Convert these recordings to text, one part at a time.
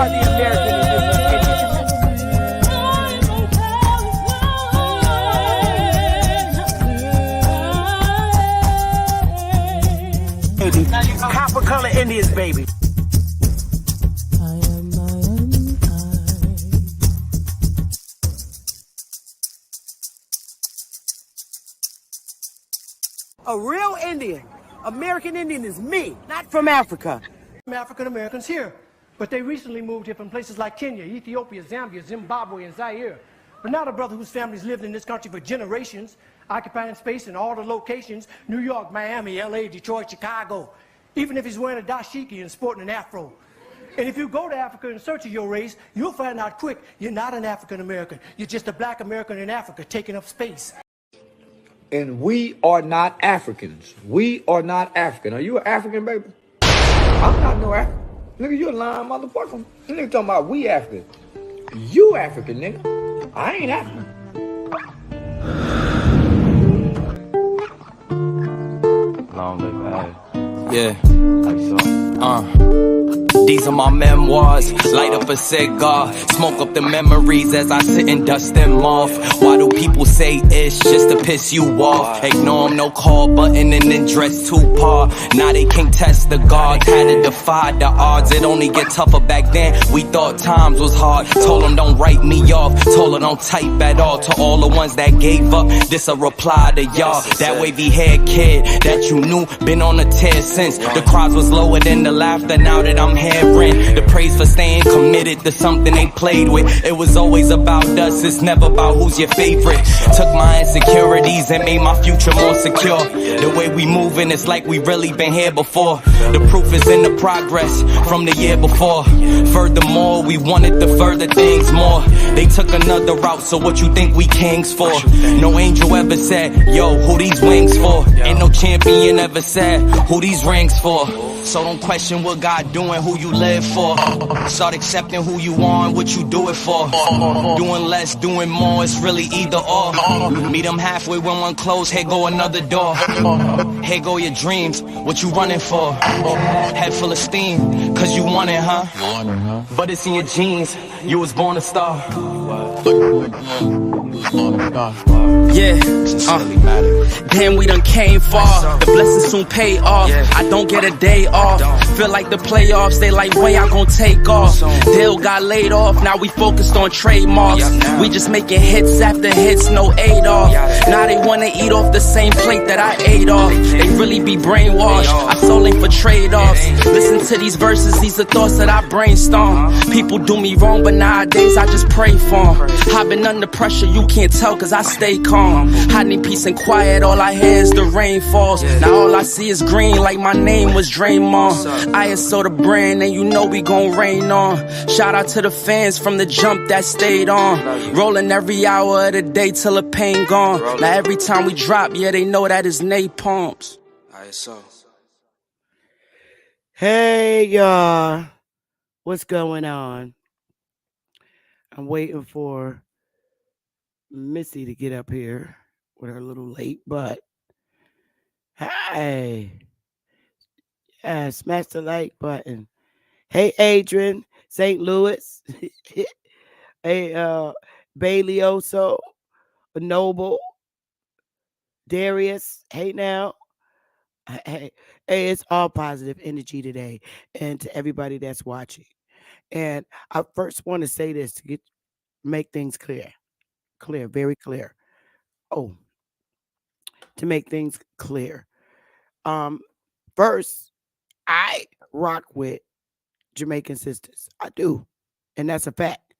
are the American Indians. Copper color Indians, baby. A real Indian, American Indian is me, not from Africa. African Americans here, but they recently moved here from places like Kenya, Ethiopia, Zambia, Zimbabwe, and Zaire. But now the brother whose family's lived in this country for generations, occupying space in all the locations, New York, Miami, LA, Detroit, Chicago, even if he's wearing a dashiki and sporting an afro. And if you go to Africa in search of your race, you'll find out quick, you're not an African American. You're just a black American in Africa taking up space. And we are not Africans. We are not African. Are you an African, baby? I'm not no African. Nigga, you a lying motherfucker. You nigga talking about we African. You African, nigga. I ain't African. Long live Ag. Yeah. How you saw? These are my memoirs. Light up a cigar, smoke up the memories as I sit and dust them off. Why do people say it's just to piss you off? Ignore them, no call button and then dress too par. Now they can't test the guard, had to defy the odds. It only get tougher back then. We thought times was hard. Told them don't write me off. Told them don't type at all. To all the ones that gave up, this a reply to y'all. That wavy haired kid that you knew been on a tear since. The cries was lower than the laughter. Now that I'm hearing the praise for staying committed to something they played with. It was always about us, it's never about who's your favorite. Took my insecurities and made my future more secure. The way we moving, it's like we really been here before. The proof is in the progress from the year before. Furthermore, we wanted to further things more. They took another route, so what you think we kings for? No angel ever said, yo, who these wings for? Ain't no champion ever said, who these rings for? So don't question what God doing, who you live for. Start accepting who you are and what you do it for. Doing less, doing more, it's really either or. Meet them halfway when one close, here go another door. Here go your dreams, what you running for? Head full of steam, cause you want it, huh? But it's in your genes, you was born a star. Yeah, damn, we done came far. The blessings soon pay off. I don't get a day off. Feel like the playoffs, they like, when y'all gon' take off? Dale got laid off, now we focused on trademarks. We just making hits after hits, no aid off. Now they wanna eat off the same plate that I ate off. They really be brainwashed, I sold it for trade-offs. Listen to these verses, these are thoughts that I brainstorm. People do me wrong, but nowadays I just pray for them. I've been under pressure, you can't tell cause I stay calm. Hiding peace and quiet, all I hear is the rain falls. Now all I see is green like my name was Draymond. ISO the brand and you know we gon' rain on. Shout out to the fans from the jump that stayed on. Rolling every hour of the day till the pain gone. Now every time we drop, yeah, they know that is napalms. ISO. Hey, y'all. What's going on? I'm waiting for Missy to get up here with her little late butt. Hey. Yeah, smash the like button. Hey, Adrian, St. Louis. Hey, Bailey Oso, Noble, Darius. Hey, now. Hey, it's all positive energy today, and to everybody that's watching. And I first want to say this to make things clear, very clear. Oh, to make things clear. First, I rock with Jamaican sisters. I do, and that's a fact.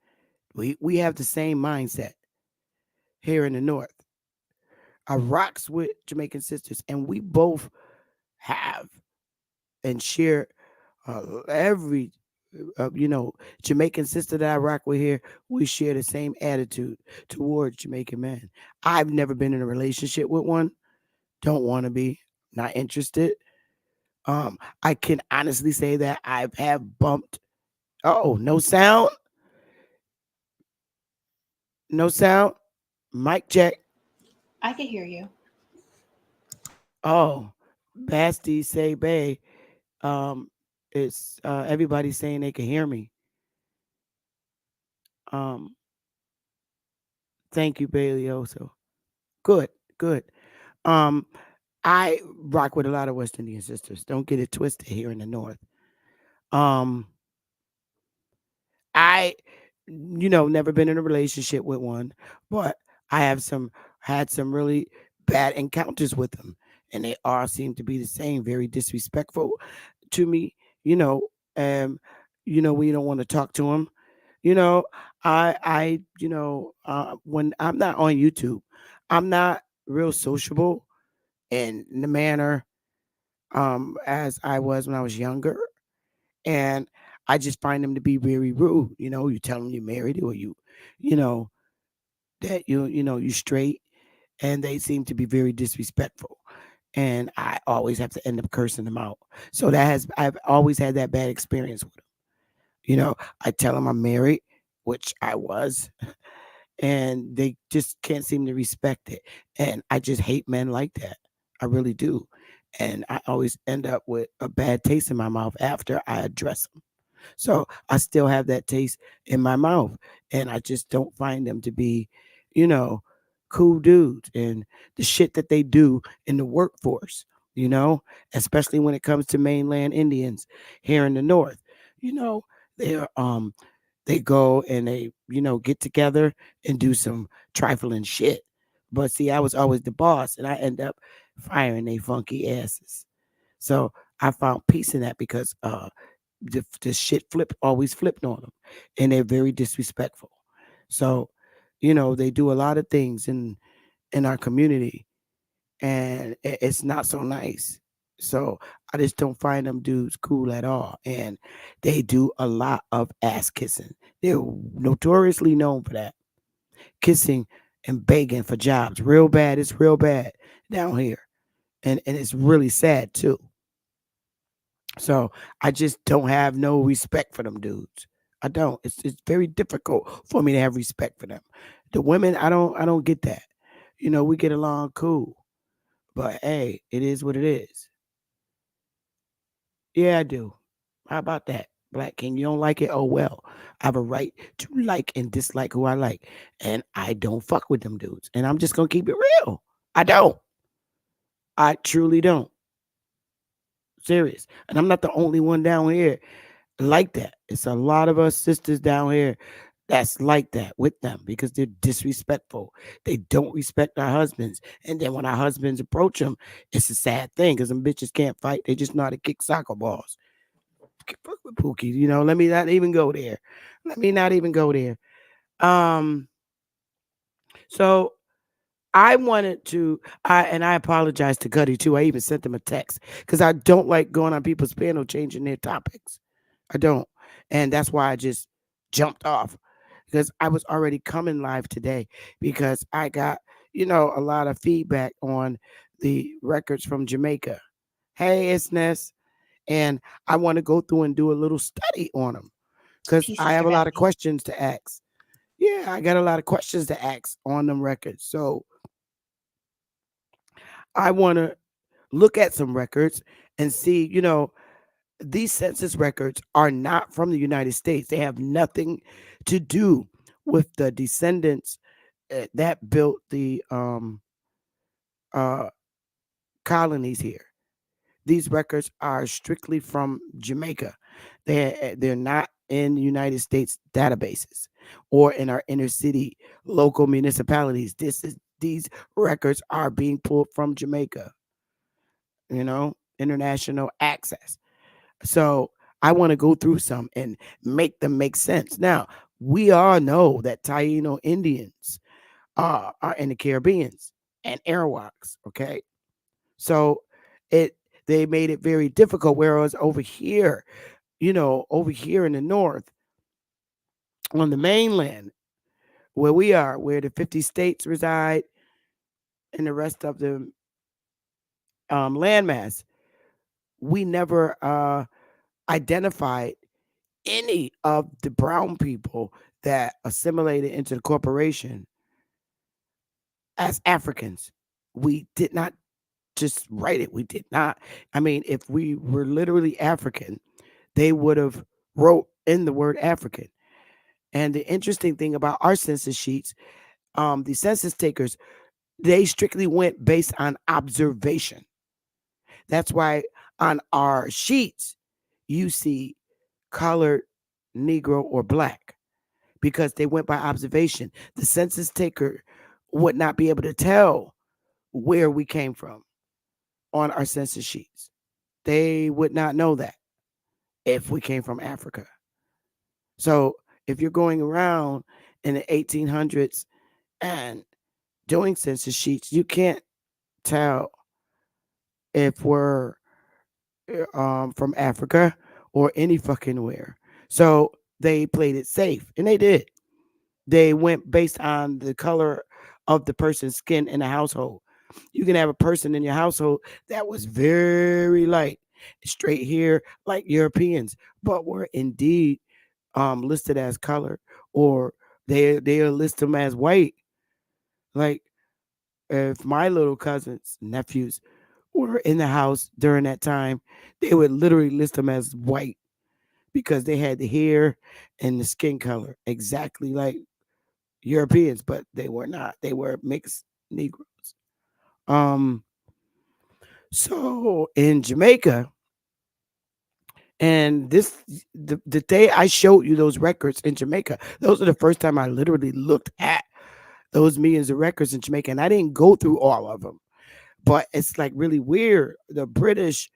We have the same mindset here in the North. I rocks with Jamaican sisters, and we both have and share every Jamaican sister that I rock with here. We share the same attitude towards Jamaican men. I've never been in a relationship with one. Don't want to be. Not interested. I can honestly say that I have bumped. Oh, no sound. No sound. Mic check. I can hear you. Oh, Basti say Bay. It's everybody saying they can hear me. Um, thank you, Bailey. Also, good, good. Um, I rock with a lot of West Indian sisters. Don't get it twisted here in the North. Um, I, never been in a relationship with one, but I have had some really bad encounters with them, and they all seem to be the same, very disrespectful to me. You know, um, when you don't want to talk to them. You know, when I'm not on YouTube, I'm not real sociable in the manner as I was when I was younger, and I just find them to be very rude. You tell them you're married or you know that you straight, and they seem to be very disrespectful. And I always have to end up cursing them out. So I've always had that bad experience with them. I tell them I'm married, which I was, and they just can't seem to respect it. And I just hate men like that. I really do. And I always end up with a bad taste in my mouth after I address them. So I still have that taste in my mouth. And I just don't find them to be, you know, cool dudes. And the shit that they do in the workforce, especially when it comes to mainland Indians here in the North, you know, they're they go and they, get together and do some trifling shit. But see, I was always the boss and I end up firing they funky asses. So I found peace in that because the shit always flipped on them, and they're very disrespectful. So, they do a lot of things in our community, and it's not so nice. So I just don't find them dudes cool at all, and they do a lot of ass kissing. They're notoriously known for that, kissing and begging for jobs. Real bad. It's real bad down here, and it's really sad too. So I just don't have no respect for them dudes. I don't. It's very difficult for me to have respect for them. The women, I don't get that. We get along cool. But hey, it is what it is. Yeah, I do. How about that? Black King, you don't like it? Oh well. I have a right to like and dislike who I like. And I don't fuck with them dudes. And I'm just gonna keep it real. I don't. I truly don't. Serious. And I'm not the only one down here like that. It's a lot of us sisters down here that's like that with them because they're disrespectful. They don't respect our husbands. And then when our husbands approach them, it's a sad thing because them bitches can't fight. They just know how to kick soccer balls. Fuck with Pookie, let me not even go there. Let me not even go there. Um, so I wanted to, I apologize to Cuddy too. I even sent him a text because I don't like going on people's panel changing their topics. I don't. And that's why I just jumped off because I was already coming live today because I got, a lot of feedback on the records from Jamaica. Hey, it's Ness. And I want to go through and do a little study on them because Peace, I Sister have a lot of Valley. questions to ask. Yeah, I got a lot of questions to ask on them records. So I want to look at some records and see, these census records are not from the United States. They have nothing to do with the descendants that built the uh, colonies here. These records are strictly from Jamaica. They're not in United States databases or in our inner city local municipalities. These records are being pulled from Jamaica, international access. So I want to go through some and make them make sense. Now, we all know that Taino Indians are in the Caribbeans and Arawaks, okay? So it they made it very difficult. Whereas over here, over here in the north, on the mainland, where we are, where the 50 states reside and the rest of the landmass, we never identified any of the brown people that assimilated into the corporation as Africans. We did not just write it. We did not. I mean, if we were literally African, they would have wrote in the word African. And the interesting thing about our census sheets, the census takers, they strictly went based on observation. That's why on our sheets, you see colored, Negro, or black because they went by observation. The census taker would not be able to tell where we came from on our census sheets. They would not know that if we came from Africa. So if you're going around in the 1800s and doing census sheets, you can't tell if we're from Africa or any fucking where. So they played it safe, and they did. They went based on the color of the person's skin in the household. You can have a person in your household that was very light, straight hair, like Europeans, but were indeed listed as color, or they'll list them as white. Like if my little cousins, nephews were in the house during that time, they would literally list them as white because they had the hair and the skin color exactly like Europeans, but they were not. They were mixed Negroes. Um, so in Jamaica, and this the day I showed you those records in Jamaica, those are the first time I literally looked at those millions of records in Jamaica, and I didn't go through all of them, but it's like really weird. The British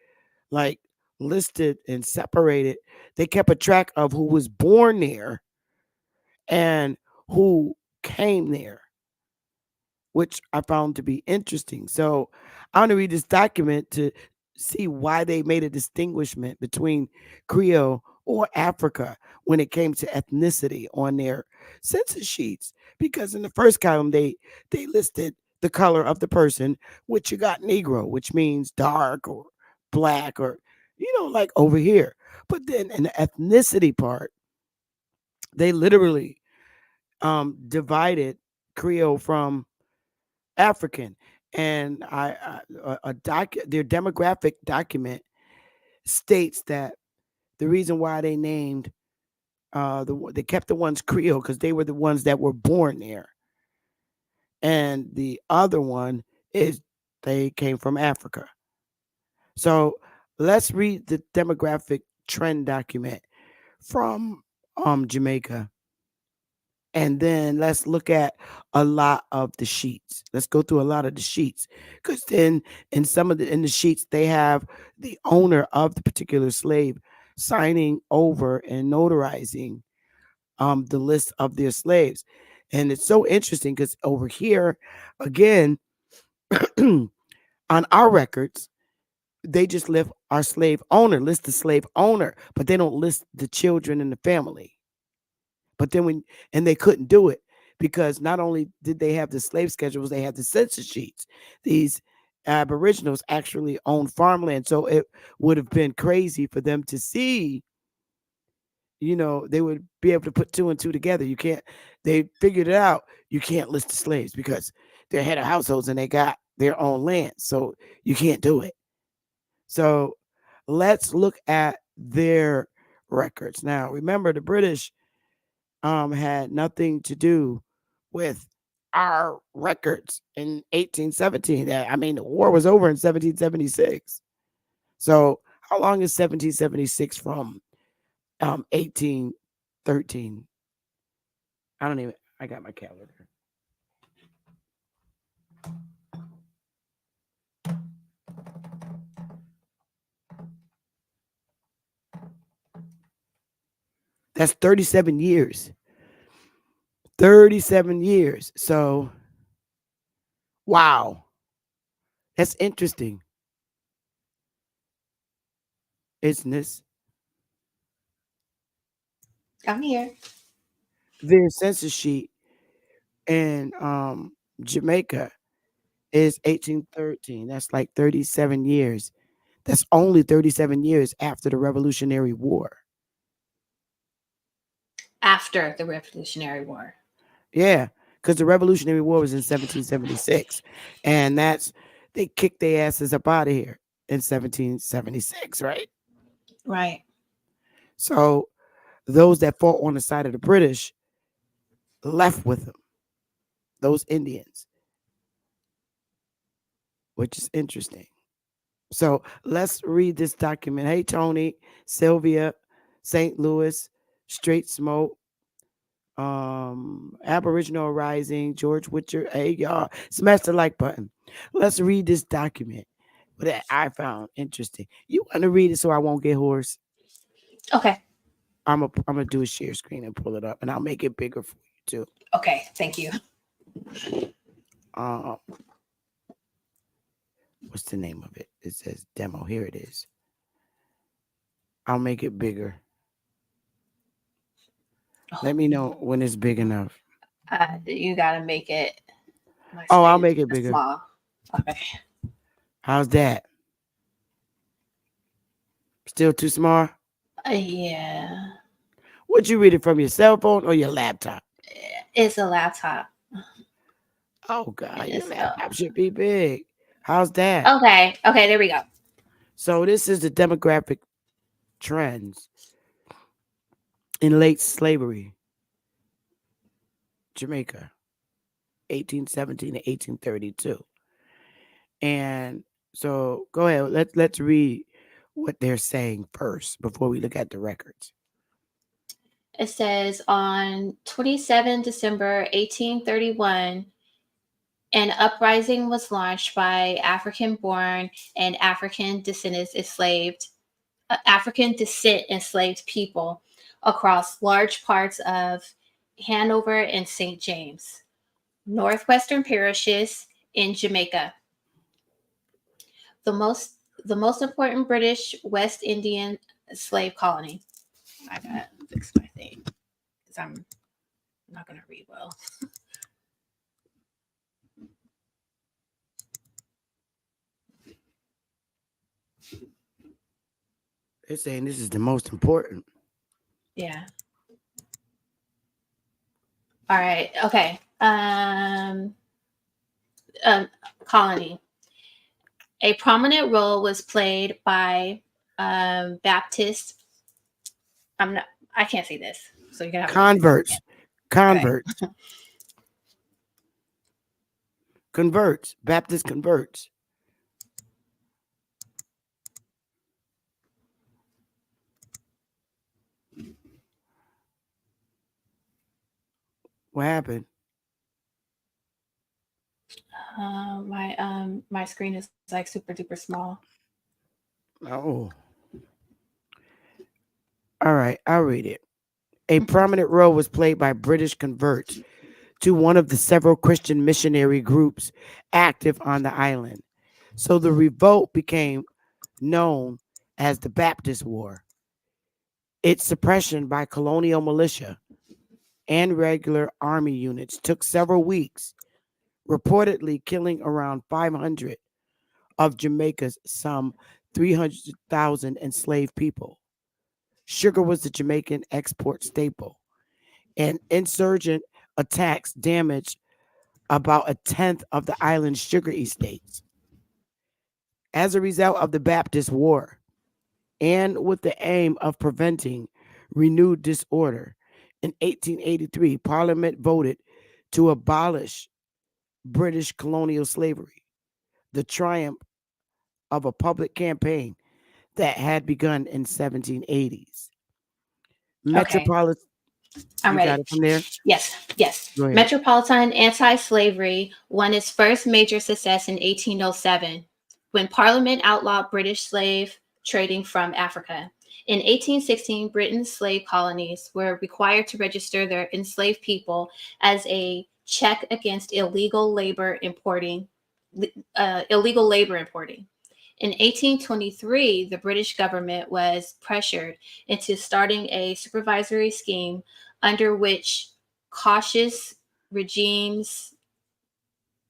like listed and separated. They kept a track of who was born there and who came there, which I found to be interesting. So I want to read this document to see why they made a distinguishment between Creole or Africa when it came to ethnicity on their census sheets. Because in the first column, they listed the color of the person, which you got Negro, which means dark or black or like over here. But then in the ethnicity part, they literally divided Creole from African, and their demographic document states that the reason why they named they kept the ones Creole because they were the ones that were born there, and the other one is they came from Africa. So let's read the demographic trend document from Jamaica. And then let's look at a lot of the sheets. Let's go through a lot of the sheets. Because then in the sheets, they have the owner of the particular slave signing over and notarizing the list of their slaves. And it's so interesting because over here, again, on our records, they just list our slave owner, list the slave owner, but they don't list the children and the family. But then they couldn't do it because not only did they have the slave schedules, they had the census sheets. These Aboriginals actually owned farmland. So it would have been crazy for them to see, they would be able to put two and two together. They figured it out. You can't list the slaves because they're head of households and they got their own land. So you can't do it. So let's look at their records. Now, remember, the British had nothing to do with our records in 1817. I mean, the war was over in 1776. So how long is 1776 from 1813? I got my calendar. That's 37 years. 37 years. So, wow. That's interesting. Isn't this? I'm here. Their census sheet in Jamaica is 1813. That's like 37 years. That's only 37 years after the Revolutionary War. After the Revolutionary War. Yeah, because the Revolutionary War was in 1776. And they kicked their asses up out of here in 1776, right? Right. So those that fought on the side of the British, left with them, those Indians, which is interesting. So let's read this document. Hey, Tony, Sylvia, St. Louis, Straight Smoke, Aboriginal Rising, George Witcher. Hey, y'all, smash the like button. Let's read this document that I found interesting. You want to read it so I won't get hoarse? Okay. I'm gonna do a share screen and pull it up, and I'll make it bigger for you too. Okay. Thank you. Um, what's the name of it? It says demo. Here it is. I'll make it bigger. Let me know when it's big enough. You gotta make it. Oh, I'll make it bigger. Small. Okay. How's that? Still too small? Yeah. Would you read it from your cell phone or your laptop? It's a laptop. Oh God, your laptop should be big. How's that? Okay. Okay. There we go. So this is the demographic trends in late slavery, Jamaica, 1817 to 1832. And so go ahead. Let's read what they're saying first before we look at the records. It says on 27 December 1831, an uprising was launched by African-born and African descent enslaved people across large parts of Hanover and St. James, northwestern parishes in Jamaica. The most important British West Indian slave colony. I gotta fix my thing because I'm not gonna read well. They're saying this is the most important. Yeah. All right. Okay. Colony. A prominent role was played by Baptist. I can't say this, so you're gonna have Converts. Converts. Okay. Converts. Baptist converts. What happened? My screen is like super duper small. Oh. All right, I'll read it. A prominent role was played by British converts to one of the several Christian missionary groups active on the island. So the revolt became known as the Baptist War. Its suppression by colonial militia and regular army units took several weeks, reportedly killing around 500 of Jamaica's some 300,000 enslaved people. Sugar was the Jamaican export staple, and insurgent attacks damaged about a tenth of the island's sugar estates. As a result of the Baptist War, and with the aim of preventing renewed disorder, in 1883, Parliament voted to abolish British colonial slavery, the triumph of a public campaign that had begun in 1780s. Okay. I'm You ready. got it from there? Yes. Go ahead. Metropolitan anti-slavery won its first major success in 1807 when Parliament outlawed British slave trading from Africa. In 1816, Britain's slave colonies were required to register their enslaved people as a check against illegal labor importing. In 1823, the British government was pressured into starting a supervisory scheme under which cautious regimes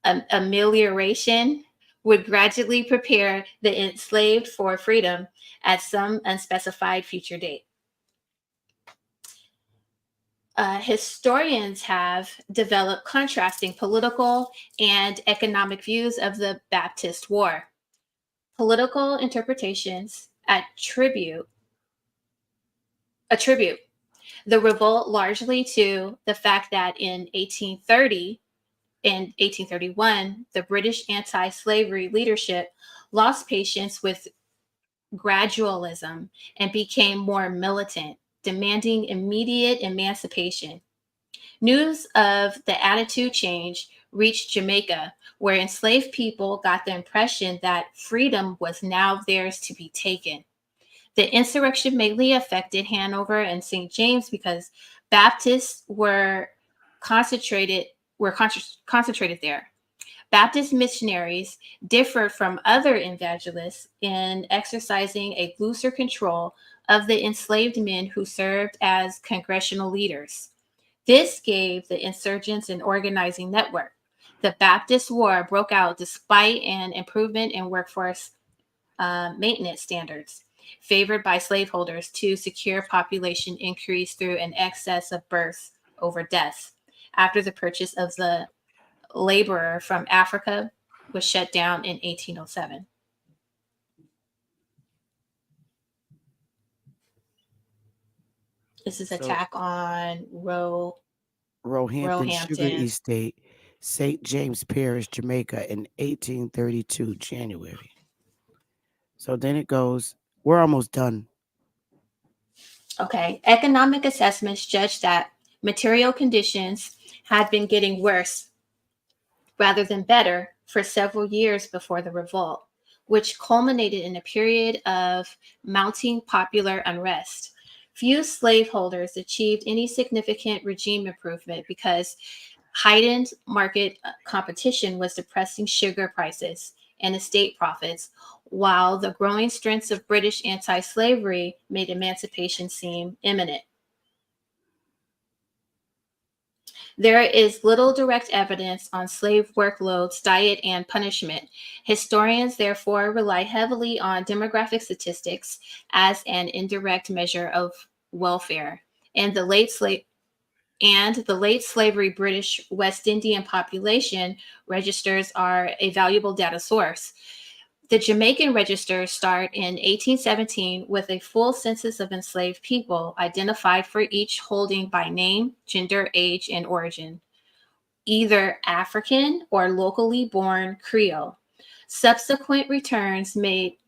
amelioration would gradually prepare the enslaved for freedom at some unspecified future date. Historians have developed contrasting political and economic views of the Baptist War. Political interpretations attribute The revolt largely to the fact that in 1830 and 1831, the British anti-slavery leadership lost patience with gradualism and became more militant, demanding immediate emancipation. News of the attitude change reached Jamaica, where enslaved people got the impression that freedom was now theirs to be taken. The insurrection mainly affected Hanover and St. James because Baptists concentrated there. Baptist missionaries differed from other evangelists in exercising a looser control of the enslaved men who served as congressional leaders. This gave the insurgents an organizing network. The Baptist War broke out despite an improvement in workforce maintenance standards, favored by slaveholders to secure population increase through an excess of births over deaths. After the purchase of the laborer from Africa was shut down in 1807. This is So attack on Roehampton Sugar Roehampton. Estate, St. James Parish, Jamaica in 1832, January. So then it goes, we're almost done. Okay. Economic assessments judged that material conditions had been getting worse rather than better for several years before the revolt, which culminated in a period of mounting popular unrest. Few slaveholders achieved any significant regime improvement because heightened market competition was depressing sugar prices and estate profits, while the growing strengths of British anti slavery made emancipation seem imminent. There is little direct evidence on slave workloads, diet, and punishment. Historians therefore rely heavily on demographic statistics as an indirect measure of welfare. And the late slavery British West Indian population registers are a valuable data source. The Jamaican registers start in 1817 with a full census of enslaved people identified for each holding by name, gender, age, and origin, either African or locally born Creole. Subsequent returns made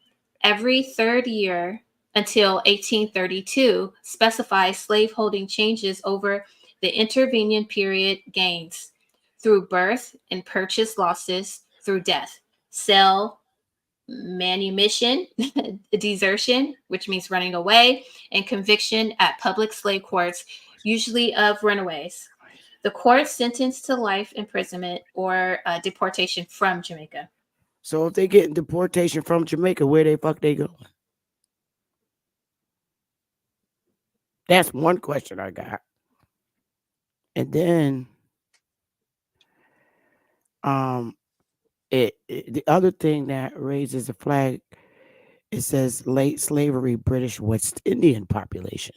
every third year until 1832 specify slaveholding changes over the intervening period gains through birth and purchase losses through death, sale, manumission, desertion, which means running away, and conviction at public slave courts, usually of runaways. The court sentenced to life imprisonment or deportation from Jamaica. So if they get deportation from Jamaica, where the fuck they going? That's one question I got. And then the other thing that raises a flag, it says late slavery British West Indian population.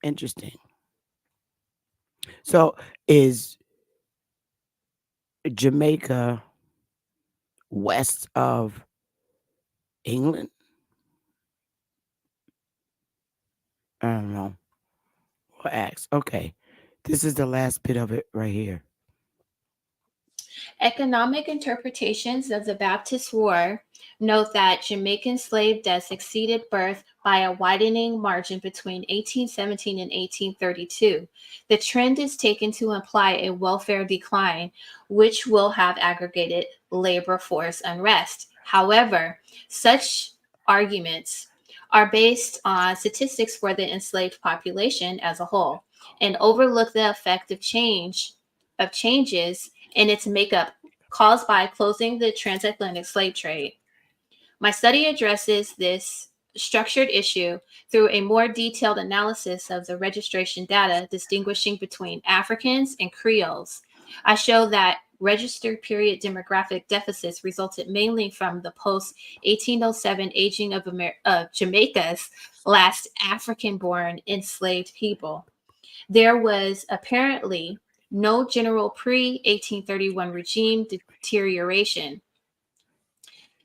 Interesting. So is Jamaica west of England? I don't know. We'll ask. Okay. This is the last bit of it right here. Economic interpretations of the Baptist War note that Jamaican slave deaths exceeded birth by a widening margin between 1817 and 1832. The trend is taken to imply a welfare decline, which will have aggregated labor force unrest. However, such arguments are based on statistics for the enslaved population as a whole and overlook the effect of changes in its makeup caused by closing the transatlantic slave trade. My study addresses this structured issue through a more detailed analysis of the registration data distinguishing between Africans and Creoles. I show that registered period demographic deficits resulted mainly from the post 1807 aging of Jamaica's last African born enslaved people. There was apparently no general pre 1831 regime deterioration.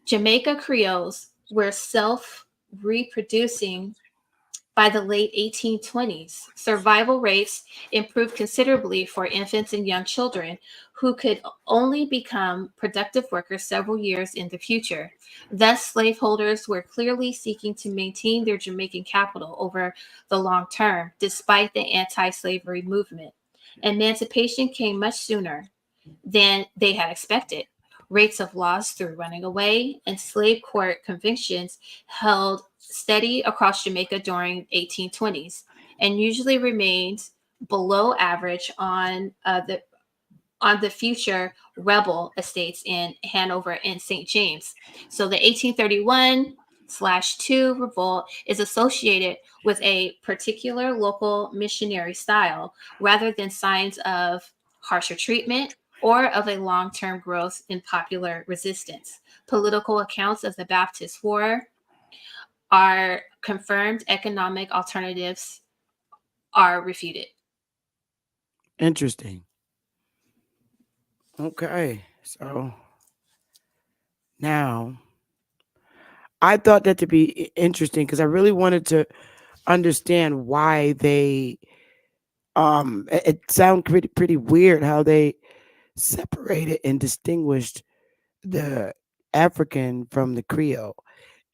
Jamaica Creoles were self reproducing by the late 1820s. Survival rates improved considerably for infants and young children who could only become productive workers several years in the future. Thus, slaveholders were clearly seeking to maintain their Jamaican capital over the long term, despite the anti slavery movement. Emancipation came much sooner than they had expected. Rates of loss through running away and slave court convictions held steady across Jamaica during 1820s and usually remained below average on the future rebel estates in Hanover and St. James. So the 1831/2 revolt is associated with a particular local missionary style rather than signs of harsher treatment or of a long-term growth in popular resistance. Political accounts of the Baptist War are confirmed, economic alternatives are refuted. Interesting. Okay. So now I thought that to be interesting because I really wanted to understand why they it sounded pretty weird how they separated and distinguished the African from the Creole.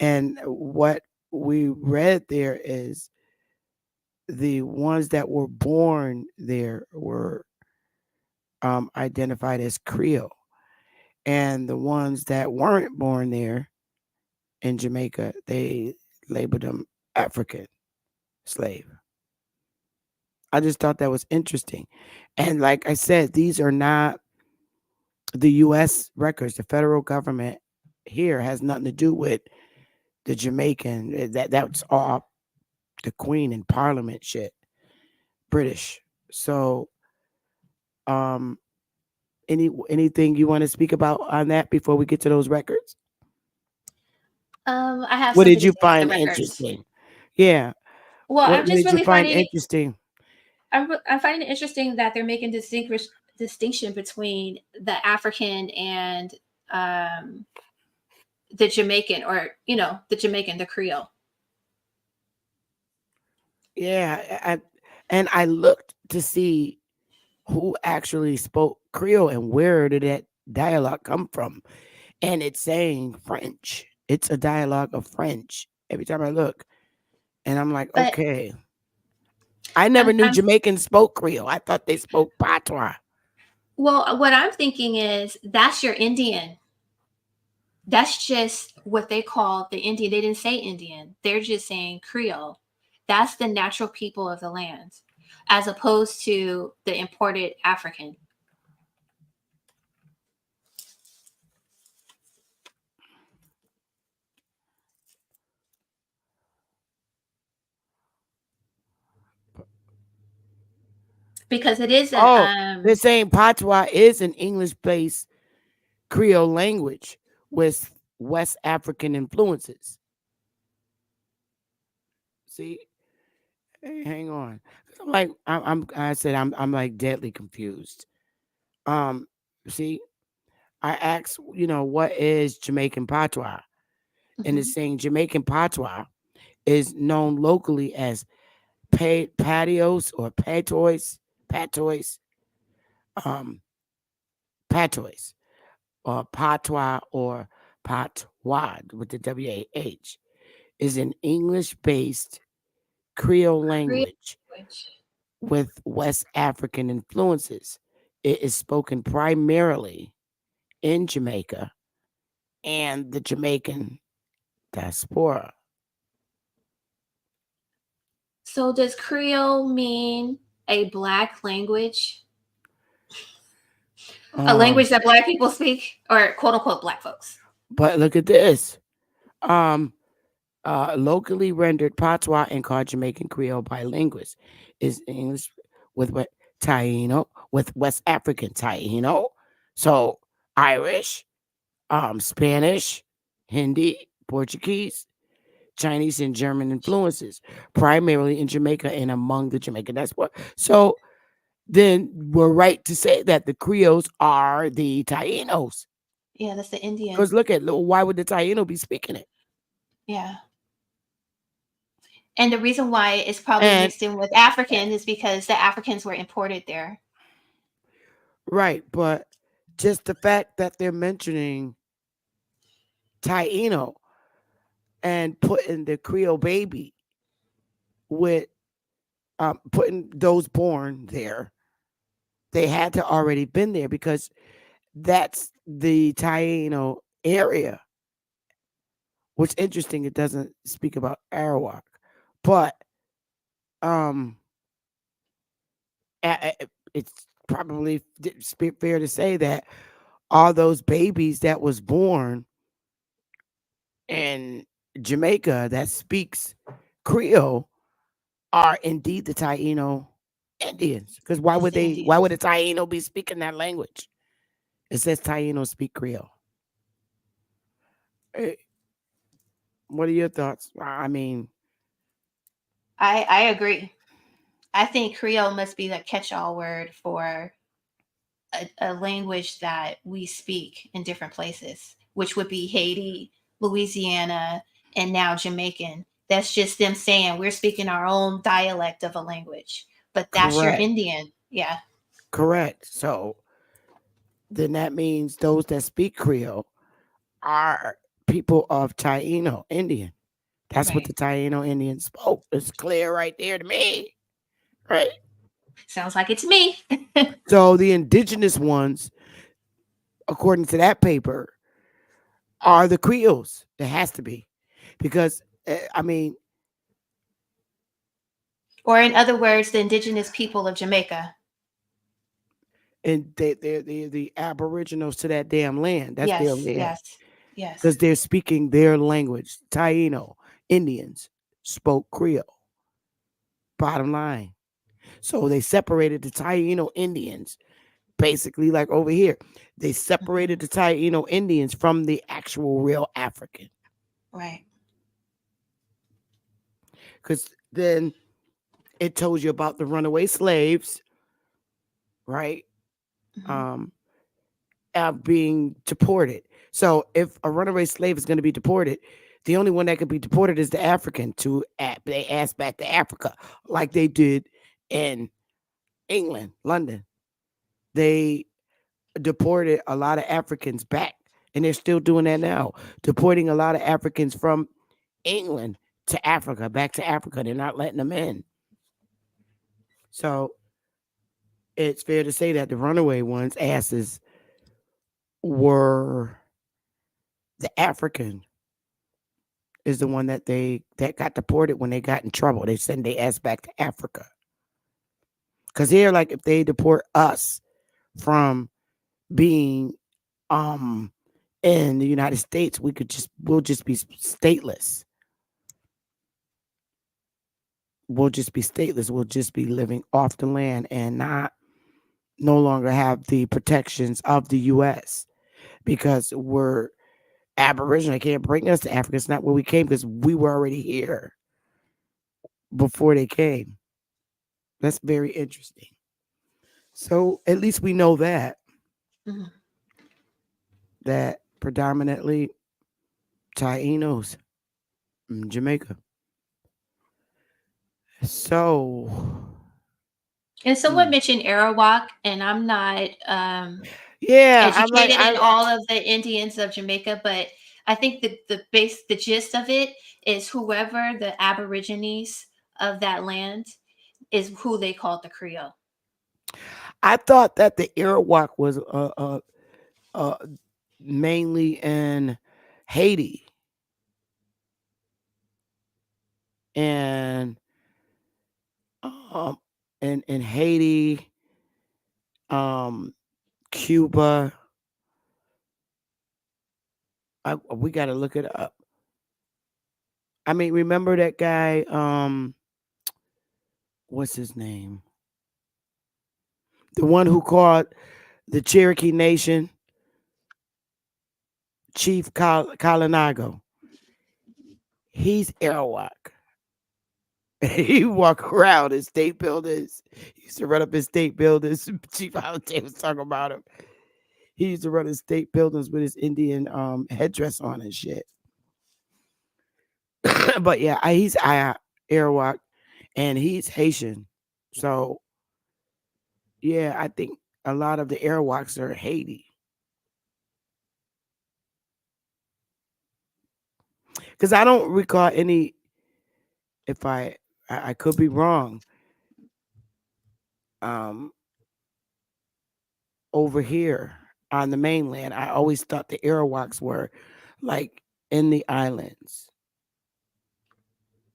And what we read there is the ones that were born there were identified as Creole, and the ones that weren't born there in Jamaica, they labeled them African slave. I just thought that was interesting. And like I said, these are not the US records. The federal government here has nothing to do with the Jamaican. That's all the Queen and Parliament shit. British. So um anything you want to speak about on that before we get to those records? I have What something did to you say about the find records. interesting? Yeah. Well, I'm What just did you really find finding interesting? I'm finding it interesting that they're making distinction between the African and um, the Jamaican, or the Jamaican, the Creole. Yeah, and I looked to see who actually spoke Creole and where did that dialogue come from. And it's saying French. It's a dialogue of French every time I look. And I'm like, But okay. I never knew I'm Jamaicans spoke Creole. I thought they spoke patois. well. What I'm thinking is that's your Indian. That's just what they call the Indian. They didn't say Indian. They're just saying Creole. That's the natural people of the land, as opposed to the imported African. Because it is a Oh, they're saying patois is an English-based Creole language with West African influences. See, hey, hang on. I'm like, I said, I'm like deadly confused. Um, see, I asked, what is Jamaican patois? And it's Mhm. saying Jamaican patois is known locally as patios or patois, um, patois, or patois or patois with the WAH, is an English-based Creole Creole language language. with West African influences. It is spoken primarily in Jamaica and the Jamaican diaspora. So does Creole mean a black language? A Um, language that black people speak, or quote unquote black folks? but look at this. Um, locally rendered patois and called Jamaican Creole by linguists is English with what Taino with West African Taino, so Irish, Spanish, Hindi, Portuguese, Chinese, and German influences, primarily in Jamaica and among the Jamaican diaspora. So then we're right to say that the Creoles are the Tainos. Yeah, that's the Indian. Because why would the Taino be speaking it? Yeah. And the reason why it's probably And mixed in with African is because the Africans were imported there. right, but just the fact that they're mentioning Taino and putting the Creole baby with putting those born there, they had to already been there because that's the Taino area. What's interesting, it doesn't speak about Arawak, but um, it's probably fair to say that all those babies that was born in Jamaica that speaks Creole are indeed the Taino Indians. Because why It's would the they? Why Indians. would a Taino be speaking that language? It says Taino speak Creole. Eh, What are your thoughts? I mean, I agree. I think Creole must be the catch-all word for a language that we speak in different places, which would be Haiti, Louisiana, and now Jamaican. That's just them saying we're speaking our own dialect of a language, but that's your correct, Indian. Yeah, correct. So then that means those that speak Creole are people of Taino Indian. That's what right. the Taino Indians spoke. It's clear right there to me. Right. Sounds like it's me. So the indigenous ones, according to that paper, are the Creoles. There has to be. Because I mean, Or, in other words, the indigenous people of Jamaica. and they're the aboriginals to that damn land. That's their Yes, land. yes, yes. Because they're speaking their language. Taino Indians spoke Creole. Bottom line. So they separated the Taino Indians, basically like over here. They Mhm. separated the Taino Indians from the actual real African. Right. Because then it tells you about the runaway slaves, right? Mhm. Um, being deported. So if a runaway slave is going to be deported, the only one that could be deported is the African they ass back to Africa, like they did in England, London. They deported a lot of Africans back, and they're still doing that now, deporting a lot of Africans from England to Africa, back to Africa. They're not letting them in. So it's fair to say that the runaway ones' asses were the African is the one that got deported when they got in trouble. They send their ass back to Africa. Cause here, like if they deport us from being um in the United States, we'll just be stateless. We'll just be stateless. We'll just be living off the land and not no longer have the protections of the US because we're Aboriginal. They can't bring us to Africa. It's not where we came because we were already here before they came. That's very interesting. So at least we know Mhm. that predominantly Tainos in Jamaica. So And someone mm, mentioned Arawak, and I'm not yeah, I'm like educated in all of the Indians of Jamaica, but I think the gist of it is whoever the Aborigines of that land is who they called the Creole. I thought that the Arawak was uh mainly in Haiti and um in Haiti, um Cuba. We got to look it up. I mean, remember that guy? What's his name? The one who called the Cherokee Nation Chief Colonial. He's Arawak. He walk around in state buildings. He used to run up in state buildings. Chief Holiday was talking about him. He used to run in state buildings with his Indian headdress on and shit. But yeah, he's Arawak, and he's Haitian. So yeah, I think a lot of the Arawaks are Haiti. Because I don't recall any. If I could be wrong. Um, over here on the mainland, I always thought the Arawaks were like in the islands,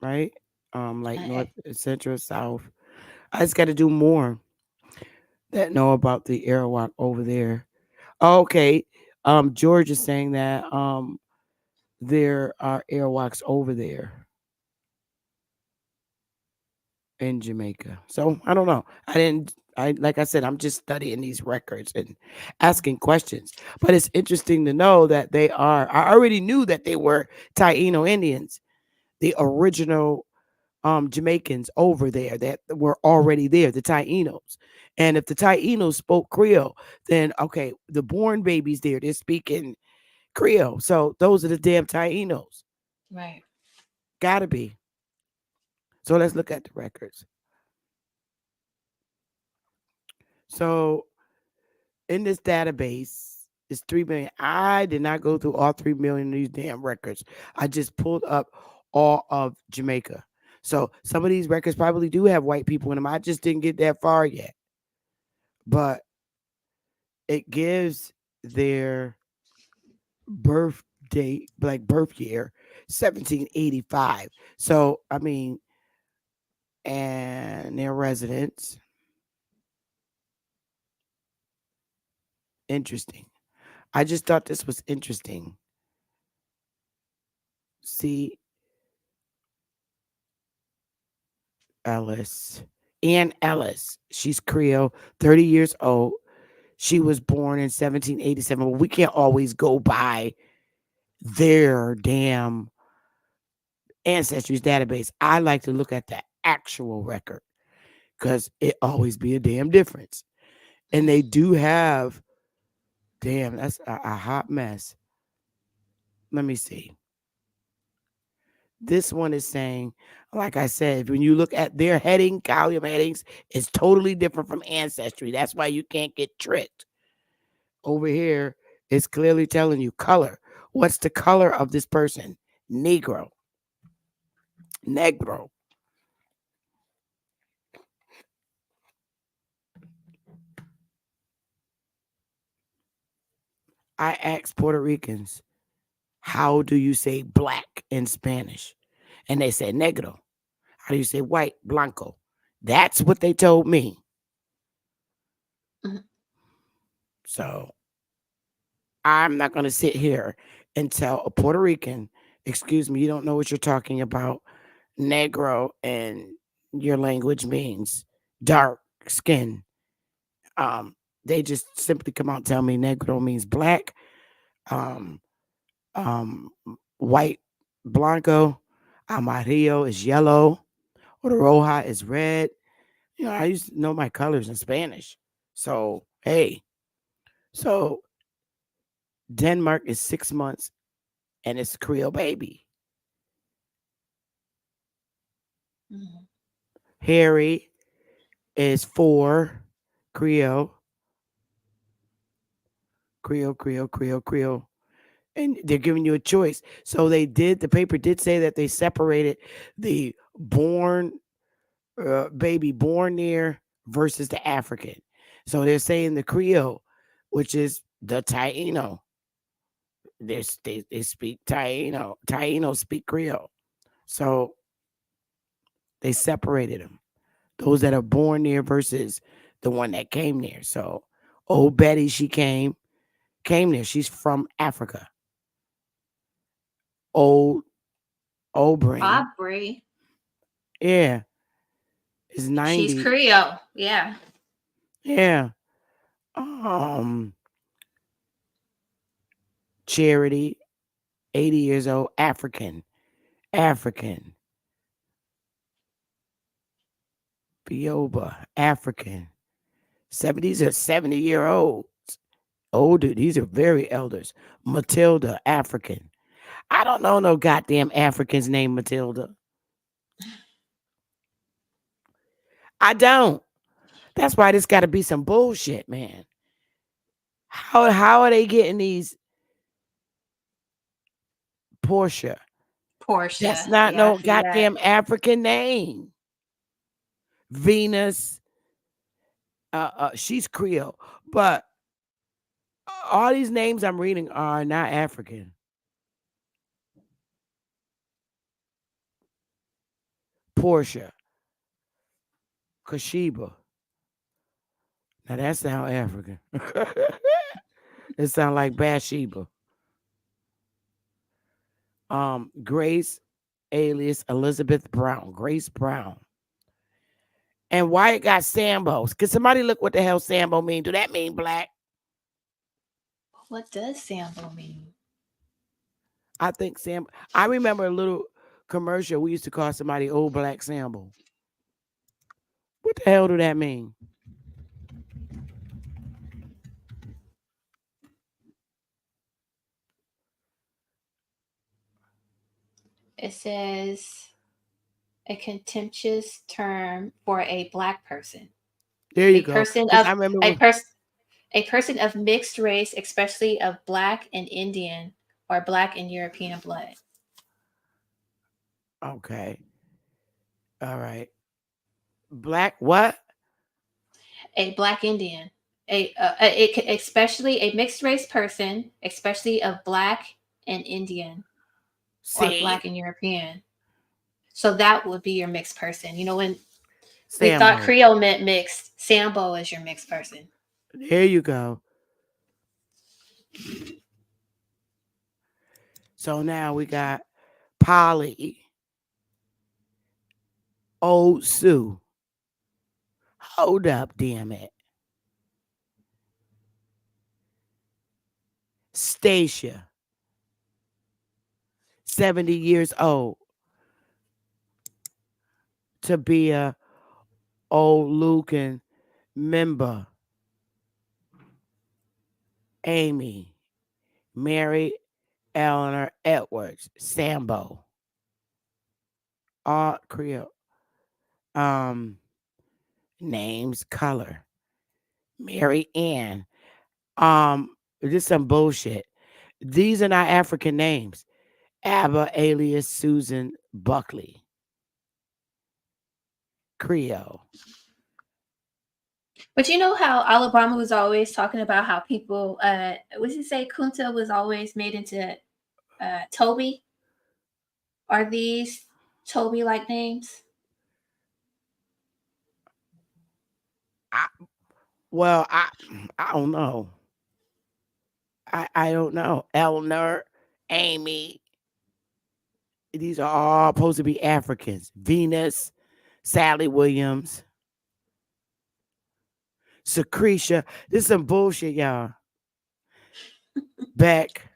right? Like I, north, central, south. I just got to do more that know about the Arawak over there. Okay. George is saying that there are Arawaks over there in Jamaica. So I don't know. I didn't. I like I said, I'm just studying these records and asking questions. But it's interesting to know that they are. I already knew that they were Taino Indians, the original Jamaicans over there that were already there, the Tainos. And if the Tainos spoke Creole, then okay, the born babies there, they're speaking Creole. So those are the damn Tainos. right. Gotta be. So let's look at the records. So in this database, it's 3 million. I did not go through all 3 million of these damn records. I just pulled up all of Jamaica. So some of these records probably do have white people in them. I just didn't get that far yet. But it gives their birth date, like birth year, 1785. So, I mean, and their residents. Interesting. I just thought this was interesting. See, Ellis. Ann Ellis. She's Creole, 30 years old. She was born in 1787. Well, we can't always go by their damn ancestry's database. I like to look at the actual record because it always be a damn difference. And they do have, damn, that's a hot mess. Let me see. This one is saying, like I said, when you look at their heading, column headings, it's totally different from ancestry. That's why you can't get tricked. Over here, it's clearly telling you color. What's the color of this person? Negro. Negro. I asked Puerto Ricans, how do you say black in Spanish? And they said negro. How do you say white? Blanco. That's what they told me. Mhm. So I'm not going to sit here and tell a Puerto Rican, excuse me, you don't know what you're talking about. Negro and your language means dark skin. They just simply come out and tell me negro means black. Um, um, white, blanco. Amarillo is yellow. Or the roja is red. You know, I used to know my colors in Spanish. So, hey, so Denmark is 6 months and it's Creole baby. Mhm. Harry is 4, Creole, Creole, Creole, Creole, Creole. And they're giving you a choice. So the paper did say that they separated the born baby born there versus the African. So they're saying the Creole, which is the Taino. They speak Taino. Taino speak Creole. So they separated them. Those that are born there versus the one that came there. So old Betty, she came there. She's from Africa. Old Brain, Aubrey, yeah, is she's 90. Creole. Yeah. Yeah. Um, Charity, 80 years old, African. African. Bioba, African. 70s are 70-year-olds. Older, these are very elders. Matilda, African. I don't know no goddamn Africans named Matilda. I don't. That's why this got to be some bullshit, man. How are they getting these Portia? That's Portia. not Yeah, I no see that. goddamn African name. Venus, she's Creole, but all these names I'm reading are not African. Portia, Kashiba. Now that sound African. It sound like Bathsheba. Grace, alias Elizabeth Brown. Grace Brown. And why it got Sambos? Can somebody look what the hell Sambo mean? Do that mean black? What does Sambo mean? I think Sam. I remember a little commercial we used to call somebody old black Sambo. What the hell do that mean? It says a contemptuous term for a black person. There you A go. person Because of I remember a when. person a person of mixed race, especially of black and Indian or black and European blood. Okay. All right. Black what? A black Indian, especially a mixed race person, especially of black and Indian or See? black and European. So that would be your mixed person. You know, when we thought Sambo. Creole meant mixed, Sambo is your mixed person. There you go. So now we got Polly, Old Sue. Hold up, damn it. Stacia, 70 years old. To be a old Lucan member. Amy, Mary Eleanor Edwards, Sambo. All Creole. Um, names, color. Mary Ann. This is some bullshit. These are not African names. Abba alias Susan Buckley. Creole. But you know how Alabama was always talking about how people, what did he say? Kunta was always made into Toby. Are these Toby like names? I, well, I don't know. I don't know. Eleanor, Amy. These are all supposed to be Africans. Venus, Sally Williams, Secretia. This is some bullshit, y'all. Beck.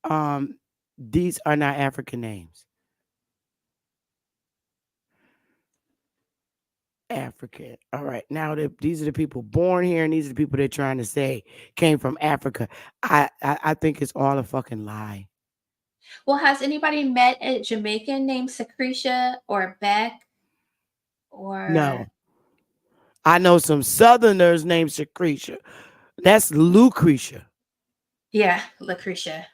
Um, these are not African names. African. All right. Now these are the people born here, and these are the people they're trying to say came from Africa. I think it's all a fucking lie. Well, has anybody met a Jamaican named Secretia or Beck or No. I know some Southerners named Secretia. That's Lucretia. yeah, Lucretia?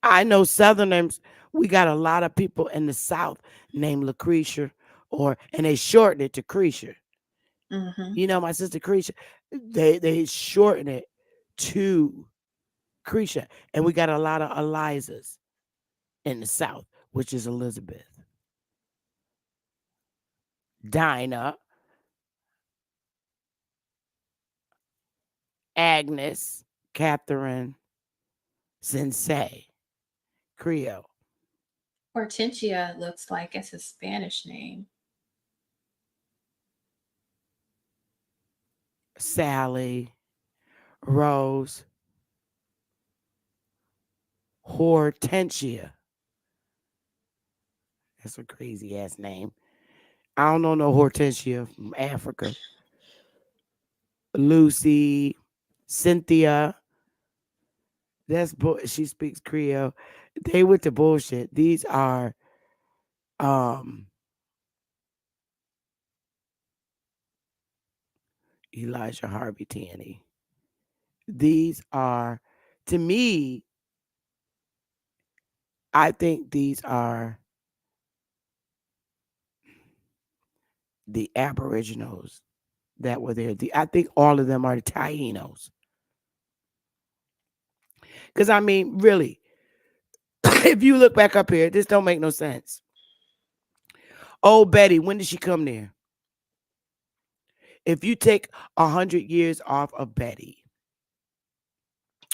I know Southerners. We got a lot of people in the South named Lucretia, and they shorten it to Cretia. Mm-hmm. You know, my sister Cretia, they shorten it to Cretia, and we got a lot of Elizas in the South, which is Elizabeth, Dinah, Agnes, Catherine, Sensei, Creole, Hortensia looks like it's a Spanish name. Sally, Rose, Hortensia. That's a crazy ass name. I don't know no Hortensia from Africa. Lucy, Cynthia. She speaks Creole. They with the bullshit. These are um Elijah Harvey Tanny. These are, to me, I think these are the Aboriginals that were there. I think all of them are the Tainos. Because I mean, really, if you look back up here, this don't make no sense. Oh, Betty, when did she come there? If you take 100 years off of Betty,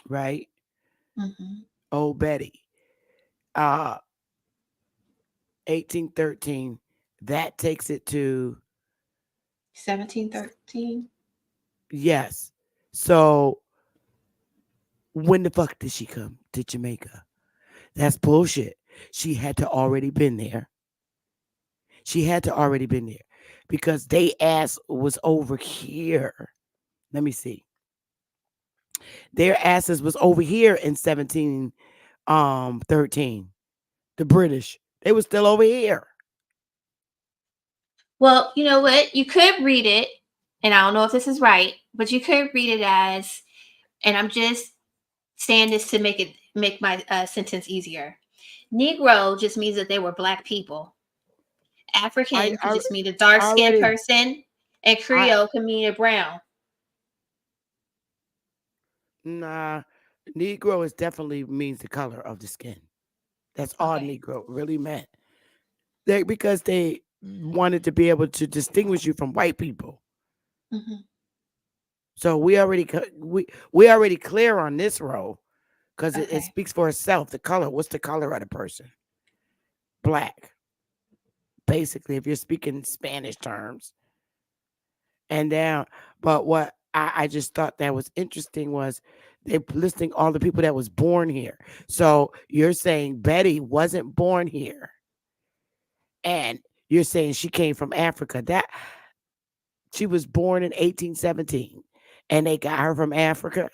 right? Mm-hmm. Oh, Betty, uh, 1813, that takes it to 1713. yes. So when the fuck did she come to Jamaica? That's bullshit. She had to already been there. She had to already been there because they ass was over here. Let me see. Their asses was over here in 1713. The British. They was still over here. Well, you know what? You could read it, and I don't know if this is right, but you could read it as, and I'm just saying this to make my sentence easier. Negro just means that they were black people. I African could I just mean a dark skinned already person, and I Creole can mean a brown. nah Negro is definitely means the color of the skin. That's all Okay. Negro really meant. Because they wanted to be able to distinguish you from white people. Hmm. So we already clear on this row because it Okay. speaks for itself. The color. What's the color of the person? Black. Basically, if you're speaking Spanish terms. And then, but what I just thought that was interesting was they listing all the people that was born here. So you're saying Betty wasn't born here, and you're saying she came from Africa. That she was born in 1817, and they got her from Africa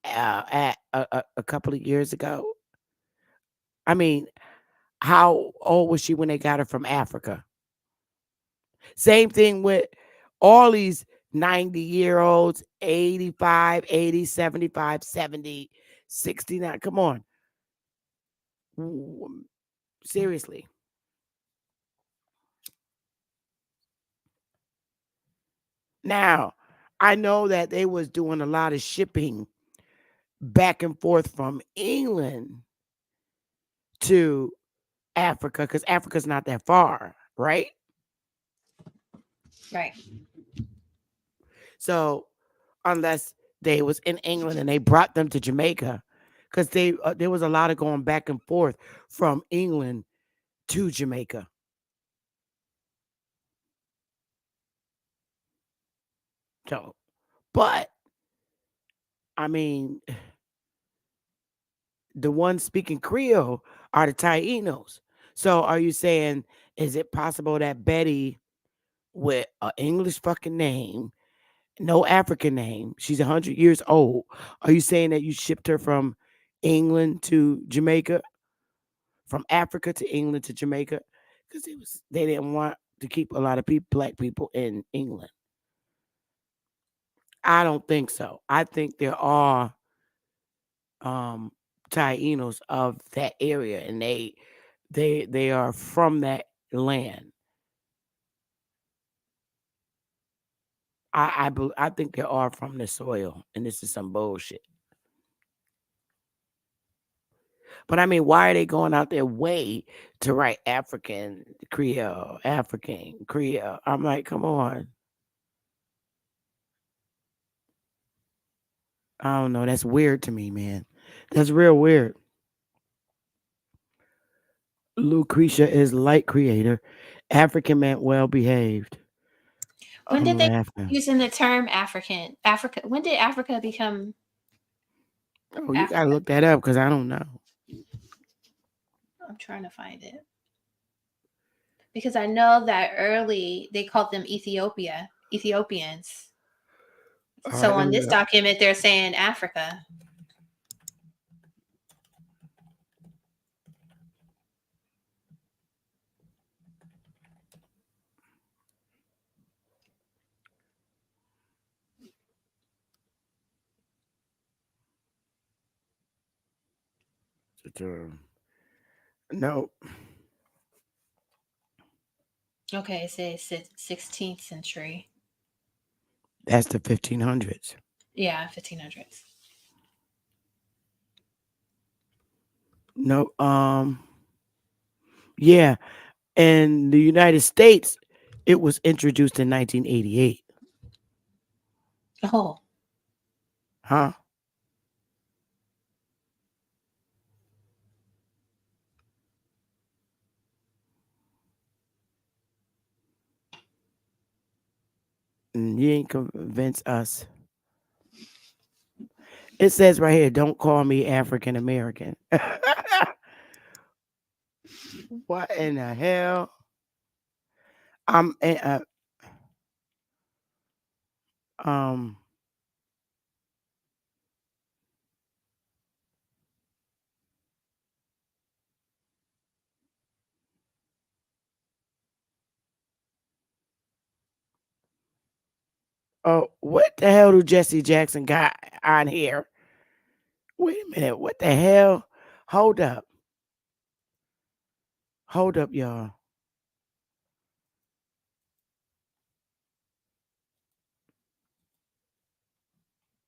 at a couple of years ago. I mean, how old was she when they got her from Africa? Same thing with all these 90-year-olds, 85, 80, 75, 70, 69. Come on. Seriously. Now, I know that they was doing a lot of shipping back and forth from England to Africa because Africa's not that far, right? Right. So unless they was in England and they brought them to Jamaica, because there was a lot of going back and forth from England to Jamaica. So, but I mean, the ones speaking Creole are the Tainos. So, are you saying is it possible that Betty, with an English fucking name, no African name, she's 100 years old? Are you saying that you shipped her from England to Jamaica, from Africa to England to Jamaica? Because they didn't want to keep a lot of people, black people, in England. I don't think so. I think there are um Tainos of that area, and they are from that land. I think they are from the soil, and this is some bullshit. But I mean, why are they going out their way to write African Creole, African Creole? I'm like, come on. I don't know. That's weird to me, man. That's real weird. Lucretia is light creator. African meant well behaved. When I'm did they laughing. using the term African? Africa. When did Africa become Oh, you gotta Africa? look that up because I don't know. I'm trying to find it because I know that early they called them Ethiopians. All So right, let on me this look. document, they're saying Africa. the term. No, Okay, it says 16th century. that's the 1500s. Yeah, 1500s. No, yeah. In the United States, it was introduced in 1988. Oh, Huh? You ain't convince us. It says right here, don't call me African American. What in the hell? I'm um oh, what the hell do Jesse Jackson got on here? Wait a minute, what the hell? Hold up. Hold up, y'all.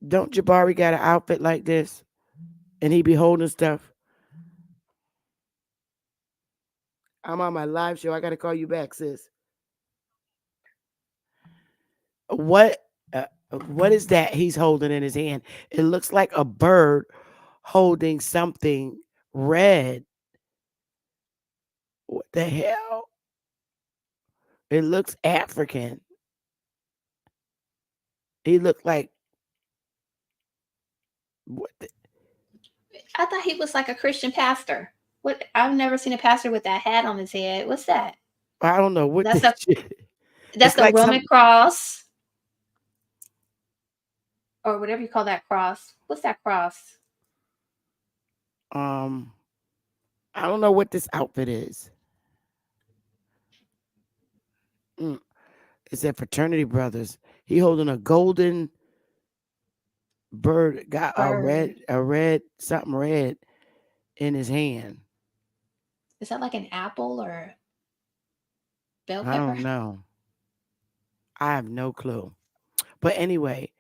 Don't Jabari got an outfit like this? And he be holding stuff. I'm on my live show. I gotta call you back, sis. What what is that he's holding in his hand? It looks like a bird holding something red. What the hell? It looks African. He looked like what the, I thought he was like a Christian pastor. What? I've never seen a pastor with that hat on his head. What's that? I don't know what That's this a shit. that's It's a like Roman some cross or whatever you call that cross. What's that cross? um I don't know what this outfit is. Mm, it said fraternity brothers. He holding a golden bird, got Bird. a red something red in his hand. Is that like an apple or bell I pepper? don't know. I have no clue. But anyway,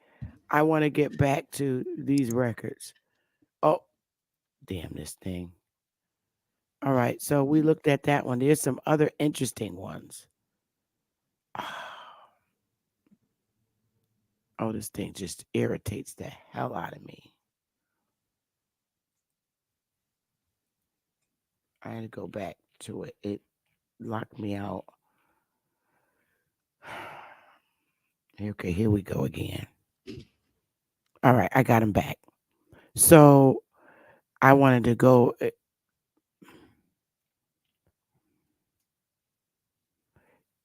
I want to get back to these records. Oh, damn this thing. All right, so we looked at that one. There's some other interesting ones. Oh, this thing just irritates the hell out of me. I had to go back to it. It locked me out. Okay, here we go again. All right, I got him back. So I wanted to go.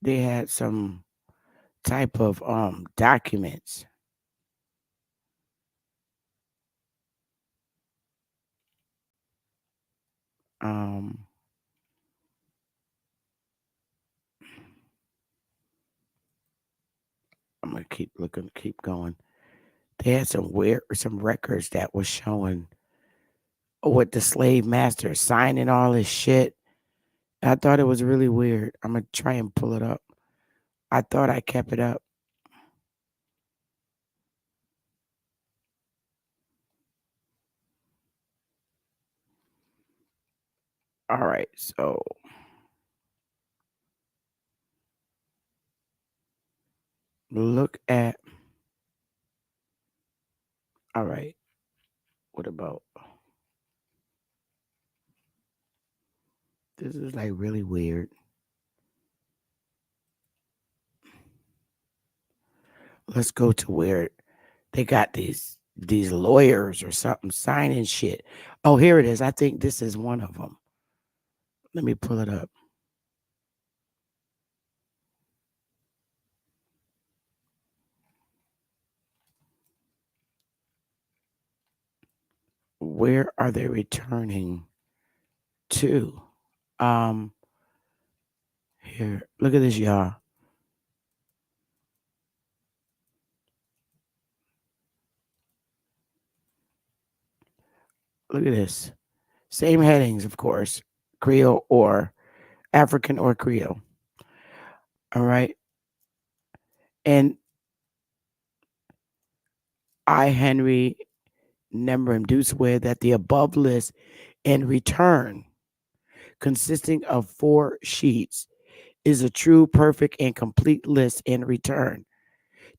They had some type of documents. Um, I'm gonna keep looking, keep going. They had some records that was showing what the slave master signing all this shit. I thought it was really weird. I'm gonna try and pull it up. I thought I kept it up. All right, so look at. All right, what about this? Is like really weird. Let's go to where they got these lawyers or something signing shit. Oh, here it is. I think this is one of them. Let me pull it up. Where are they returning to? Um, here, look at this, y'all. Look at this. Same headings, of course, Creole or African or Creole. All right. And I, Henry Nemrim, do swear that the above list in return, consisting of 4 sheets, is a true, perfect, and complete list in return,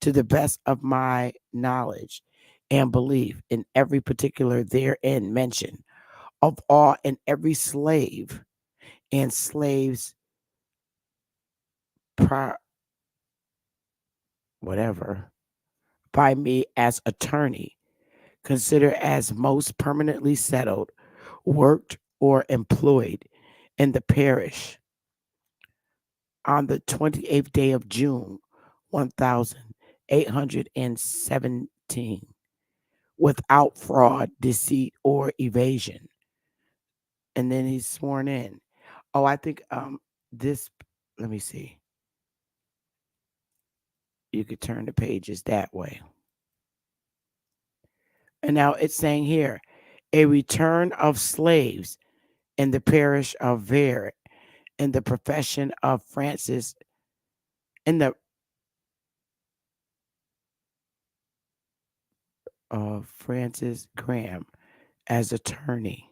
to the best of my knowledge and belief in every particular therein mentioned, of all and every slave and slaves, whatever, by me as attorney, considered as most permanently settled, worked, or employed in the parish on the 28th day of June, 1817, without fraud, deceit, or evasion. And then he's sworn in. Oh, I think this, let me see. You could turn the pages that way. And now it's saying here, a return of slaves in the parish of Vere, in the profession of Francis, in the Francis Graham as attorney.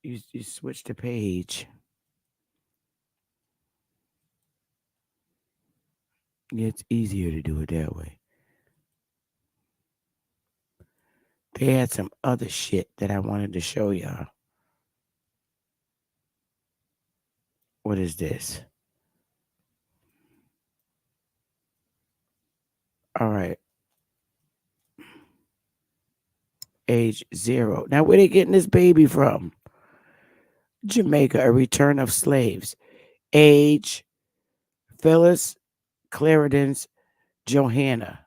You switch the page. Yeah, it's easier to do it that way. They had some other shit that I wanted to show y'all. What is this? All right. Age 0. Now, where they getting this baby from? Jamaica, a return of slaves. Age, Phyllis Clarendon's Johanna.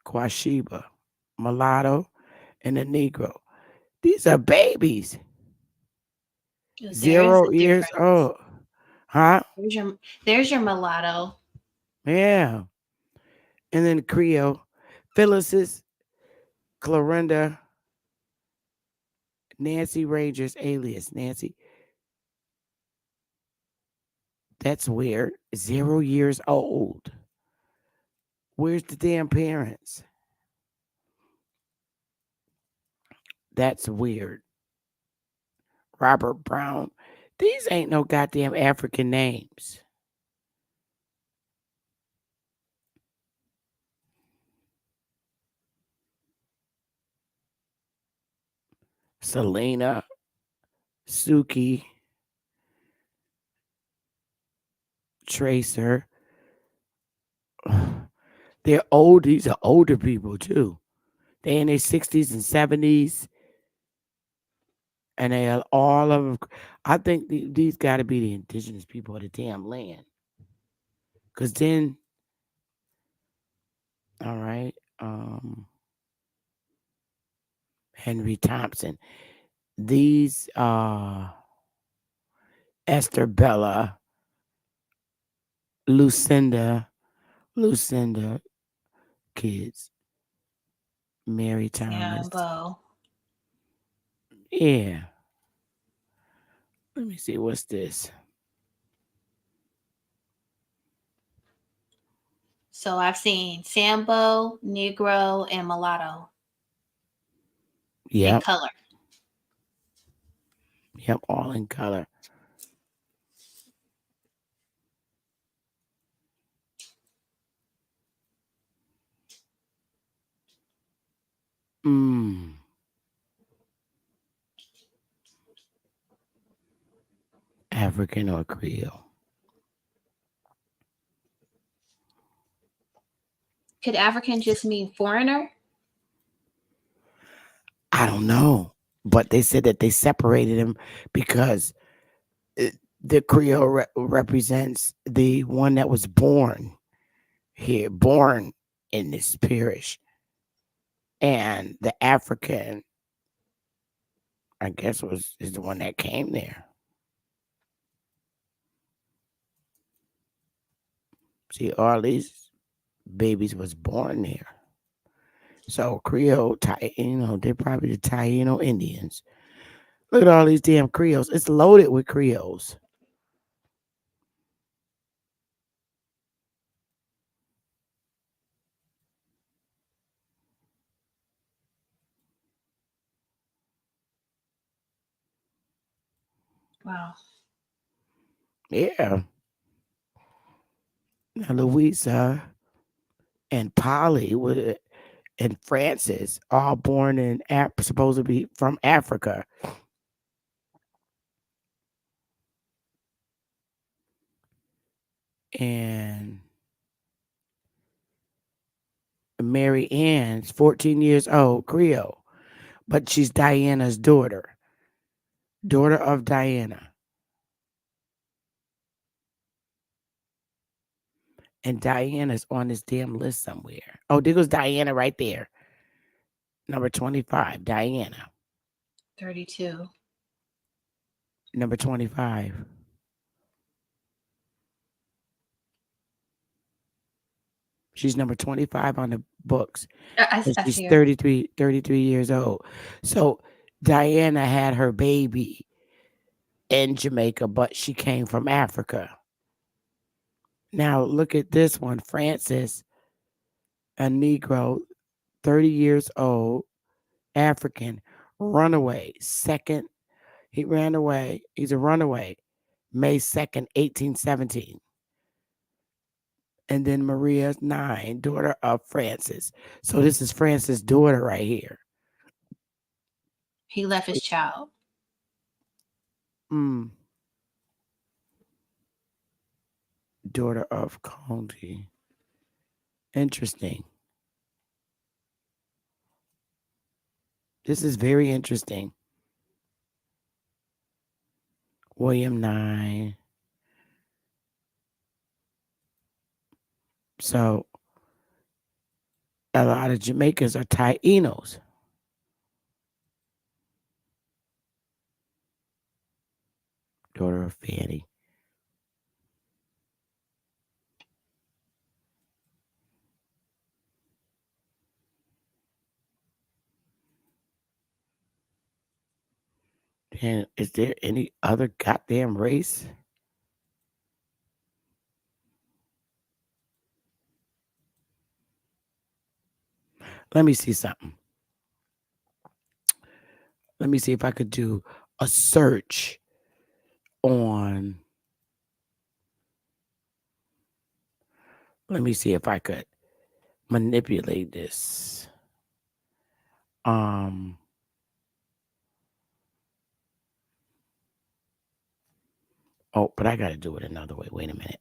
Quashiba, mulatto, and a Negro. These are babies. There is 0 a years difference. old. Huh? There's your mulatto. Yeah. And then Creole. Phyllis's Clarenda, Nancy Rangers, alias Nancy. That's weird. 0 years old. Where's the damn parents? That's weird. Robert Brown. These ain't no goddamn African names. Selena, Suki, Tracer. They're old. These are older people too. They in their 60s and 70s. And they are all of them. I think these got to be the indigenous people of the damn land. Because then, all right, Henry Thompson. These Esther Bella, Lucinda kids, Mary Thomas. Sambo. Yeah. Let me see. What's this? So I've seen Sambo, Negro, and mulatto in Yep. color. Yep. All in color. Mm. African or Creole. Could African just mean foreigner? I don't know. But they said that they separated them because the Creole represents the one that was born here, born in this parish. And the African, I guess, is the one that came there. See, all these babies was born there. So Creole, they're probably the Taino Indians. Look at all these damn Creoles. It's loaded with Creoles. Wow. Yeah. Now Louisa and Polly and Francis, all born in supposed to be from Africa. And Mary Ann's 14 years old, Creole, but she's Diana's daughter of Diana. And Diana's on this damn list somewhere. Oh, there goes Diana right there. Number 25, Diana. 32. Number 25. She's number 25 on the books. And I she's see her. 33 years old. So Diana had her baby in Jamaica, but she came from Africa. Now look at this one, Francis, a Negro, 30 years old, African, runaway. Second, he ran away. He's a runaway. May 2nd, 1817. And then Maria 9, daughter of Francis. So this is Francis' daughter right here. He left his child. Mm, daughter of County. Interesting. This is very interesting. William 9. So a lot of Jamaicans are Tainos. Daughter of Fanny. And is there any other goddamn race? Let me see something. Let me see if I could do a search on. Let me see if I could manipulate this. Um. Oh, but I got to do it another way. Wait a minute.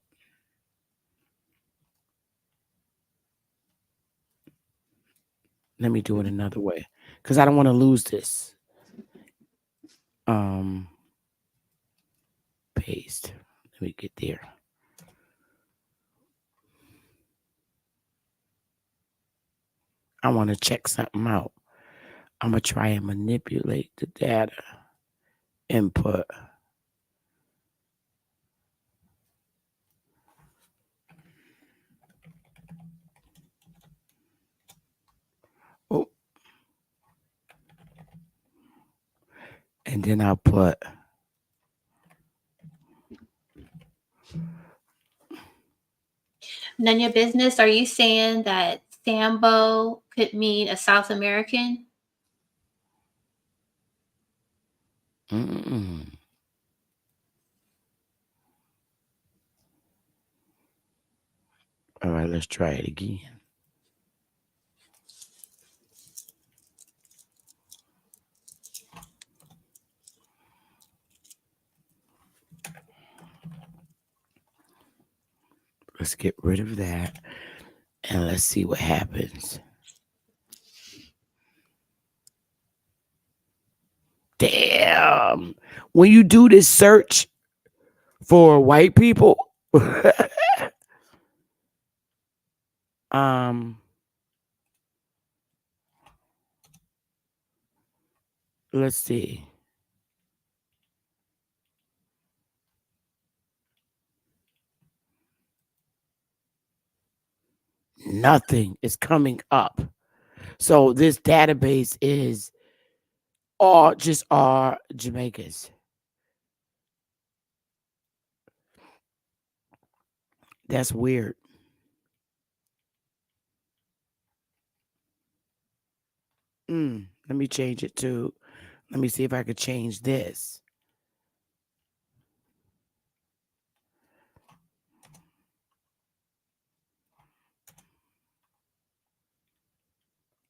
Let me do it another way because I don't want to lose this. Um. Paste. Let me get there. I want to check something out. I'm going to try and manipulate the data input. Oh, and then I'll put. None of your business. Are you saying that Sambo could mean a South American? Mm-mm. All right, let's try it again. Let's get rid of that and let's see what happens. Damn. When you do this search for white people, um, let's see. Nothing is coming up. So this database is all just our Jamaicans. That's weird. Let me change it to. Let me see if I could change this.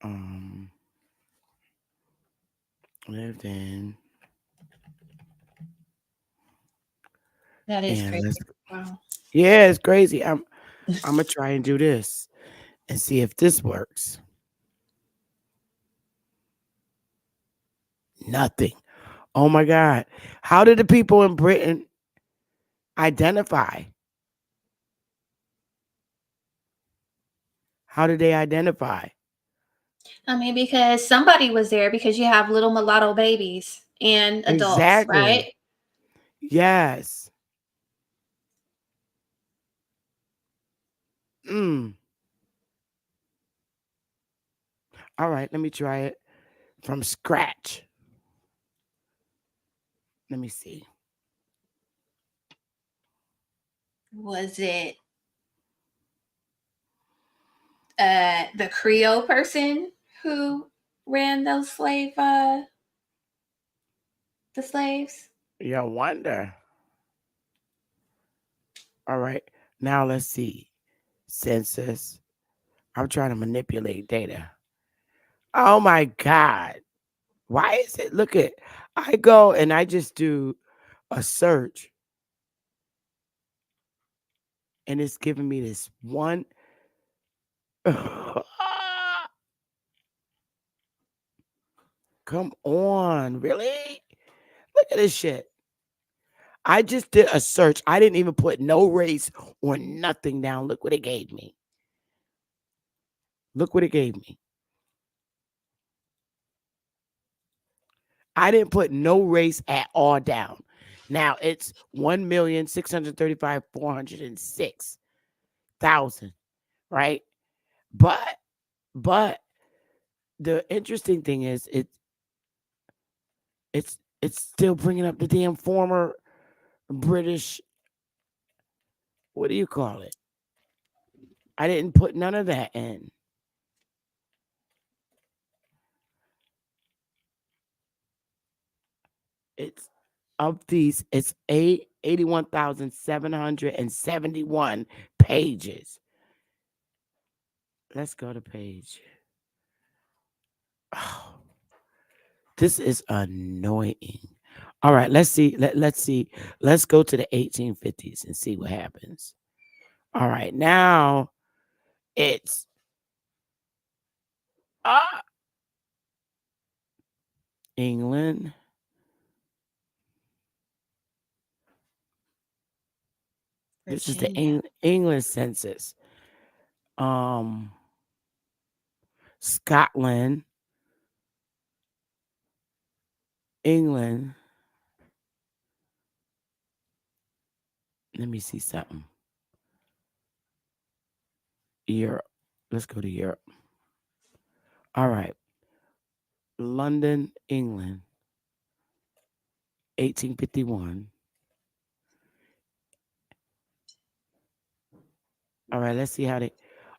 Um, lived in. That is And crazy. let's. Wow. Yeah, it's crazy. I'm gonna try and do this and see if this works. Nothing. Oh my God. How did the people in Britain identify? How did they identify? I mean, because somebody was there because you have little mulatto babies and adults, Exactly. right? Yes. Mm. All right, let me try it from scratch. Let me see. Was it the Creole person who ran those the slaves? You wonder. All right. Now let's see. Census. I'm trying to manipulate data. Oh my God. Why is it? Look at, I go and I just do a search and it's giving me this one. Come on. Really? Look at this shit. I just did a search. I didn't even put no race or nothing down. Look what it gave me. Look what it gave me. I didn't put no race at all down. Now it's 1,635,406,000, right? But the interesting thing is it's still bringing up the damn former British. What do you call it? I didn't put none of that in. It's of these. It's 81,771 pages. Let's go to page. Oh, this is annoying. All right, let's see. Let's see. Let's go to the 1850s and see what happens. All right, now it's uh, England. This is the Virginia. England census. Um, Scotland, England. Let me see something. Europe. Let's go to Europe. All right. London, England, 1851. All right, let's see how they.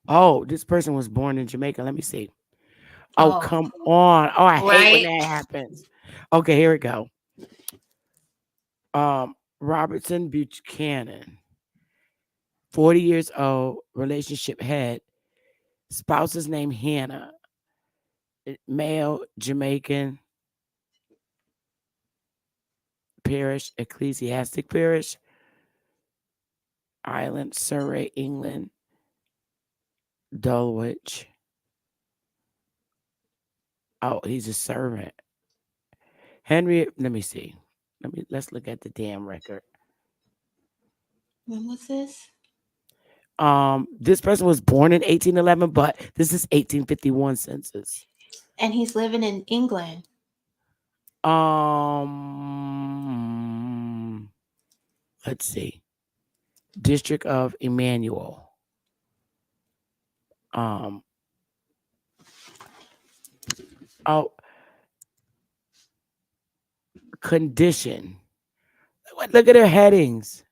Oh, this person was born in Jamaica. Let me see. Oh, Oh, come on. Oh, I hate when right. that happens. Okay, here we go. Robertson Buchanan, 40 years old, relationship head, spouse's name Hannah, male, Jamaican, parish, ecclesiastic parish, island, Surrey, England, Dulwich. Oh, he's a servant. Henry, let me see. Let's look at the damn record. When was this? This person was born in 1811, but this is 1851 census. And he's living in England. Let's see. District of Emmanuel. Um, oh, condition. Look at their headings.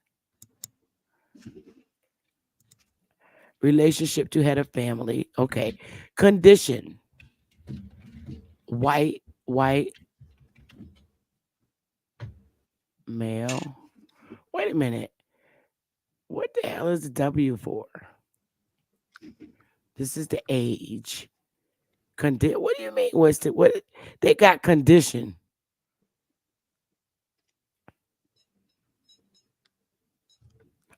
Relationship to head of family. Okay. Condition. White male. Wait a minute. What the hell is the W for? This is the age. What do you mean? What they got condition?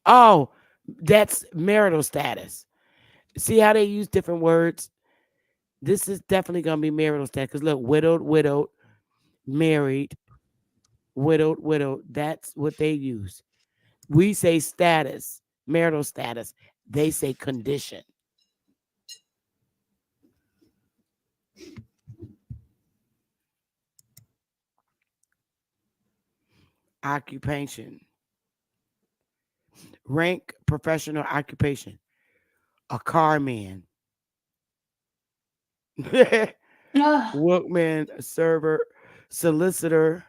Oh, that's marital status. See how they use different words? This is definitely gonna be marital status. Because look, widowed, married, widowed. That's what they use. We say status, marital status. They say condition. Occupation. Rank, professional occupation. A car man. Ugh. Workman, server, solicitor,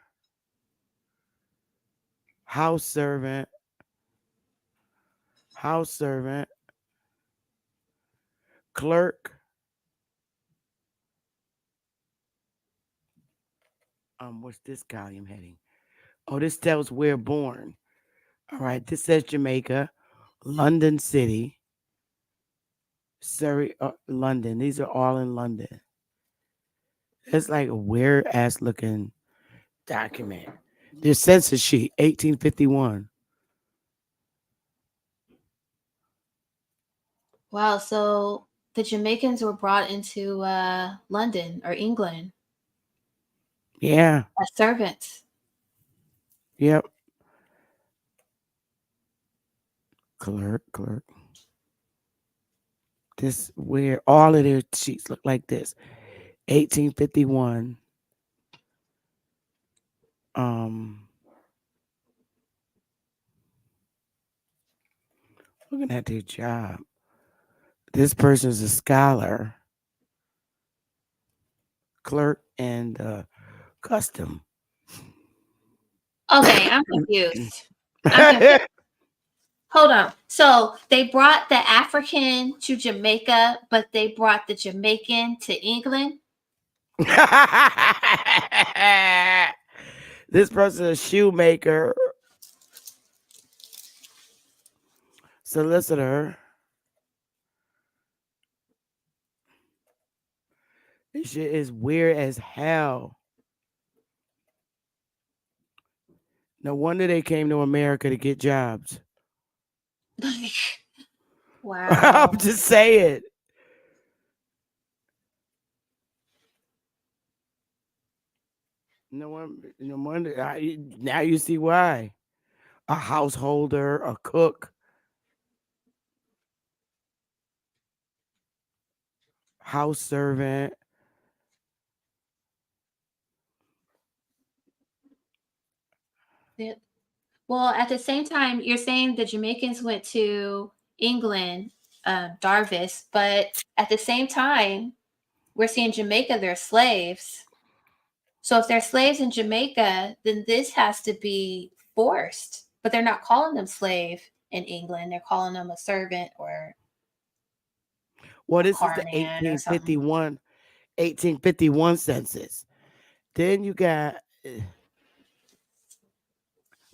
house servant, clerk. What's this column heading? Oh, this tells where born. All right, this says Jamaica, London City, Surrey, London. These are all in London. It's like a weird ass looking document. The census sheet, 1851. Wow. So the Jamaicans were brought into London or England Yeah, as servants. yep. Clerk. This where all of their sheets look like this. 1851. Um, Looking at their job. This person's a scholar, clerk, and custom. Okay, I'm confused. I'm confused. Hold on. So they brought the African to Jamaica, but they brought the Jamaican to England. This person's a shoemaker, solicitor. This shit is weird as hell. No wonder they came to America to get jobs. Wow. I'm just saying. No wonder. Now you see why. A householder, a cook, house servant. Yeah. Well, at the same time, you're saying the Jamaicans went to England, Darvis, but at the same time, we're seeing Jamaica, they're slaves. So if they're slaves in Jamaica, then this has to be forced. But they're not calling them slave in England. They're calling them a servant or Well, a this is the carman or something. 1851 census. Then you got,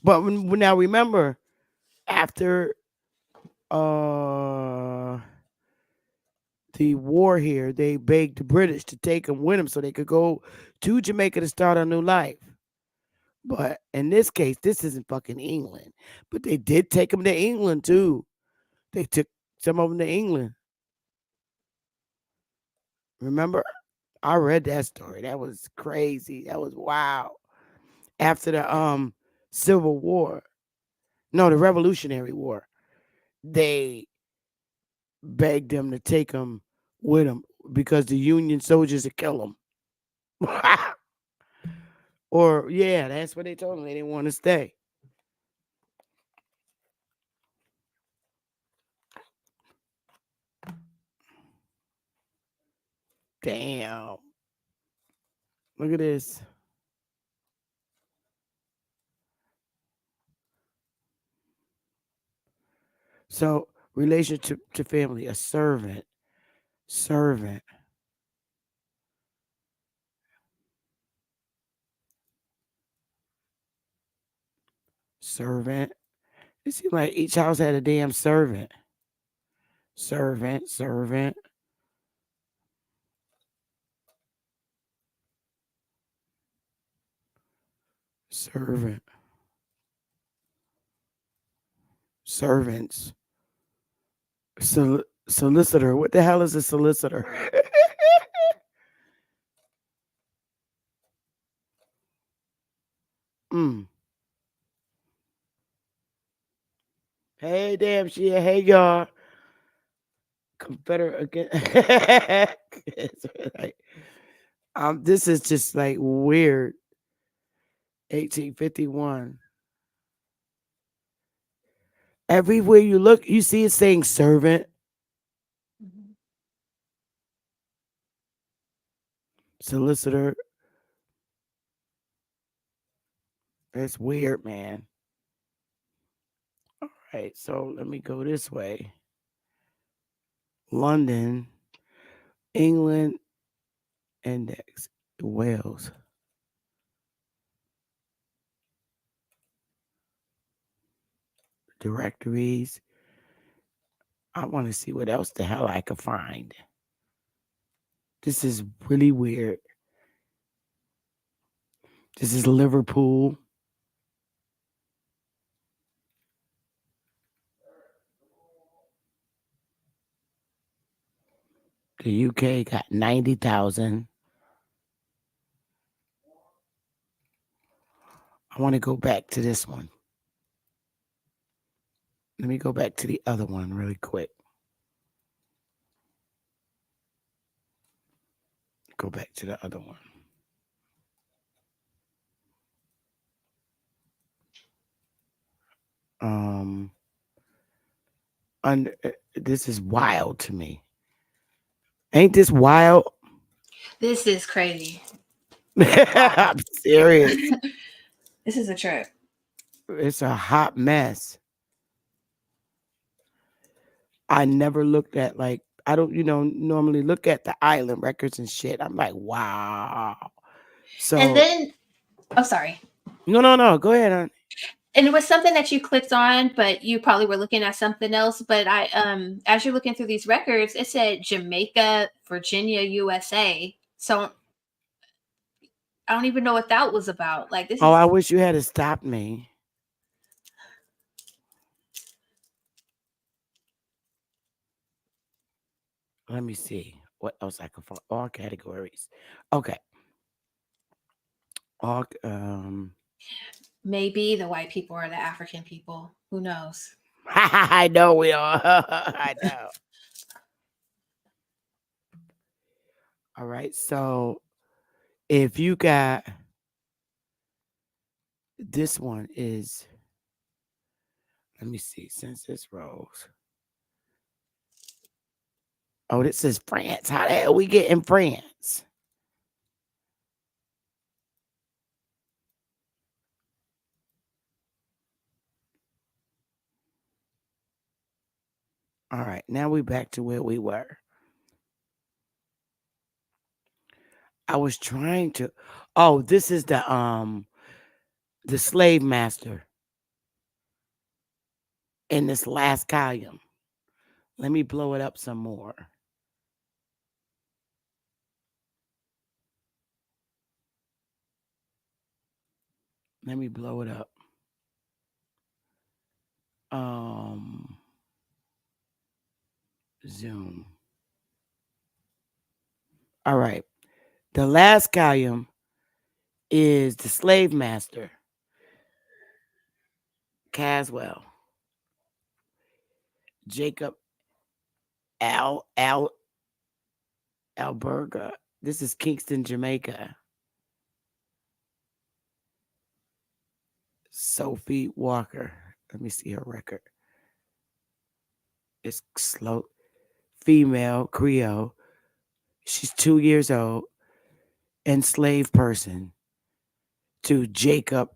but now remember, after uh the war here, they begged the British to take them with them so they could go to Jamaica to start a new life. But in this case, this isn't fucking England. But they did take them to England too. They took some of them to England. Remember? I read that story. That was crazy. That was wild. After the Civil War, no, the Revolutionary War, they begged them to take them with them because the Union soldiers would kill them. Or yeah, that's what they told them. They didn't want to stay. Damn. Look at this. So, relationship to family, a servant, servant, servant. It seemed like each house had a damn servant. Servant, servant, servant, servants, solicitor. What the hell is a solicitor? mm. Hey, damn shit. Hey, y'all. Confederate again. It's like, this is just like weird. 1851. Everywhere you look, you see it saying servant, Mhm. solicitor. It's weird, man. All right, so let me go this way. London, England, index, Wales, directories. I want to see what else the hell I could find. This is really weird. This is Liverpool. The UK got 90,000. I want to go back to this one. Let me go back to the other one really quick. Go back to the other one. Um, this is wild to me. Ain't this wild? This is crazy. I'm serious. This is a trip. It's a hot mess. I never looked at like I don't, normally look at the island records and shit. I'm like, wow. And So then, oh, sorry. no. Go ahead. And it was something that you clicked on, but you probably were looking at something else. But as you're looking through these records, it said Jamaica, Virginia, USA. So I don't even know what that was about. Like this Oh, is I wish you had stopped me. Let me see what else I can find. All categories. Okay. All maybe the white people or the African people. Who knows? I know we are. I know. All right. So if you got this one is let me see, census rolls. Oh, this is France. How the hell we get in France? All right, now we back to where we were. I was trying to oh, this is the slave master in this last column. Let me blow it up some more. Let me blow it up. Um Zoom. All right. The last column is the slave master, Caswell, Jacob Al Alberga. This is Kingston, Jamaica. Sophie Walker. Let me see her record. It's slow. Female Creole. She's 2 years old, enslaved person to Jacob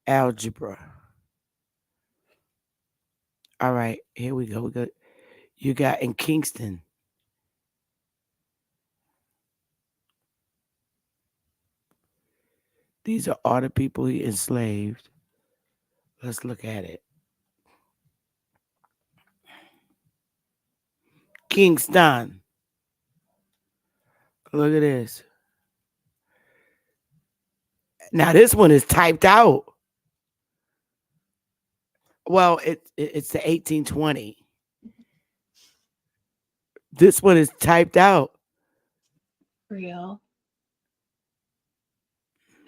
algebra. All right, here we go. You got in Kingston. These are all the people he enslaved. Let's look at it. Kingston. Look at this. Now this one is typed out. Well, it's the 1820. This one is typed out. Real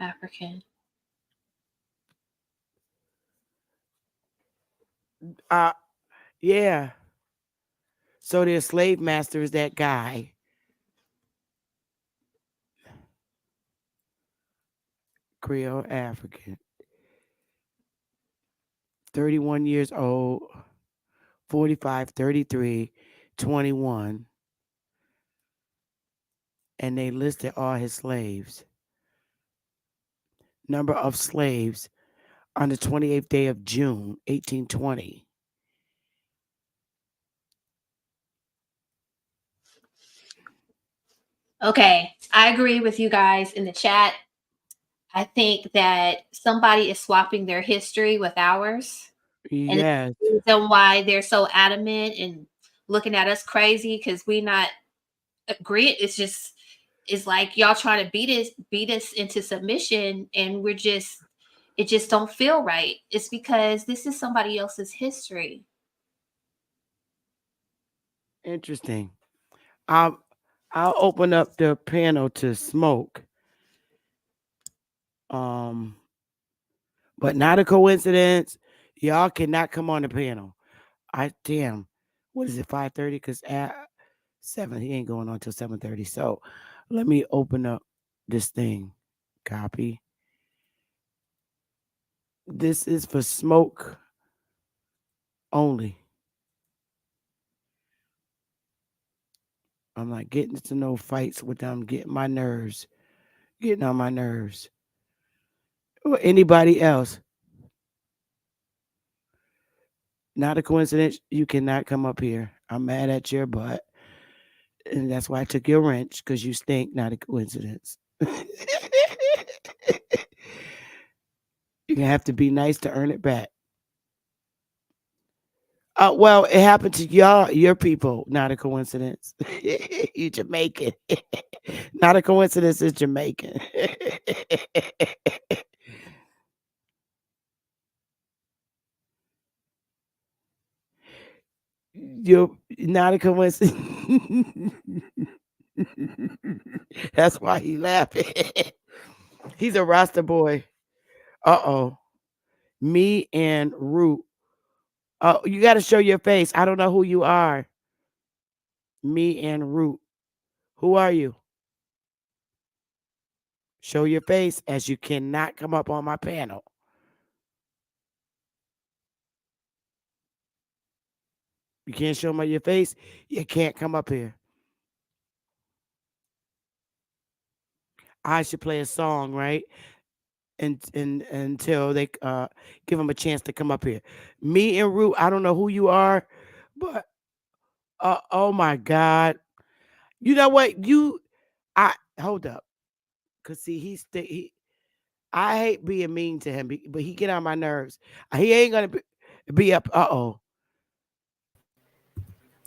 African. Yeah. So their slave master is that guy. Creole African. 31 years old, 45, 33, 21. And they listed all his slaves. Number of slaves on the 28th day of June, 1820. Okay, I agree with you guys in the chat. I think that somebody is swapping their history with ours. And Yes. the reason why they're so adamant and looking at us crazy because we not agree. It's like y'all trying to beat us into submission, and it just don't feel right. It's because this is somebody else's history. Interesting. I'll open up the panel to smoke. But not a coincidence. Y'all cannot come on the panel. What is it? 5:30? Because at 7, he ain't going on till 7:30. So let me open up this thing. Copy. This is for smoke only. I'm not getting into no fights with them, getting on my nerves. Or anybody else. Not a coincidence. You cannot come up here. I'm mad at your butt. And that's why I took your wrench, because you stink. Not a coincidence. You have to be nice to earn it back. Well, it happened to your people. Not a coincidence. You Jamaican. Not a coincidence. It's Jamaican. You're not a coincidence. That's why he laughing. He's a Rasta boy. Uh-oh. Me and Root. Oh, you got to show your face. I don't know who you are. Me and Root. Who are you? Show your face, as you cannot come up on my panel. You can't show me your face. You can't come up here. I should play a song, right? And until they give them a chance to come up here. Me and Root, I don't know who you are, but oh my God. You know what? I hold up. Cause see, I hate being mean to him, but he get on my nerves. He ain't gonna be up.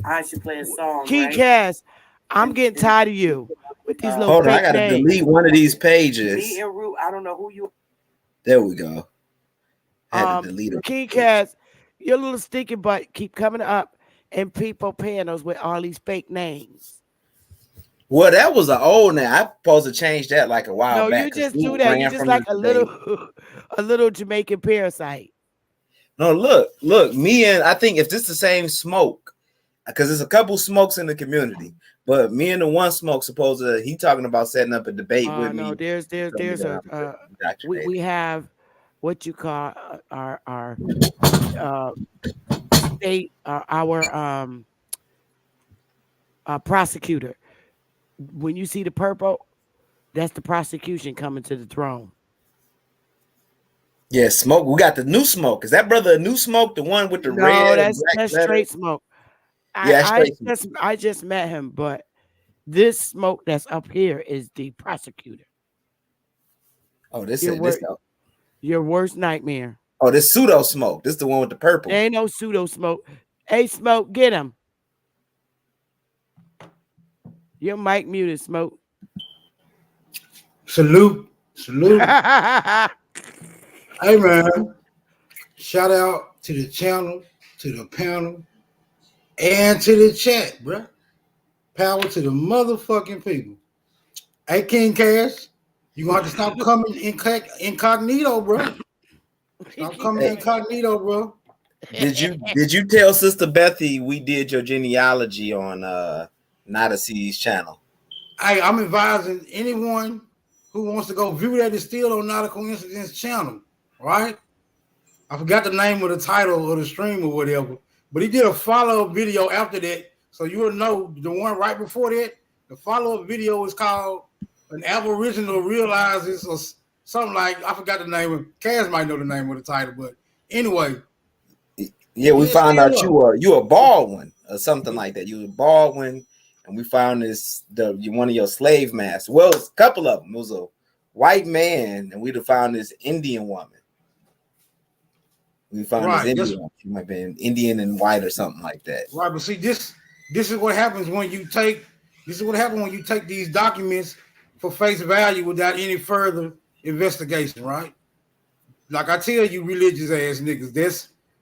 I should play a song. Key right? Cass, I'm getting tired of you with these little Hold on, I fake gotta names. delete one of these pages. Me and Root, I don't know who you. There we go. Had to delete it. Key Cass, your little sticky butt keep coming up in people panels with all these fake names. Well, that was an old name. I supposed to change that like a while back. No, you just do that. You just like a little Jamaican parasite. No, look. Me and I think if this is the same smoke, because there's a couple smokes in the community, but me and the one smoke supposed to he talking about setting up a debate with me. No, there's we have what you call our state our prosecutor. when you see the purple, that's the prosecution coming to the throne. Yeah, smoke. We got the new smoke. Is that brother a new smoke? The one with the No, red and that's black letters? straight smoke. Yeah, straight smoke. I just met him, but this smoke that's up here is the prosecutor. Oh, this Your is wor- this. Your worst nightmare. Oh, this pseudo smoke. This is the one with the purple. There ain't no pseudo smoke. Hey, Smoke, get him. Your mic muted, Smoke. Salute. Hey, man. Shout out to the channel, to the panel, and to the chat, bro. Power to the motherfucking people. Hey, King Cash, you gonna have to stop coming incognito, bro. Stop coming incognito, bro. Did you tell Sister Bethy we did your genealogy on Nadasee's channel? Hey, I'm advising anyone who wants to go view that is still on Not a Coincidence channel, right? I forgot the name of the title of the stream or whatever, but he did a follow-up video after that, so you will know the one right before that. The follow-up video is called "An Aboriginal Realizes" or something like, I forgot the name of. Kaz might know the name of the title, but anyway. Yeah, we found out you a Baldwin or something like that. You were Baldwin, and we found one of your slave masters. Well, it's a couple of them. It was a white man, and we'd have found this Indian woman. We found this Indian woman. She might be Indian and white or something like that. Right, but see, this is what happens when you take these documents for face value without any further investigation, right? Like I tell you, religious ass niggas,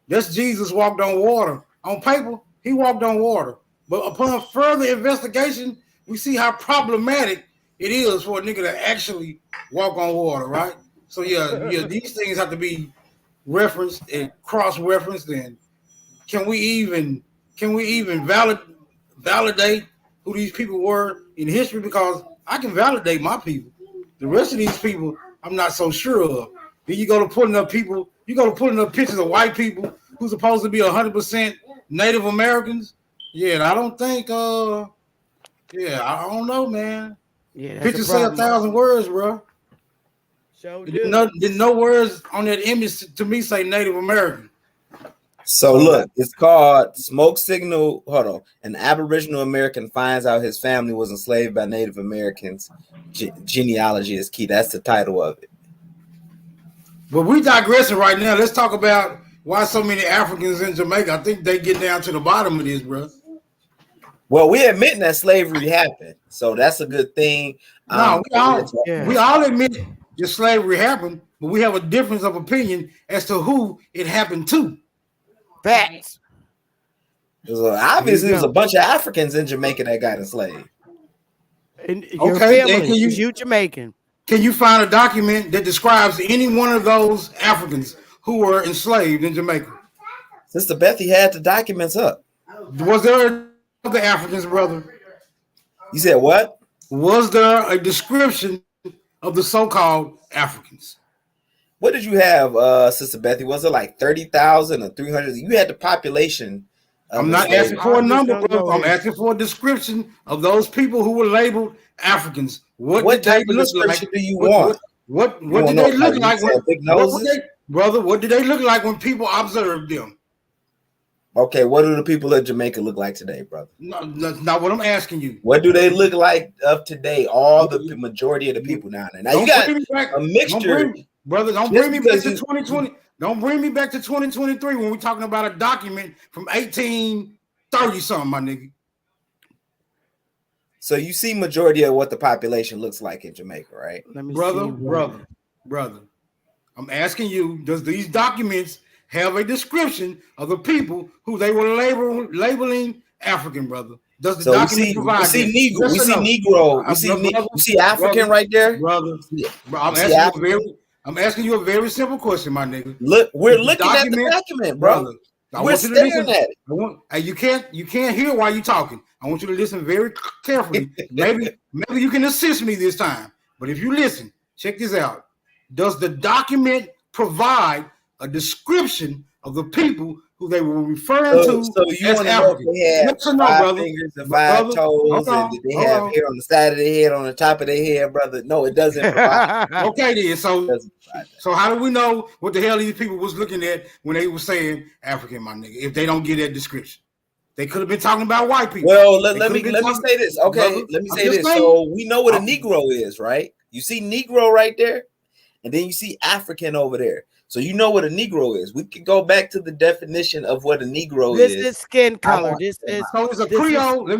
that's Jesus walked on water. On paper, he walked on water. But upon further investigation, we see how problematic it is for a nigga to actually walk on water, right? So yeah, these things have to be referenced and cross-referenced. And can we even validate who these people were in history? Because I can validate my people. The rest of these people, I'm not so sure of. Then you go to putting up pictures of white people who's supposed to be 100% Native Americans. Yeah, I don't think. I don't know, man. Yeah, pictures say 1,000 words, bro. So there's no words on that image to me say Native American. So look, it's called Smoke Signal. Hold on. An Aboriginal American finds out his family was enslaved by Native Americans. Genealogy is key. That's the title of it. But we digressing right now. Let's talk about why so many Africans in Jamaica. I think they get down to the bottom of this, bro. Well, we admitting that slavery happened, so that's a good thing. No, we all admit that slavery happened, but we have a difference of opinion as to who it happened to. Facts. Obviously, there's a bunch of Africans in Jamaica that got enslaved. And your family, you Jamaican. Can you find a document that describes any one of those Africans who were enslaved in Jamaica? Sister Bethy had the documents up. Was there other Africans, brother? You said what? Was there a description of the so-called Africans? What did you have, Sister Bethy? Was it like 30,000 or 300? You had the population. I'm not asking for a number, bro. I'm asking for a description of those people who were labeled Africans. What type of description do you want? What did they look like? What did they look like when people observed them? Okay, what do the people of Jamaica look like today, brother? No, that's not what I'm asking you. What do they look like of today? All the majority of the people down there. Now you got a mixture. Brother, don't bring me back to 2020. Don't bring me back to 2023 when we're talking about a document from 1830 something, my nigga. So you see majority of what the population looks like in Jamaica, right? Brother. I'm asking you, does these documents have a description of the people who they were labeling African, brother? Does the document provide? We see Negro. We see African right there, brother. I'm asking you a very simple question, my nigga. Look, we're looking at the document, brother. We're staring at it. You can't hear while you're talking. I want you to listen very carefully. maybe you can assist me this time. But if you listen, check this out. Does the document provide a description of the people who they were referring to So you as want to know if African. they had Yes or no, 5 brother? fingers and Brother, 5 toes, hold on, and did they hold have on. hair on the side of their head, on the top of their head, brother? No, it doesn't provide. Okay, then. It doesn't provide that. So how do we know what the hell these people was looking at when they were saying African, my nigga? If they don't get that description, they could have been talking about white people. Well, let me say this. Okay, brother, let me I'm say just this. saying. So we know what a Negro is, right? You see Negro right there, and then you see African over there. So you know what a Negro is. We could go back to the definition of what a Negro This is. is skin color. This is So it's a Creole. Let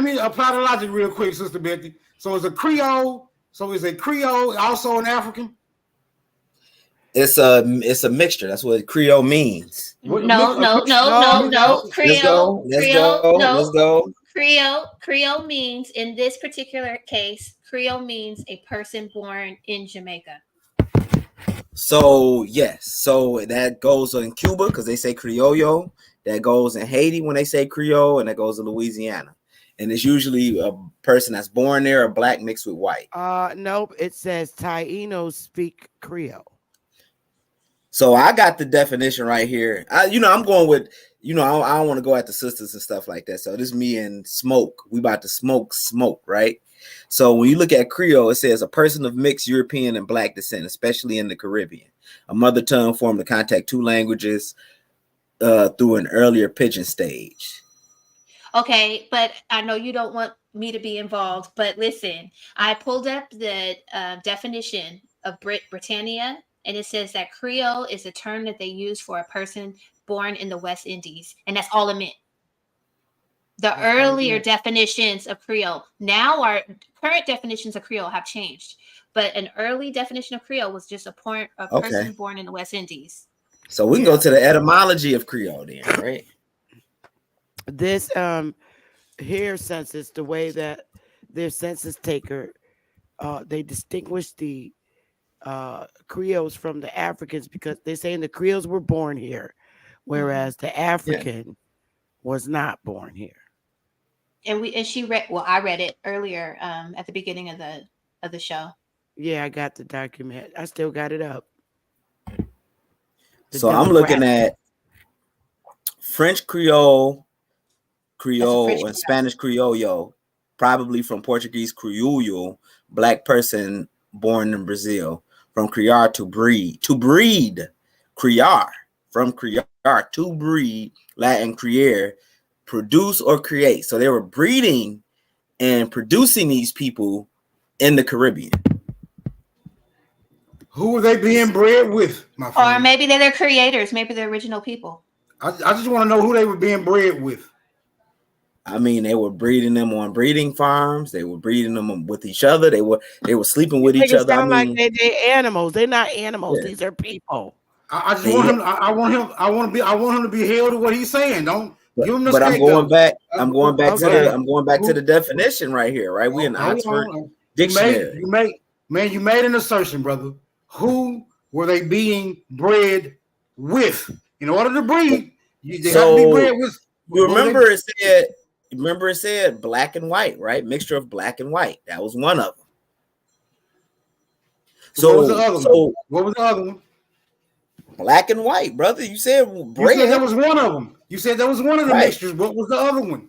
me apply the logic real quick, Sister Betty. So it's a Creole. So is a Creole also an African? It's a mixture. That's what Creole means. No. Creole. Let's go. Creole means, in this particular case, Creole means a person born in Jamaica. So yes, so that goes in Cuba because they say Criollo. That goes in Haiti when they say Creole, and that goes in Louisiana. And it's usually a person that's born there, or black mixed with white. Nope. It says Tainos speak Creole. So I got the definition right here. I'm going with, I don't want to go at the sisters and stuff like that. So this is me and Smoke. We about to smoke, right? So when you look at Creole, it says a person of mixed European and black descent, especially in the Caribbean. A mother tongue formed to contact 2 languages through an earlier pidgin stage. Okay, but I know you don't want me to be involved, but listen, I pulled up the definition of Britannia, and it says that Creole is a term that they use for a person born in the West Indies, and that's all it meant. The earlier definitions of Creole, now our current definitions of Creole have changed, but an early definition of Creole was just a person born in the West Indies. So we can go to the etymology of Creole then, right? This here census, the way that their census taker, they distinguish the Creoles from the Africans because they're saying the Creoles were born here, whereas the African was not born here. And she read. Well, I read it earlier at the beginning of the show. Yeah, I got the document. I still got it up. So I'm looking at French Creole, and Spanish Criollo, probably from Portuguese Criollo, black person born in Brazil. From criar to breed, criar, from criar to breed, Latin crier, produce or create. So they were breeding and producing these people in the Caribbean. Who were they being bred with, my friend? Or maybe they're their creators. Maybe they're original people. I just want to know who they were being bred with. I mean, they were breeding them on breeding farms. They were breeding them with each other. They were sleeping with each other. Sound like they're animals. They're not animals. Yeah. These are people. I just want him. I want him to be held to what he's saying. Don't give him the. But I'm going back to the definition right here. Right, we in Oxford Dictionary. You made an assertion, brother. Who were they being bred with? In order to breed, they have to be bred with. You remember it said black and white, right? Mixture of black and white. That was one of them. So what was the other one? What was the other one? Black and white, brother. You said bread. You said that was one of them. You said that was one of the mixtures. What was the other one?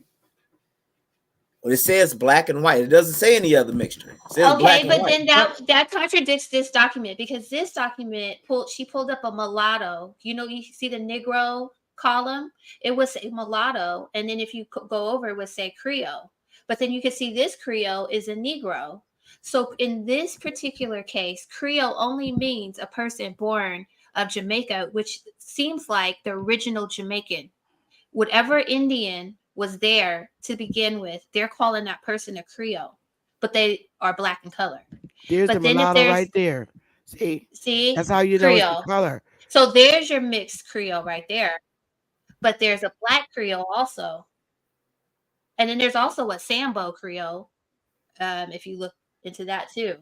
Well, it says black and white. It doesn't say any other mixture. Okay, but then that contradicts this document because this document she pulled up a mulatto. You see the Negro column, it would say mulatto, and then if you go over, it would say Creole. But then you can see this Creole is a Negro. So in this particular case, Creole only means a person born of Jamaica, which seems like the original Jamaican. Whatever Indian was there to begin with, they're calling that person a Creole, but they are black in color. There's the mulatto right there. See, that's how you know it's the color. So there's your mixed Creole right there. But there's a black Creole also. And then there's also a Sambo Creole, if you look into that too.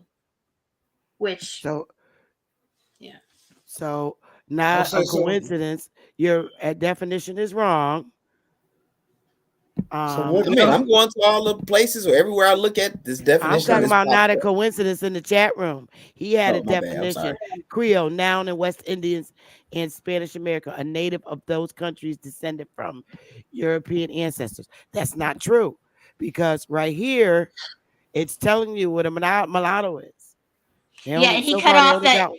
So not a coincidence. Your definition is wrong. So what? I mean, I'm going to all the places or everywhere I look at this definition. I'm talking this about not a pops up. coincidence in the chat room. He had a Oh, my bad. I'm definition: sorry. Creole, noun in West Indians and Spanish America, a native of those countries descended from European ancestors. That's not true, because right here it's telling you what a mulatto is. Yeah, and he So cut far they off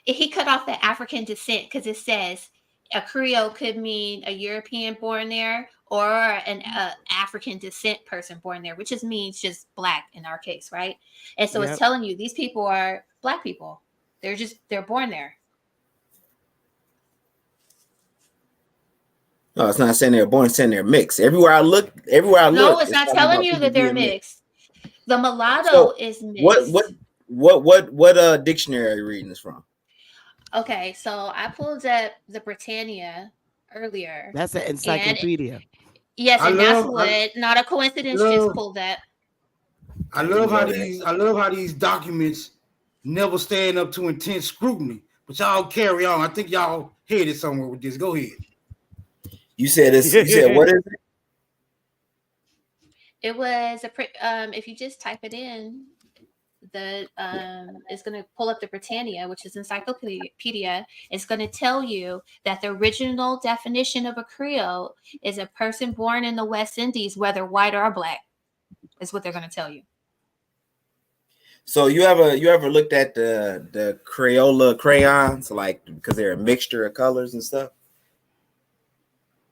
only got the African descent because it says a Creole could mean a European born there or an African descent person born there, which just means just black in our case, right? And so it's telling you these people are black people. They're born there. No, it's not saying they're born, it's saying they're mixed. Everywhere I look, No, it's not telling you that they're mixed. The mulatto is mixed. What dictionary are you reading this from? Okay, so I pulled up the Britannia earlier. That's an encyclopedia. Yes, and that's what, not a coincidence, just pulled that. I love how these documents never stand up to intense scrutiny, but y'all carry on. I think y'all headed somewhere with this. Go ahead. You said this. You said what is it? It was if you just type it in, it's going to pull up the Britannia, which is encyclopedia. It's going to tell you that the original definition of a Creole is a person born in the West Indies, whether white or black, is what they're going to tell you. So you ever looked at the Crayola crayons, like, because they're a mixture of colors and stuff,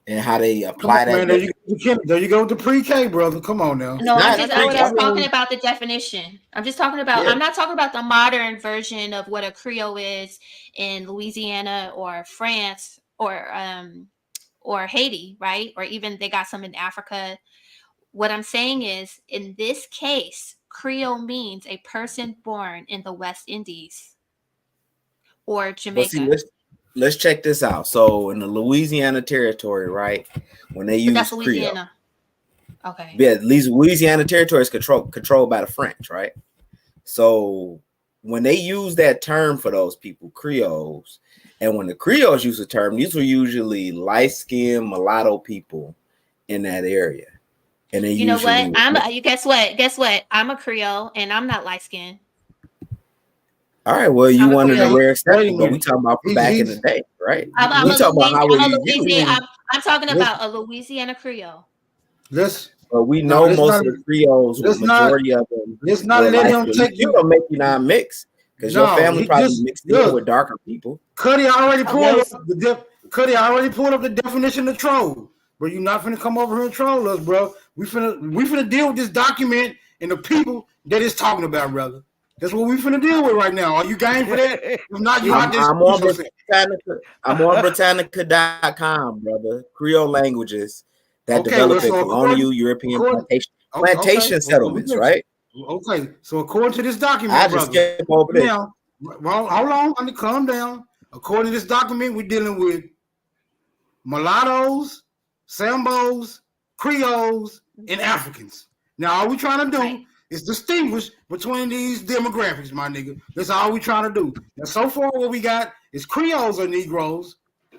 and how they apply that? Man, there you go with the pre-K, brother. Come on now. No, I'm just talking about the definition. I'm just talking about. Yeah. I'm not talking about the modern version of what a Creole is in Louisiana or France or Haiti, right? Or even they got some in Africa. What I'm saying is, in this case, Creole means a person born in the West Indies or Jamaica. But see, let's check this out. So in the Louisiana territory, right, when they use Creole, okay, yeah, Louisiana territory is controlled by the French, right? So when they use that term for those people, Creoles, and when the Creoles use the term, these were usually light-skinned mulatto people in that area. And you know what? Guess what? I'm a Creole and I'm not light-skinned. All right, well, you wanted a rare exception, but we talking about back in the day, right? I'm talking about a Louisiana Creole. But we know most of the Creoles, the majority of them. Let's not let him take you. Don't make you not mix, because your family probably mixed in with darker people. Cuddy already pulled up the definition of troll. Bro, you're not finna come over here and troll us, bro. We finna deal with this document and the people that it's talking about, brother. That's what we finna deal with right now. Are you game for that? If not, you I'm on Britannica.com, brother. Creole languages that develop in colonial European plantation settlements, right? Okay, so according to this document, I just skip over this. Now, hold on, I need to calm down. According to this document, we're dealing with mulattoes, Sambos, Creoles, and Africans. Now, all we're trying to do is distinguish between these demographics, my nigga. That's all we're trying to do. Now, so far, what we got is Creoles are Negroes,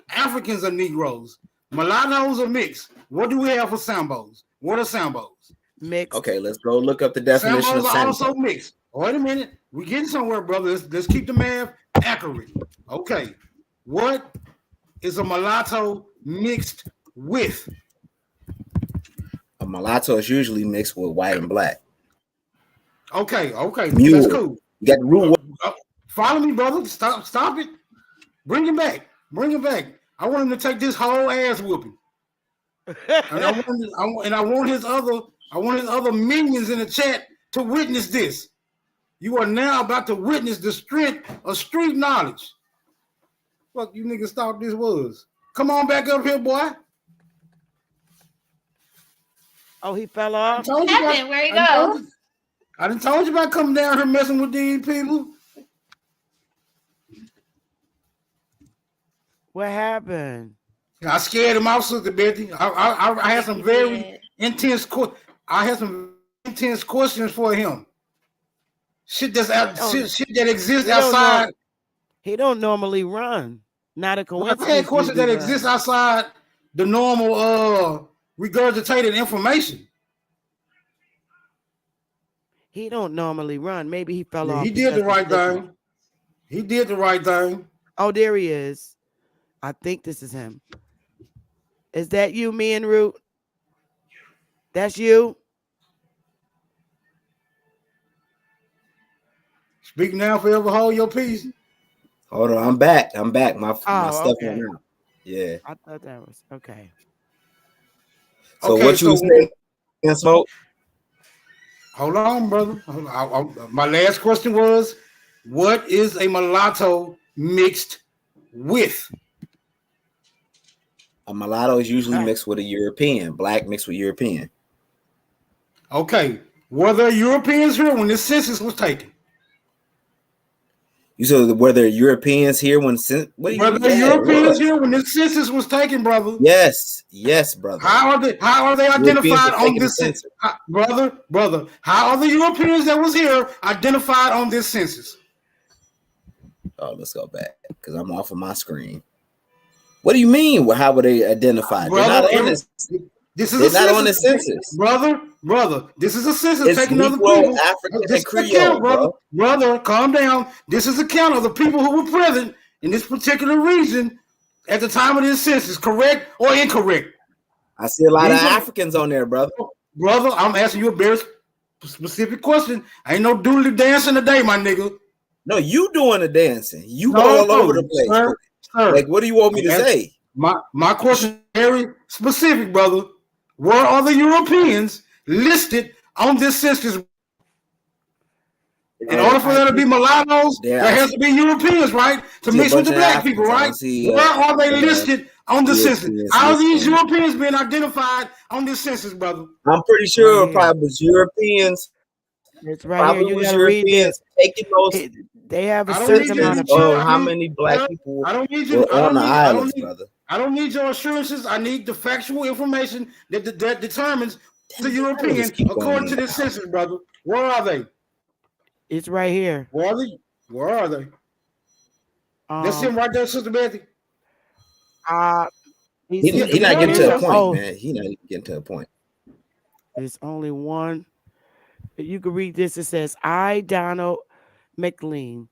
Africans are Negroes, mulattoes are mixed. What do we have for Sambos? What are Sambos? Mixed. Okay, let's go look up the definition Sambos of are Sambo. also mixed. Wait a minute. We're getting somewhere, brother. Let's keep the math accurate. Okay. What is a mulatto mixed with? A mulatto is usually mixed with white and black. Okay. Mule. That's cool. You got the rule. Follow me, brother. Stop it. Bring him back. I want him to take this whole ass whooping. And I want his other minions in the chat to witness this. You are now about to witness the strength of street knowledge. Fuck you niggas thought this was. Come on back up here, boy. Oh, he fell off. What happened? Where he go? I done told you about coming down here messing with these people. What happened? I scared him off, Sister Betty. I had some very intense questions for him. Shit that exists outside. He don't normally run. Not a coincidence. I had questions that exist outside the normal regurgitated information. He don't normally run. Maybe he fell Yeah, off he did because the he's right looking. thing. He did the right thing. Oh, there he is. I think this is him. Is that you, me and Root? That's you? Speak now, forever hold your peace. Hold on, I'm back. My Oh, stuff okay. went out. Yeah. I thought that was okay. So Okay, what you was saying, Smoke? hold on, brother. My last question was, what is a mulatto mixed with? A mulatto is usually Right. mixed with a European. Black mixed with European. Okay, were there Europeans here when this census was taken? You said were there Europeans here when Were there Europeans here when this census was taken, brother? Yes, brother. How are they identified on this census? Brother, how are the Europeans that was here identified on this census? Oh, let's go back because I'm off of my screen. What do you mean? How were they identified? Brother, they're not on this. This is They're a not census. on the census. Brother, this is a census It's taking other Negro, people. African, This and is a count, Creole, bro. Brother, calm down. This is a count of the people who were present in this particular region at the time of this census, correct or incorrect? I see a lot of Africans on there, brother. Brother, I'm asking you a very specific question. Ain't no doodly dancing today, my nigga. No, you doing the dancing. You all over the place. Sir, like, what do you want me to say? My question is very specific, brother. Where are the Europeans listed on this census? In order for there to be mulattoes, there has to be Europeans, right? To mix with the black people, right? Where are they listed on the census? How are these Europeans being identified on this census, brother? I'm pretty sure it probably was Europeans. It's right here. You gotta read this. Taking those. They have a certain amount of people. How many black people were on the islands, brother? I don't need your assurances. I need the factual information that determines the European according to this census, brother. Where are they? It's right here. Where are they? That's him right there, Sister Betty. He's not getting to a point, man. He's not even getting to a point. There's only one. You can read this. It says, I, Donald McLean,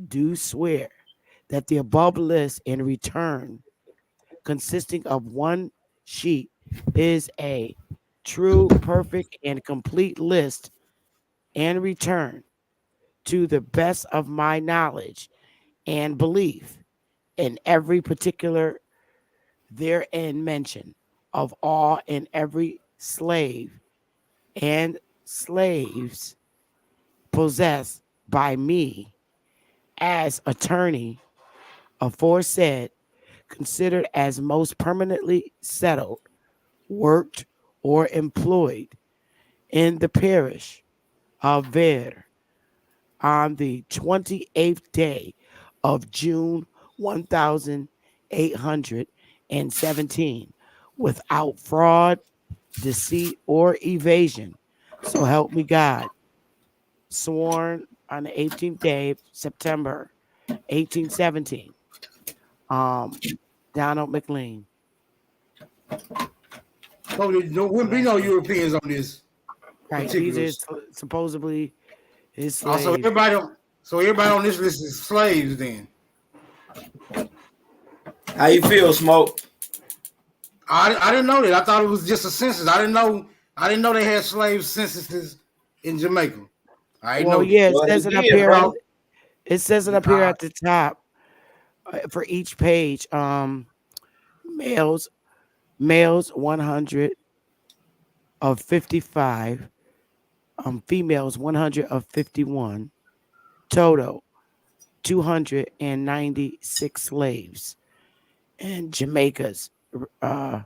do swear that the above list in return, consisting of one sheet, is a true, perfect, and complete list and return to the best of my knowledge and belief in every particular therein mentioned of all and every slave and slaves possessed by me as attorney aforesaid, considered as most permanently settled, worked, or employed in the parish of Ver on the 28th day of June 1817, without fraud, deceit, or evasion. So help me God. Sworn on the 18th day of September 1817. Donald McLean. So there wouldn't be no Europeans on this. Right. These are supposedly his slaves. So everybody on this list is slaves then. How you feel, Smoke? I didn't know that. I thought it was just a census. I didn't know they had slave censuses in Jamaica. It says it up here. It says it up here at the top for each page. Males 100 of 55. Females 100 of 51. Total 296 slaves. And Jamaica's a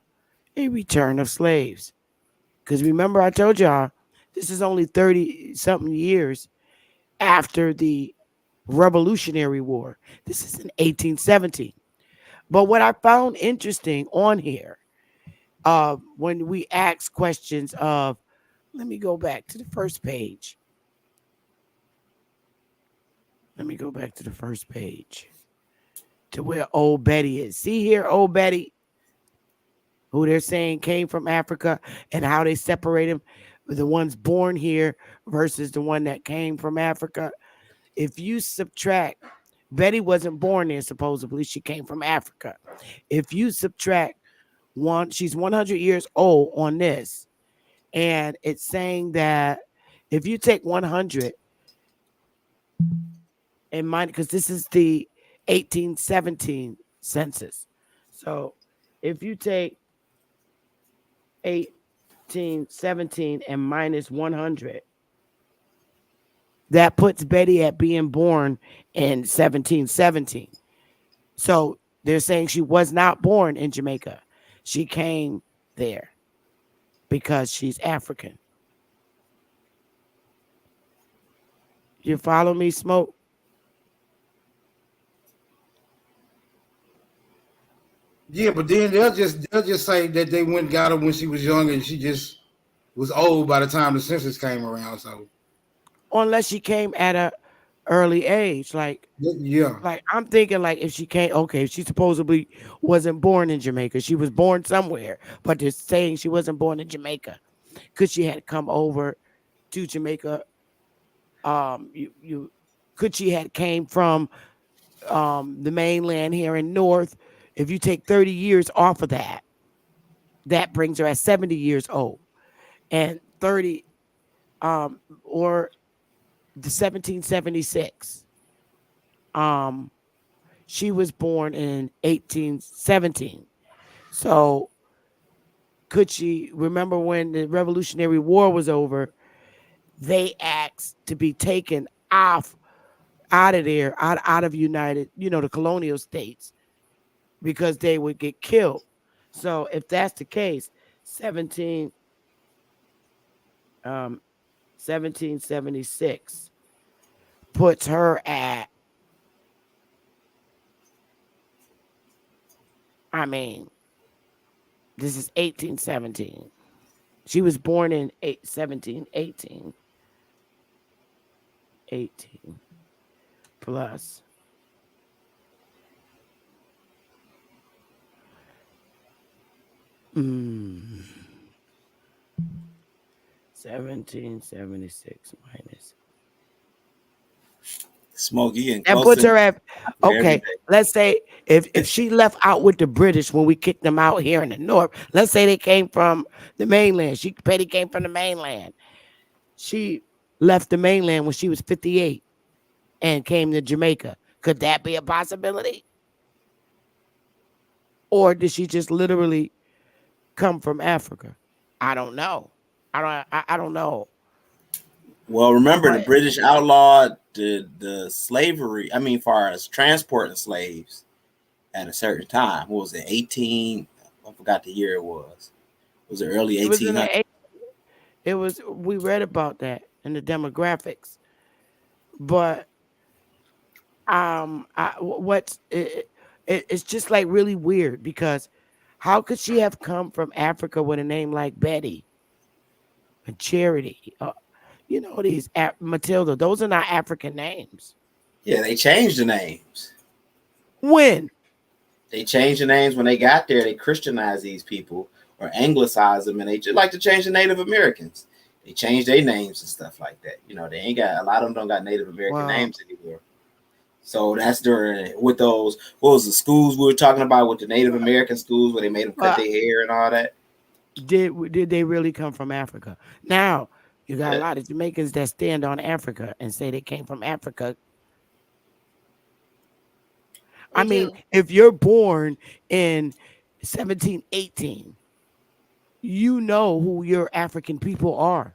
return of slaves. Because remember, I told y'all this is only 30 something years after the Revolutionary War. This is in 1817. But what I found interesting on here, when we ask questions of, let me go back to the first page. To where old Betty is. See here, old Betty. who they're saying came from Africa, and how they separate them, the ones born here versus the one that came from Africa. If you subtract, Betty wasn't born there, supposedly. She came from Africa. If you subtract she's 100 years old on this, and it's saying that if you take 100 and mind, because this is the 1817 census. So if you take 1817 and minus 100, that puts Betty at being born in 1717. So they're saying she was not born in Jamaica. She came there because she's African. You follow me, Smoke? Yeah, but then they'll just say that they went and got her when she was young and she just was old by the time the census came around. So Unless she came at a early age, like I'm thinking, like, if she came, okay, she supposedly wasn't born in Jamaica. She was born somewhere, but they're saying she wasn't born in Jamaica because she had come over to Jamaica. Could she had came from the mainland here in North. If you take 30 years off of that, that brings her at 70 years old. And 30 or the 1776. She was born in 1817. So could she remember when the Revolutionary War was over? They asked to be taken out of there, out of United, the colonial states, because they would get killed. So if that's the case, 1776 puts her at, this is 1817. She was born in 1718. 18 plus 1776 minus. Smokey and that puts her at, okay, let's say if she left out with the British when we kicked them out here in the North, let's say they came from the mainland. Betty came from the mainland. She left the mainland when she was 58 and came to Jamaica. Could that be a possibility? Or did she just literally come from Africa? I don't know. I don't know. Well, remember, the British outlawed the slavery. I mean, far as transporting slaves at a certain time. What was it? 18? I forgot the year it was. Was it early 1800s? It was. We read about that in the demographics, but it's just like really weird, because how could she have come from Africa with a name like Betty and Charity? These Matilda, those are not African names. Yeah, they changed the names. When? They changed the names when they got there. They Christianized these people or anglicized them, and they just like to change the Native Americans. They changed their names and stuff like that. They ain't got, a lot of them don't got Native American names anymore. So that's during, with those, what was the schools we were talking about with the Native American schools where they made them cut their hair and all that? Did they really come from Africa? Now, you got a lot of Jamaicans that stand on Africa and say they came from Africa. If you're born in 1718, you know who your African people are.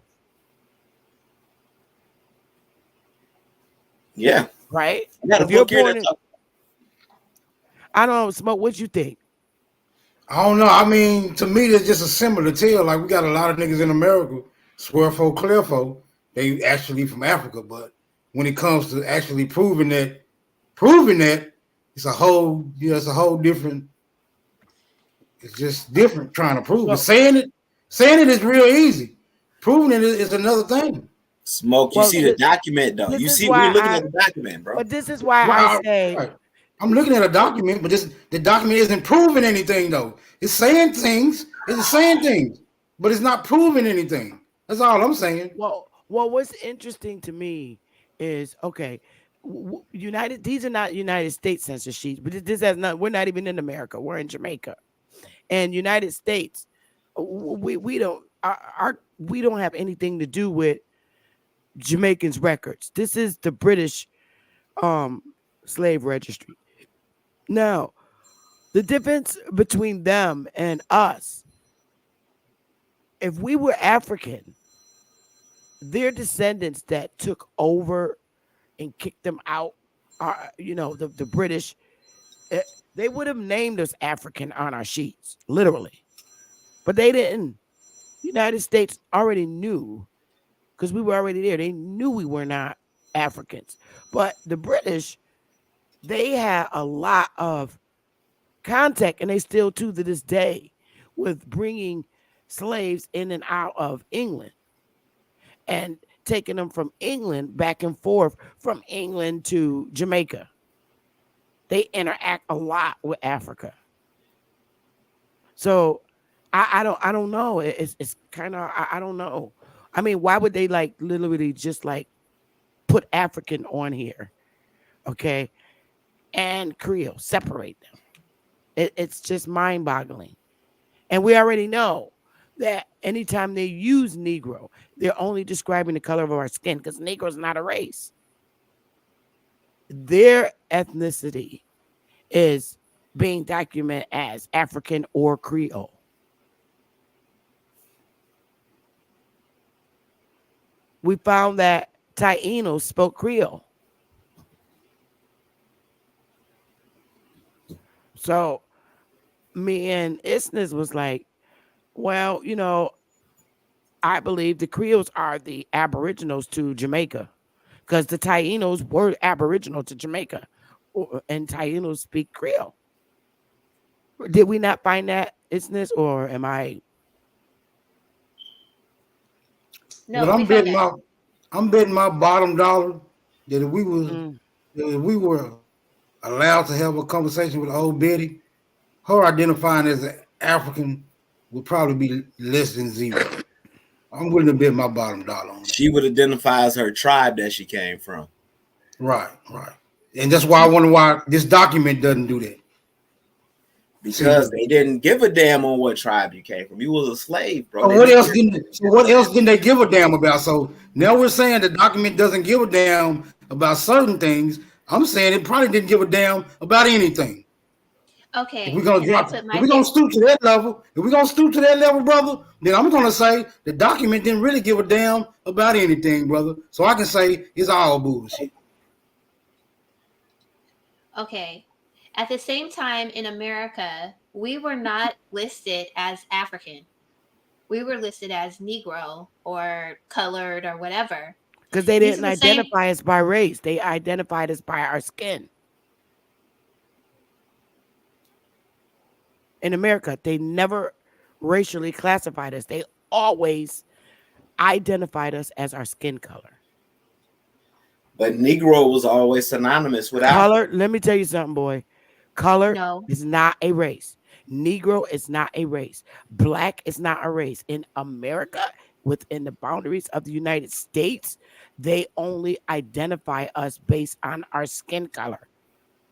Yeah. Right? If you're born in, I don't know, Smoke, what you think? I don't know. To me, it's just a similar tale. Like, we got a lot of niggas in America, swear for, clear for, they actually from Africa. But when it comes to actually proving that, it's a whole different. It's just different trying to prove it. Saying it is real easy. Proving it is another thing. Smoke, you see the document though. You see, we're looking at the document, bro. But this is why I say I'm looking at a document, but the document isn't proving anything though. It's saying things. It's saying things, but it's not proving anything. That's all I'm saying. Well, what's interesting to me is okay. United, these are not United States census sheets, but this has not. We're not even in America. We're in Jamaica, and United States. We don't we don't have anything to do with Jamaicans' records. This is the British um slave registry. Now, the difference between them and us, if we were African, their descendants that took over and kicked them out, the British, eh, they would have named us African on our sheets, literally. But they didn't. United States already knew because we were already there. They knew we were not Africans. But the British, they had a lot of contact, and they still to this day, with bringing slaves in and out of England and taking them from England back and forth from England to Jamaica. They interact a lot with Africa. So I don't know. It's kind of I don't know. I mean, why would they like literally just like put African on here, okay, and Creole separate them? It's just mind boggling. And we already know that anytime they use Negro, they're only describing the color of our skin because Negro is not a race. Their ethnicity is being documented as African or Creole. We found that Taínos spoke Creole. So me and Isnes was like, well, I believe the Creoles are the aboriginals to Jamaica because the Taínos were aboriginal to Jamaica and Taínos speak Creole. Did we not find that, Isnes, or am I? No, But we found that. I'm betting my bottom dollar that Mm. if we were allowed to have a conversation with old Betty, her identifying as an African would probably be less than zero. I'm willing to bet my bottom dollar on that. She would identify as her tribe that she came from. Right. And that's why I wonder why this document doesn't do that. Because they didn't give a damn on what tribe you came from. You was a slave, bro. So what else didn't they give a damn about? So now we're saying the document doesn't give a damn about certain things. I'm saying it probably didn't give a damn about anything. Okay. If we're gonna stoop to that level, brother, then I'm gonna say the document didn't really give a damn about anything, brother. So I can say it's all bullshit. Okay. At the same time, in America, we were not listed as African. We were listed as Negro or colored or whatever. Because they didn't identify us by race. They identified us by our skin. In America, they never racially classified us. They always identified us as our skin color. But Negro was always synonymous with color. Africa. Let me tell you something, boy. Color is not a race. Negro is not a race. Black is not a race. In America, within the boundaries of the United States, they only identify us based on our skin color.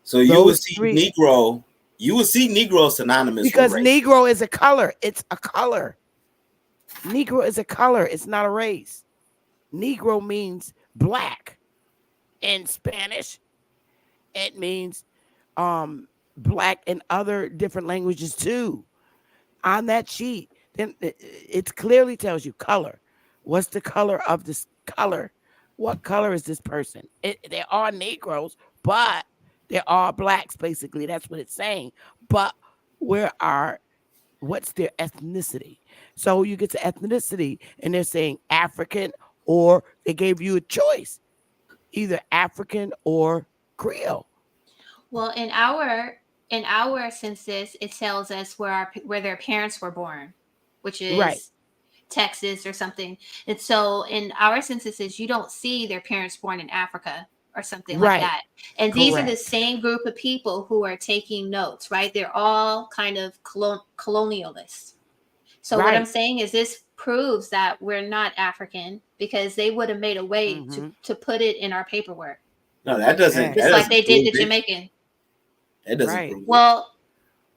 So you would see Negro. You would see Negro synonymous because with race. Negro is a color. It's a color. Negro is a color. It's not a race. Negro means black. In Spanish, it means black in other different languages too. On that sheet, then it clearly tells you color. What's the color of this color? What color is this person? They are Negroes, but they're all blacks, basically. That's what it's saying. But what's their ethnicity? So you get to ethnicity, and they're saying African, or they gave you a choice, either African or Creole. Well, in our census, it tells us where their parents were born, which is Texas or something. And so in our censuses, you don't see their parents born in Africa. or something like Right. that. And these are the Correct. same group of people who are taking notes, right? They're all kind of colonialists. So what I'm Right. saying is this proves that we're not African because they would have made a way Mm-hmm. to put it in our paperwork, No, that doesn't Exactly. that just like they doesn't did prove the it. Jamaican. That doesn't Right. prove it.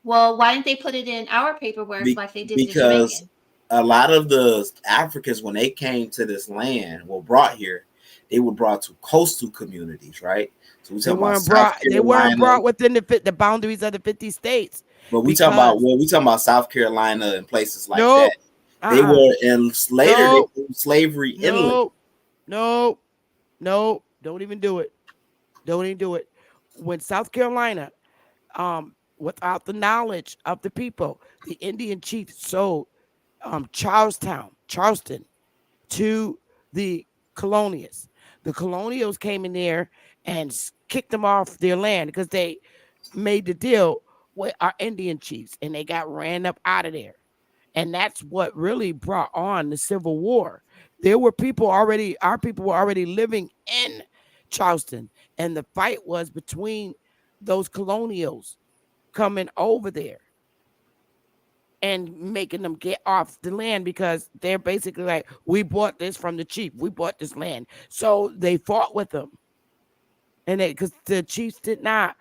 Well, why didn't they put it in our paperwork Be- like they did the because Jamaican? a lot of the Africans, when they came to this land, were brought here. They were brought to coastal communities, right? So we They talking about weren't South brought. They weren't Carolina, brought within the boundaries of the 50 states but because we talking about South Carolina and places like that. nope. They Uh-uh. were in later they Nope. were slavery inland. Nope. Nope. Nope. Don't even do it. Don't even do it. When South Carolina, without the knowledge of the people, the Indian chiefs sold Charleston to the colonials. The colonials came in there and kicked them off their land because they made the deal with our Indian chiefs and they got ran up out of there. And that's what really brought on the Civil War. There were our people were already living in Charleston, and the fight was between those colonials coming over there and making them get off the land because they're basically like, we bought this from the chief, we bought this land. So they fought with them. And because the chiefs did not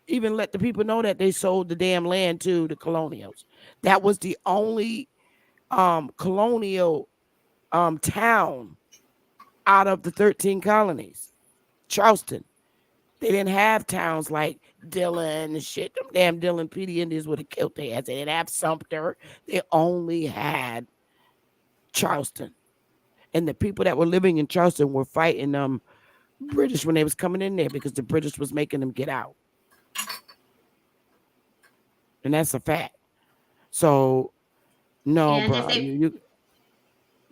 even let the people know that they sold the damn land to the colonials. That was the only colonial town out of the 13 colonies. Charleston. They didn't have towns like Dillon and shit. Them damn Dillon PD Indians would have killed their ass. They didn't have Sumter. They only had Charleston. And the people that were living in Charleston were fighting British when they was coming in there because the British was making them get out. And that's a fact. So no, And if bro, they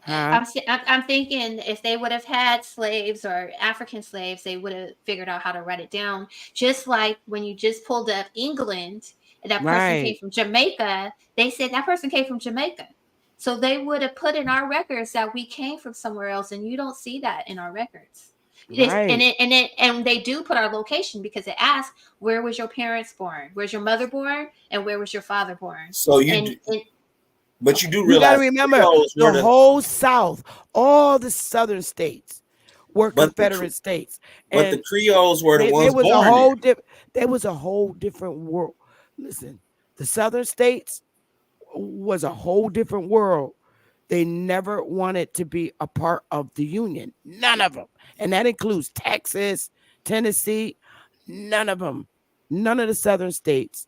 huh? I'm thinking if they would have had slaves or African slaves, they would have figured out how to write it down. Just like when you just pulled up England and that person came Right, from Jamaica, they said that person came from Jamaica. So they would have put in our records that we came from somewhere else, and you don't see that in our records. right, And they do put our location because it asks where was your parents born, where's your mother born, and where was your father born, So and but you do you got to realize the remember Creoles the were the whole South, all the southern states were but the Confederate states, but the and Creoles were the there ones was a born there. there was a whole different world. Listen, the southern states was a whole different world. They never wanted to be a part of the Union. None of them. And that includes Texas, Tennessee, none of them. None of the southern states,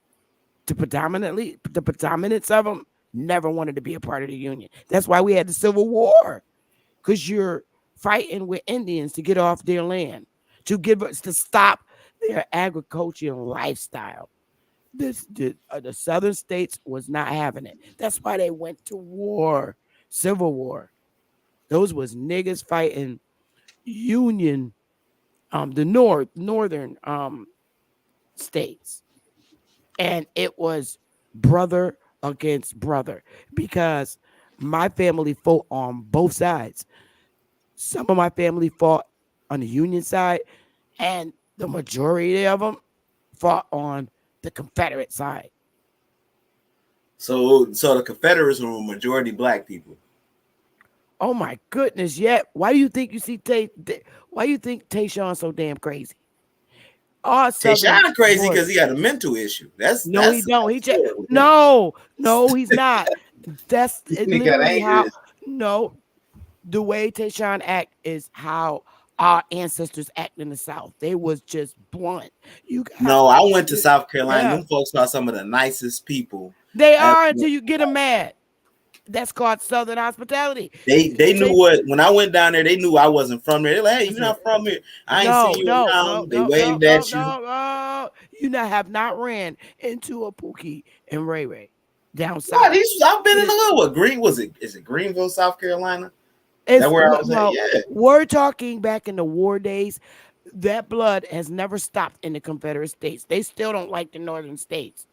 the predominance of them, never wanted to be a part of the Union. That's why we had the Civil War, because you're fighting with Indians to get off their land, to stop their agricultural lifestyle. The southern states was not having it. That's why they went to war, Civil War. Those was niggas fighting Union, the northern states, and it was brother against brother because my family fought on both sides. Some of my family fought on the Union side, and the majority of them fought on the Confederate side. So the Confederates were majority black people. Oh my goodness! Yeah, why do you think you see Why do you think Tayshawn so damn crazy? All Southern Tayshaun crazy boys. because he had a mental issue. No, he That's don't. He just good with him. no, he's not. That's He got literally angry. how. No, the way Tayshawn act is how our ancestors act in the South. They was just blunt. You got No, I went to South Carolina. yeah. Them folks are some of the nicest people. They I- are until you get them mad. That's called Southern hospitality. they knew what when I went down there, they knew I wasn't from there. They're like, hey, you're Listen, not from here. I ain't no, seen you no, no, around. They no, no, waved no, at you. no. You have not ran into a Pookie and Ray Ray down What? south. I've been in a little what Green was it? Is it Greenville, South Carolina? It's That where I was at? well, Yeah. we're talking back in the war days. That blood has never stopped in the Confederate States. They still don't like the northern states,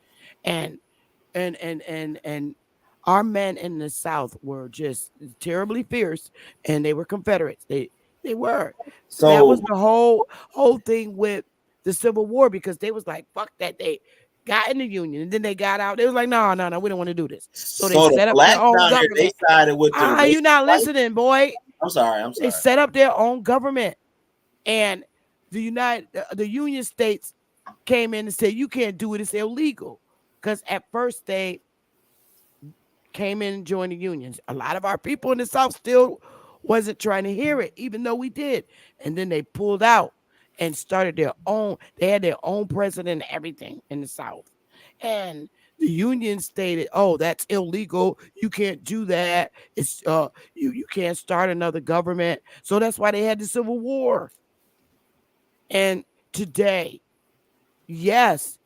and and our men in the South were just terribly fierce, and they were Confederates. They were. That was So the whole thing with the Civil War, because they was like, fuck that. They got in the Union and then they got out. They was like, no, we don't want to do this. So they so the set up their blacks own down there, they government. sided with the You're racist not white. listening, boy. I'm sorry. They set up their own government, and the Union states came in and said, you can't do it. It's illegal. Because at first they came in and joined the unions. A lot of our people in the South still wasn't trying to hear it, even though we did. And then they pulled out and started their own. They had their own president and everything in the South. And the union stated, oh, that's illegal. You can't do that. It's you can't start another government. So that's why they had the Civil War. And today, yes,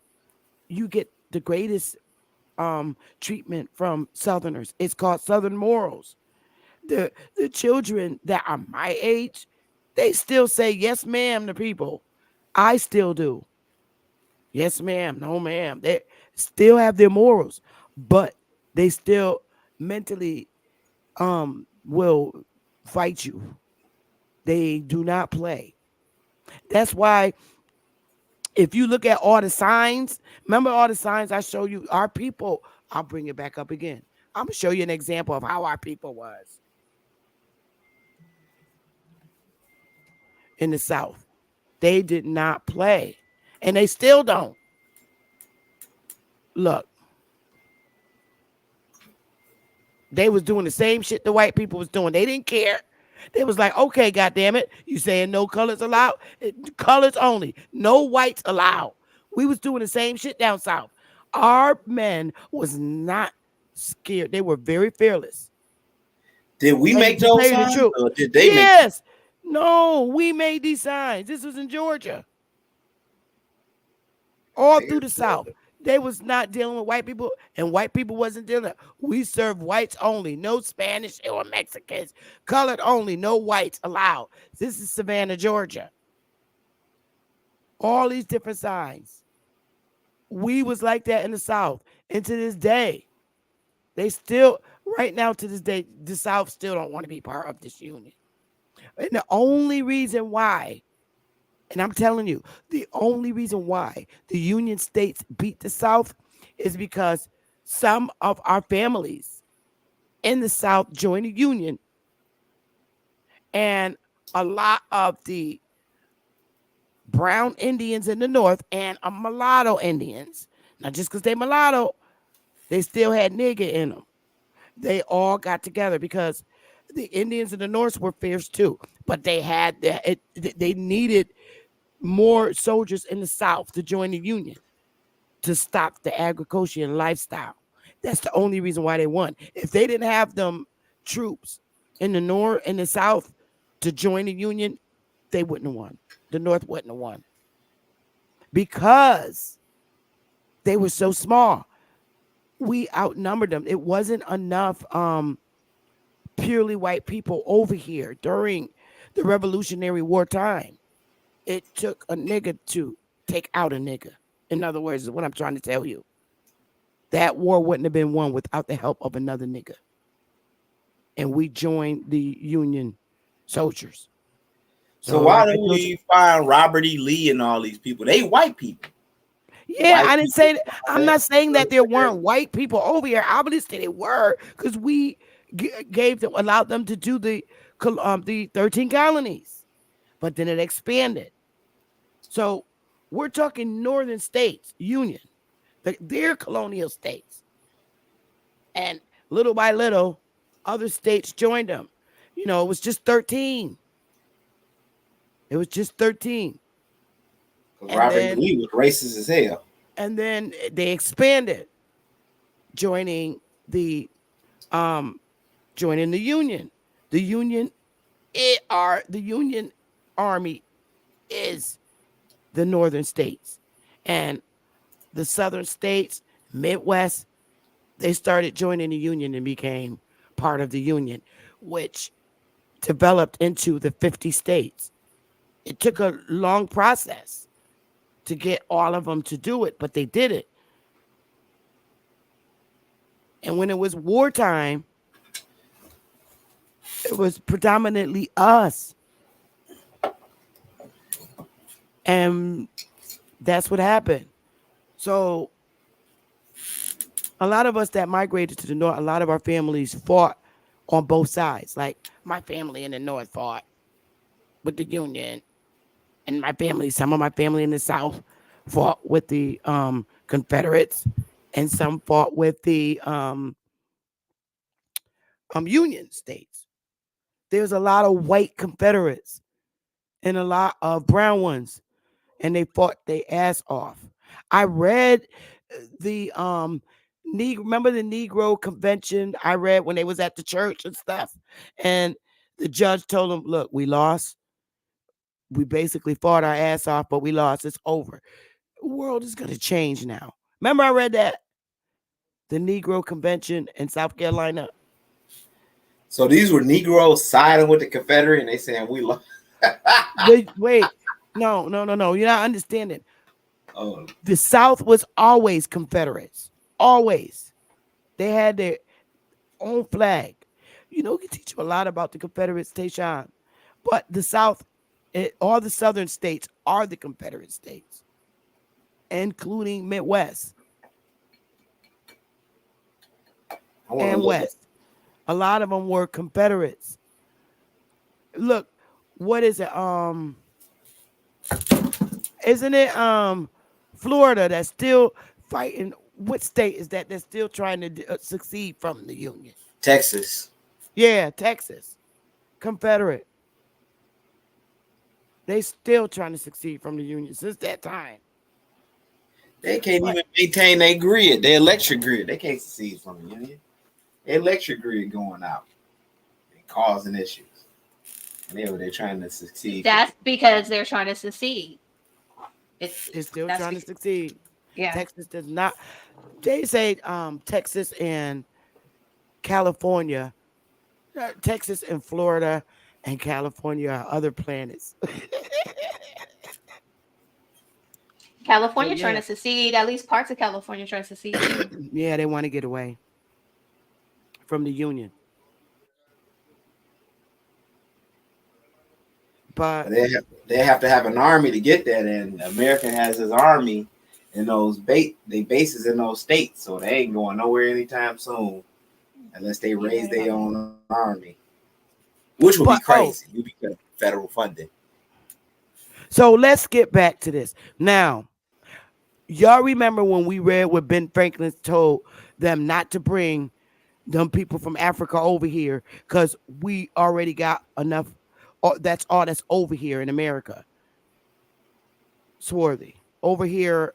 you get the greatest treatment from Southerners. It's called Southern morals. The children that are my age, they still say yes, ma'am to people. I still do. Yes, ma'am. No, ma'am. They still have their morals, but they still mentally will fight you. They do not play. That's why if you look at all the signs, remember all the signs I show you, our people, I'll bring it back up again. I'm going to show you an example of how our people was in the South. They did not play, and they still don't. Look, they was doing the same shit the white people was doing. They didn't care. They was like, okay, goddamn it, you saying no colors allowed? Colors only, no whites allowed. We was doing the same shit down south. Our men was not scared. They were very fearless. Did we And make to those tell you the signs, truth, or did they make? yes, no, we made these signs. This was in Georgia, all through the South. They was not dealing with white people, and white people wasn't dealing. We serve whites only, no Spanish or Mexicans. Colored only, no whites allowed. This is Savannah, Georgia. All these different signs. We was like that in the South. And to this day, they still, right now to this day, the South still don't want to be part of this union. And the only reason why, and I'm telling you, the only reason why the Union states beat the South is because some of our families in the South joined the Union, and a lot of the brown Indians in the North and mulatto Indians, not just because they mulatto, they still had nigger in them. They all got together because the Indians in the North were fierce too, but they had they needed more soldiers in the South to join the Union to stop the agricultural lifestyle. That's the only reason why they won. If they didn't have them troops in the North and the South to join the Union, they wouldn't have won. The North wouldn't have won because they were so small. We outnumbered them. It wasn't enough purely white people over here during the Revolutionary War time. It took a nigger to take out a nigger. In other words, is what I'm trying to tell you. That war wouldn't have been won without the help of another nigger. And we joined the Union soldiers. So why don't we find Robert E. Lee and all these people? They white people. Yeah, I didn't say that. I'm not saying that there weren't white people over here. Obviously, they were, because we gave them, allowed them to do the 13 colonies, but then it expanded. So we're talking northern states, Union, their colonial states, and little by little, other states joined them. You know, it was just 13. It was just 13. Robert E. Lee was racist as hell. And then they expanded, joining the Union. The Union Army is the northern states, and the southern states, Midwest, they started joining the Union and became part of the Union, which developed into the 50 states. It took a long process to get all of them to do it, but they did it. And when it was wartime, it was predominantly us And that's what happened. So a lot of us that migrated to the north, a lot of our families fought on both sides. Like my family in the north fought with the Union, and some of my family in the south fought with the Confederates, and some fought with the Union states. There's a lot of white Confederates and a lot of brown ones, and they fought their ass off. I read the remember the Negro convention I read when they was at the church and stuff, and the judge told them, look, we lost. We basically fought our ass off, but we lost. It's over. The world is going to change now. Remember I read that? The Negro convention in South Carolina. So these were Negroes siding with the Confederate, and they saying we lost. Wait. No. You're not understanding. Oh, The South was always Confederates. Always. They had their own flag. You know, it can teach you a lot about the Confederates, Tayshawn. But the South, all the southern states are the Confederate states, including Midwest and West. A lot of them were Confederates. Look, what is it? Isn't it Florida that's still fighting? What state is that that's still trying to succeed from the Union? Texas. Yeah, Texas. Confederate. They still trying to succeed from the Union since that time. They can't even maintain their grid, their electric grid. They can't succeed from the Union. Their electric grid going out and causing issues. And they're trying to succeed. That's because they're trying to succeed. It's still trying to succeed. Yeah. Texas does not. They say Texas and California, Texas and Florida and California are other planets. California trying to secede. At least parts of California trying to secede. Yeah, they want to get away from the Union. But they have to have an army to get that, and America has his army in those bases in those states, so they ain't going nowhere anytime soon unless they raise their own army, which would be crazy. You'd be federal funding. So let's get back to this now. Y'all remember when we read what Ben Franklin told them not to bring them people from Africa over here because we already got enough. That's all that's over here in America. Swarthy. Over here.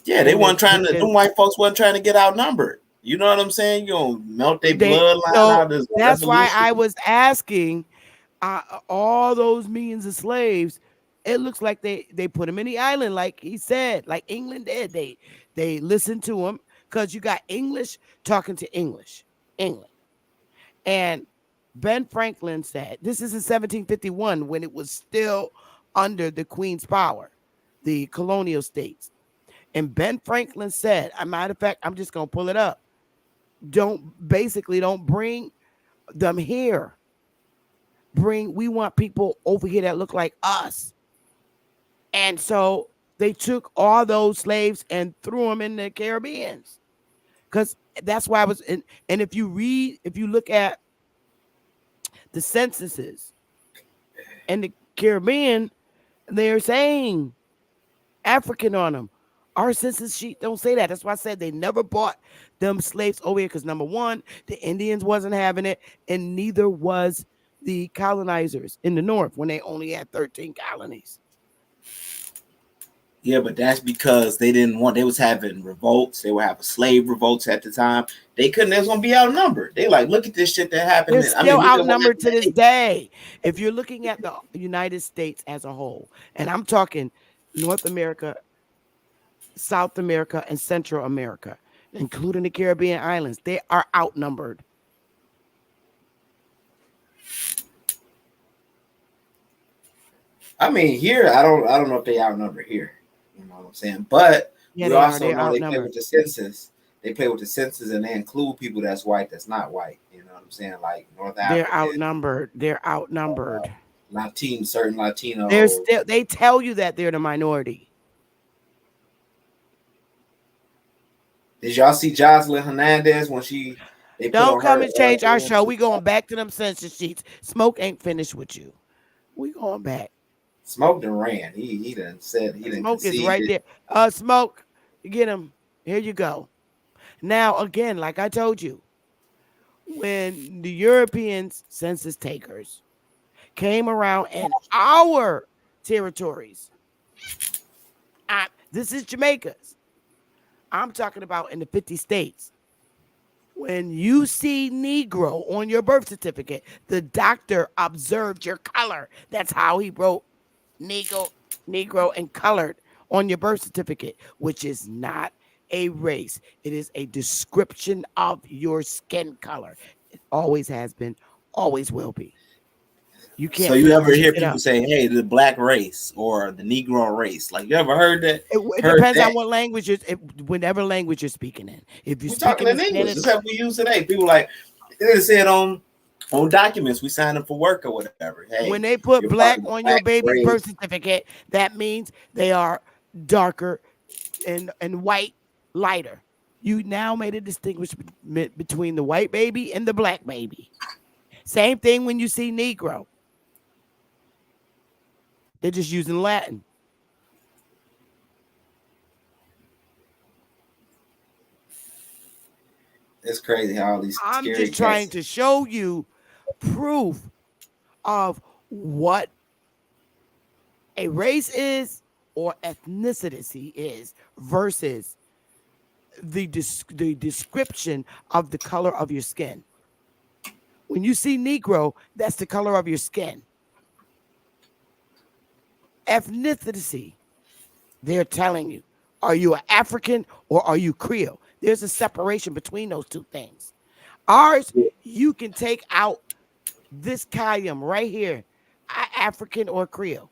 Yeah, they weren't trying to, them white folks weren't trying to get outnumbered. You know what I'm saying? You're going to melt their bloodline out. That's why I was asking all those millions of slaves. It looks like they put them in the island, like he said, like England did. They listened to him because you got English talking to English. England. And Ben Franklin said, this is in 1751 when it was still under the Queen's power, the colonial states. And Ben Franklin said, as a matter of fact, I'm just going to pull it up. Don't bring them here. We want people over here that look like us. And so they took all those slaves and threw them in the Caribbean. Because that's why I was in. And if you look at the censuses in the Caribbean, they're saying African on them. Our census sheet don't say that. That's why I said they never bought them slaves over here because number one, the Indians wasn't having it, and neither was the colonizers in the north when they only had 13 colonies. Yeah, but that's because they was having revolts. They were having slave revolts at the time. They was going to be outnumbered. They like, look at this shit that happened. They're still outnumbered to this day. If you're looking at the United States as a whole, and I'm talking North America, South America, and Central America, including the Caribbean islands, they are outnumbered. I mean, here, I don't know if they outnumber here. You know what I'm saying? But we also know they play with the census. They play with the census and they include people that's white, that's not white. You know what I'm saying? Like North Africa. They're outnumbered. certain Latino. They tell you that they're the minority. Did y'all see Jocelyn Hernandez when they put Don't on come her? and change our show. We going back to them census sheets. Smoke ain't finished with you. We going back. Smoke done ran. He done said he done Smoke is conceded. right there. Smoke, get him. Here you go. Now again, like I told you, when the Europeans census takers came around in our territories, this is Jamaica's. I'm talking about in the 50 states. When you see Negro on your birth certificate, the doctor observed your color. That's how he wrote Negro and colored on your birth certificate, which is not a race. It is a description of your skin color. It always has been, always will be. You can't. So you ever hear people say, "Hey, the black race" or the Negro race? Like, you ever heard that? It depends on what language whatever language you're speaking in. If you're talking in English, that's how we use today. People like they said on documents we sign up for work or whatever. Hey, when they put black on your baby's birth certificate, that means they are darker and white lighter. You now made a distinguishment between the white baby and the black baby. Same thing when you see Negro. They're just using Latin. It's crazy how all these. I'm just trying to show you proof of what a race is or ethnicity is versus the description of the color of your skin. When you see Negro, that's the color of your skin. Ethnicity, they're telling you, are you an African or are you Creole? There's a separation between those two things. Ours, you can take out this column right here, African or Creole.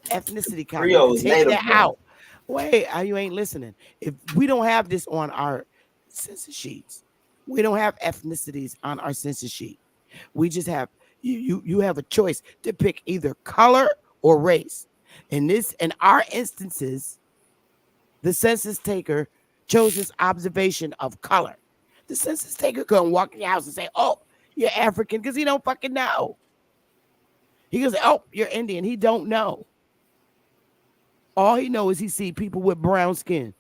Ethnicity column. Creole is take that out. Wait, you ain't listening. If we don't have this on our census sheets, we don't have ethnicities on our census sheet. We just have you have a choice to pick either color or race. In our instances, the census taker chose this observation of color. The census taker couldn't walk in your house and say, "Oh, you're African," because he don't fucking know. He goes, "Oh, you're Indian." He don't know. All he knows is he see people with brown skin.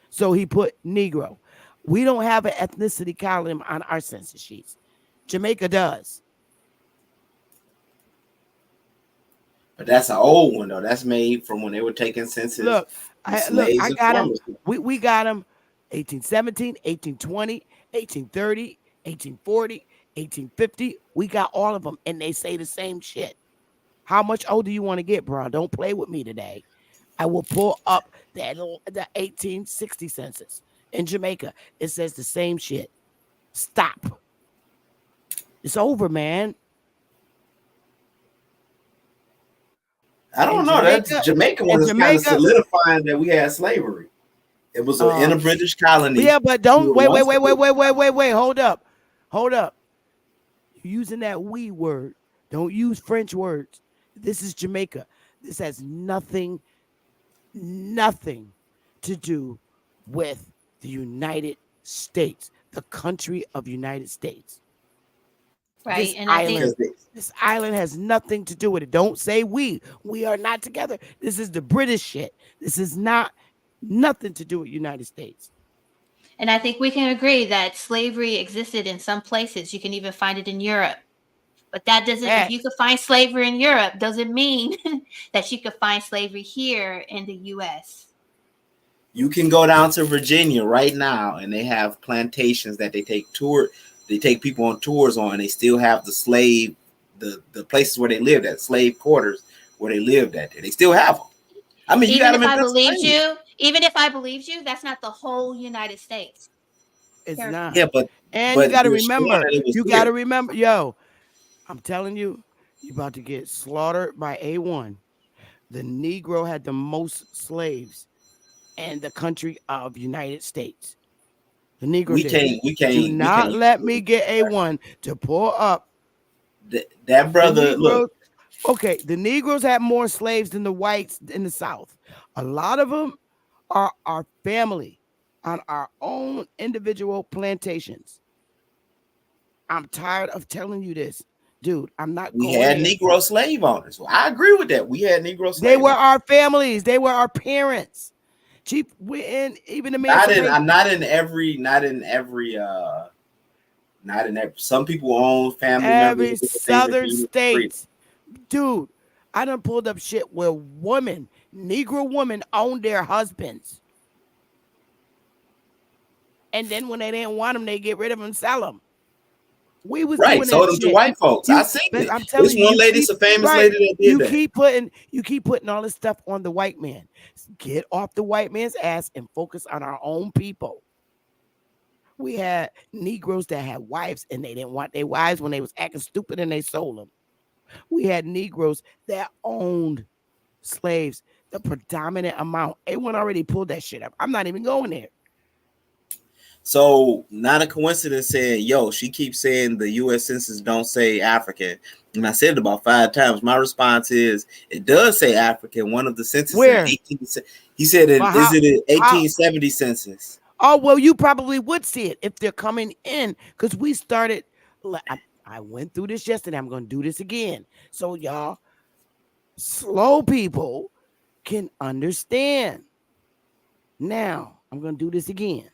So he put Negro. We don't have an ethnicity column on our census sheets. Jamaica does. But that's an old one, though. That's made from when they were taking census. Look, I got them. We got them 1817, 1820, 1830, 1840, 1850. We got all of them, and they say the same shit. How much older you want to get, bro? Don't play with me today. I will pull up the 1860 census in Jamaica. It says the same shit. Stop. It's over, man. I don't know. That Jamaica one is kind of solidifying that we had slavery. It was in a British colony. Yeah, but don't wait. Hold up. You're using that "we" word. Don't use French words. This is Jamaica. This has nothing to do with the United States, the country of United States. Right. This island has nothing to do with it. Don't say we. We are not together. This is the British shit. This is nothing to do with United States. And I think we can agree that slavery existed in some places. You can even find it in Europe. But that doesn't, if you could find slavery in Europe, doesn't mean that you could find slavery here in the U.S. You can go down to Virginia right now, and they have plantations that they take people on tours on, and they still have the slave, the places where they lived at, slave quarters where they lived at. They still have them. I mean, even if I believed you, that's not the whole United States. It's not. Yeah, but you got to remember, yo, I'm telling you, you're about to get slaughtered by A1. The Negro had the most slaves in the country of United States. The Negro we can't. Do not let me get A1 to pull up that brother. Look, Okay, the Negroes had more slaves than the whites in the South. A lot of them are our family on our own individual plantations. I'm tired of telling you this, dude. I'm not We going had there. Negro slave owners. Well, I agree with that. We had Negro They slave were owners. our families. They were our parents. Chief, we're in even emancipation. Not in every some people own family members Every and different things that southern give you freedom. states, dude. I done pulled up shit where Negro women owned their husbands. And then when they didn't want them, they get rid of them and sell them. We was Right, doing that sold them to shit. white folks. I seen But it. I'm telling This one you, lady's a famous lady that did that. you keep putting all this stuff on the white man. Get off the white man's ass and focus on our own people. We had Negroes that had wives and they didn't want their wives when they was acting stupid and they sold them. We had Negroes that owned slaves, the predominant amount. Everyone already pulled that shit up. I'm not even going there. So, not a coincidence saying, yo, she keeps saying the U.S. Census don't say African. And I said it about 5 times. My response is, it does say African. One of the census. Where? He said, is it an 1870 census? Oh, well, you probably would see it if they're coming in because we started. I went through this yesterday. I'm going to do this again. So, y'all, slow people can understand. Now, I'm going to do this again.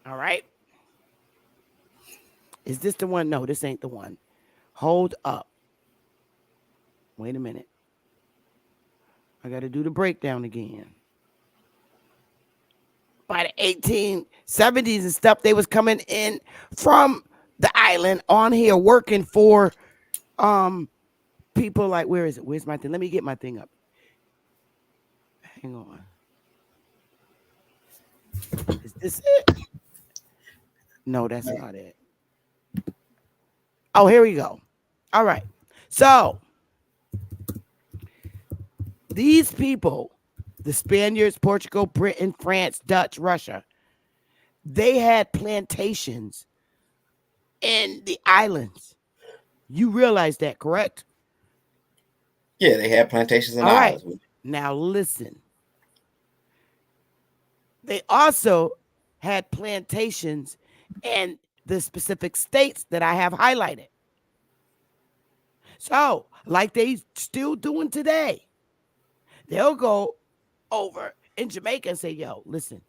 All right. Is this the one? No, this ain't the one. Hold up. Wait a minute. I got to do the breakdown again. By the 1870s and stuff, they was coming in from the island on here working for people like, where is it? Where's my thing? Let me get my thing up. Hang on. Is this it? No, that's not it. Oh, here we go. All right. So these people, the Spaniards, Portugal, Britain, France, Dutch, Russia, they had plantations in the islands. You realize that, correct? Yeah, they had plantations in the islands. islands. Now listen. They also had plantations in the specific states that I have highlighted. So, like they still doing today, they'll go over in Jamaica and say, yo, listen,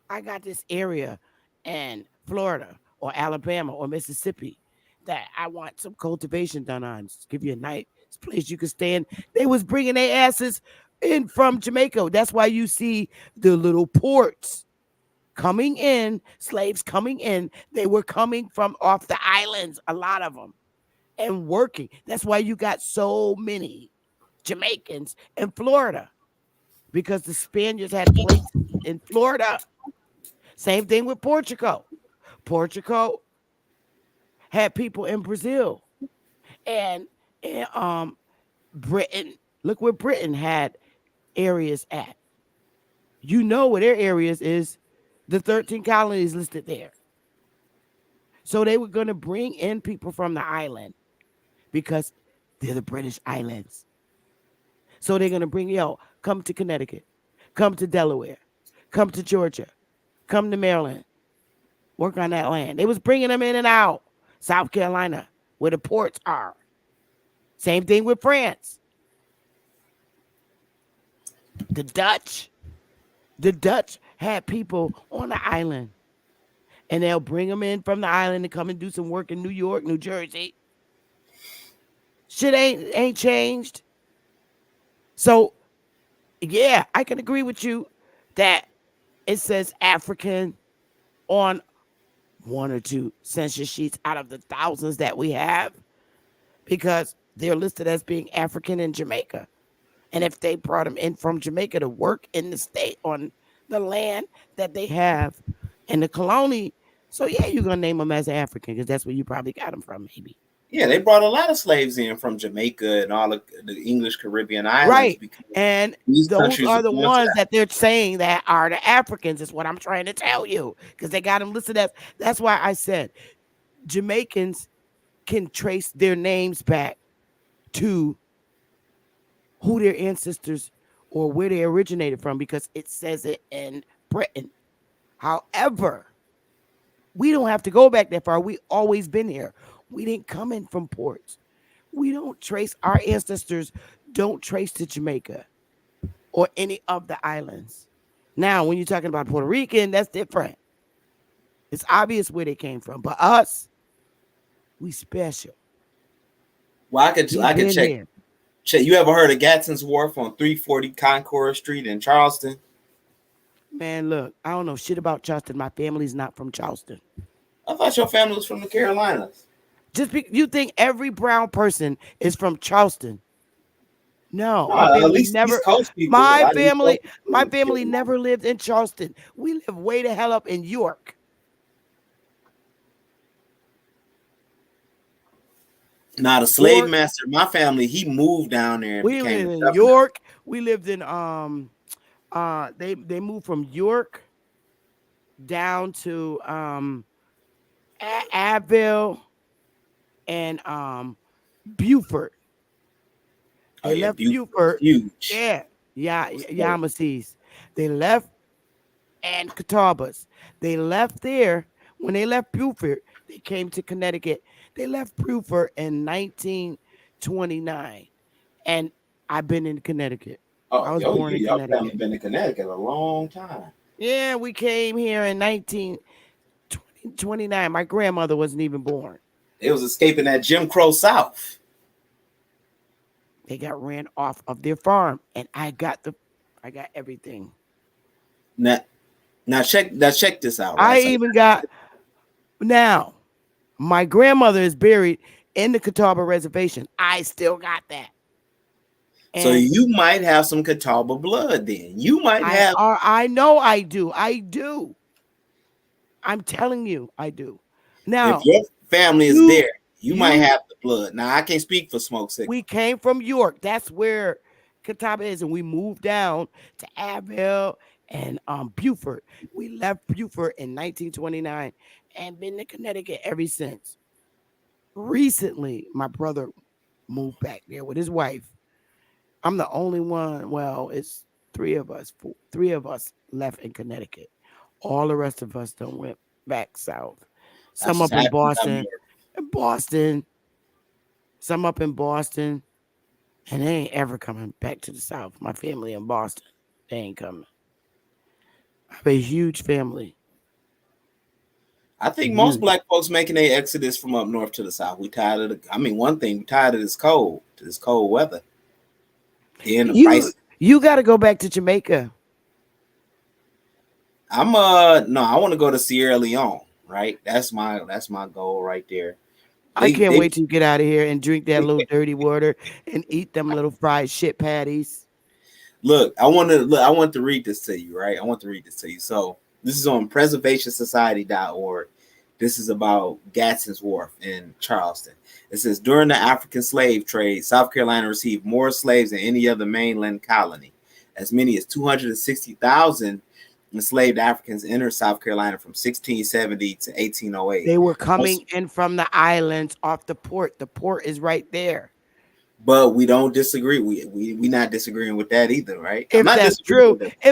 I got this area in Florida or Alabama or Mississippi that I want some cultivation done on. Just give you a nice place you can stay in. They was bringing their asses in from Jamaica. That's why you see the little ports coming in, slaves coming in. They were coming from off the islands, a lot of them, and working. That's why you got so many Jamaicans in Florida, because the Spaniards had places in Florida. Same thing with Portugal. Portugal had people in Brazil, and Britain. Look where Britain had areas at. You know where their areas is. The 13 colonies listed there. So they were going to bring in people from the island because they're the British islands. So they're going to bring, come to Connecticut, come to Delaware, come to Georgia, come to Maryland, work on that land. They was bringing them in and out. South Carolina, where the ports are. Same thing with France. The Dutch had people on the island, and they'll bring them in from the island to come and do some work in New York, New Jersey. Shit ain't changed. So, yeah, I can agree with you that it says African on 1 or 2 census sheets out of the thousands that we have, because they're listed as being African in Jamaica. And if they brought them in from Jamaica to work in the state on the land that they have in the colony, so yeah, you're going to name them as African because that's where you probably got them from, maybe. Yeah, they brought a lot of slaves in from Jamaica and all of the English Caribbean islands. Right. And those are the ones that they're saying that are the Africans, is what I'm trying to tell you, because they got them listed as. That's why I said Jamaicans can trace their names back to who their ancestors or where they originated from because it says it in Britain. However, we don't have to go back that far. We always been here. We didn't come in from ports. We don't trace our ancestors, don't trace to Jamaica or any of the islands. Now, when you're talking about Puerto Rican, that's different. It's obvious where they came from. But us, we special. Well, I could check. Here. Check. You ever heard of Gadsden's Wharf on 340 Concord Street in Charleston? Man, look, I don't know shit about Charleston. My family's not from Charleston. I thought your family was from the Carolinas. You think every brown person is from Charleston? No, at least East Coast people. My family never lived in Charleston. We live way the hell up in York. Now the slave master, my family, he moved down there. And we lived in York. We lived in they moved from York down to Abbeville and Beaufort. They left Beaufort. Huge. Yamasees. They left and Catawbas. They left there. When they left Beaufort, they came to Connecticut. They left Beaufort in 1929. And I've been in Connecticut. I was born in Connecticut. I've been in Connecticut a long time. Yeah, we came here in 1929. My grandmother wasn't even born. They was escaping that Jim Crow South. They got ran off of their farm, and I got everything. Now check this out. Right? Now, my grandmother is buried in the Catawba Reservation. I still got that. And so you might have some Catawba blood then. You might have. I know I do. I do. I'm telling you, I do. Now, if your family is there, you might have the blood. Now, I can't speak for Smoke Signal. We came from York. That's where Catawba is, and we moved down to Abbeville and Beaufort. We left Beaufort in 1929 and been to Connecticut ever since. Recently, my brother moved back there with his wife. I'm the only one. Well, it's three of us. Three of us left in Connecticut. All the rest of us done went back south. Some up in Boston. Some up in Boston. And they ain't ever coming back to the south. My family in Boston, they ain't coming. I have a huge family. I think most black folks making their exodus from up north to the south. We tired of one thing, we tired of this cold weather. You got to go back to Jamaica. I want to go to Sierra Leone, right? That's my goal right there. I can't wait to get out of here and drink that little dirty water and eat them little fried shit patties. Look, I want to read this to you, right? I want to read this to you. So this is on preservationsociety.org. This is about Gadsden's Wharf in Charleston. It says, during the African slave trade, South Carolina received more slaves than any other mainland colony. As many as 260,000 enslaved Africans entered South Carolina from 1670 to 1808. They were coming in from the islands off the port. The port is right there. But we don't disagree. We not disagreeing with that either, right? If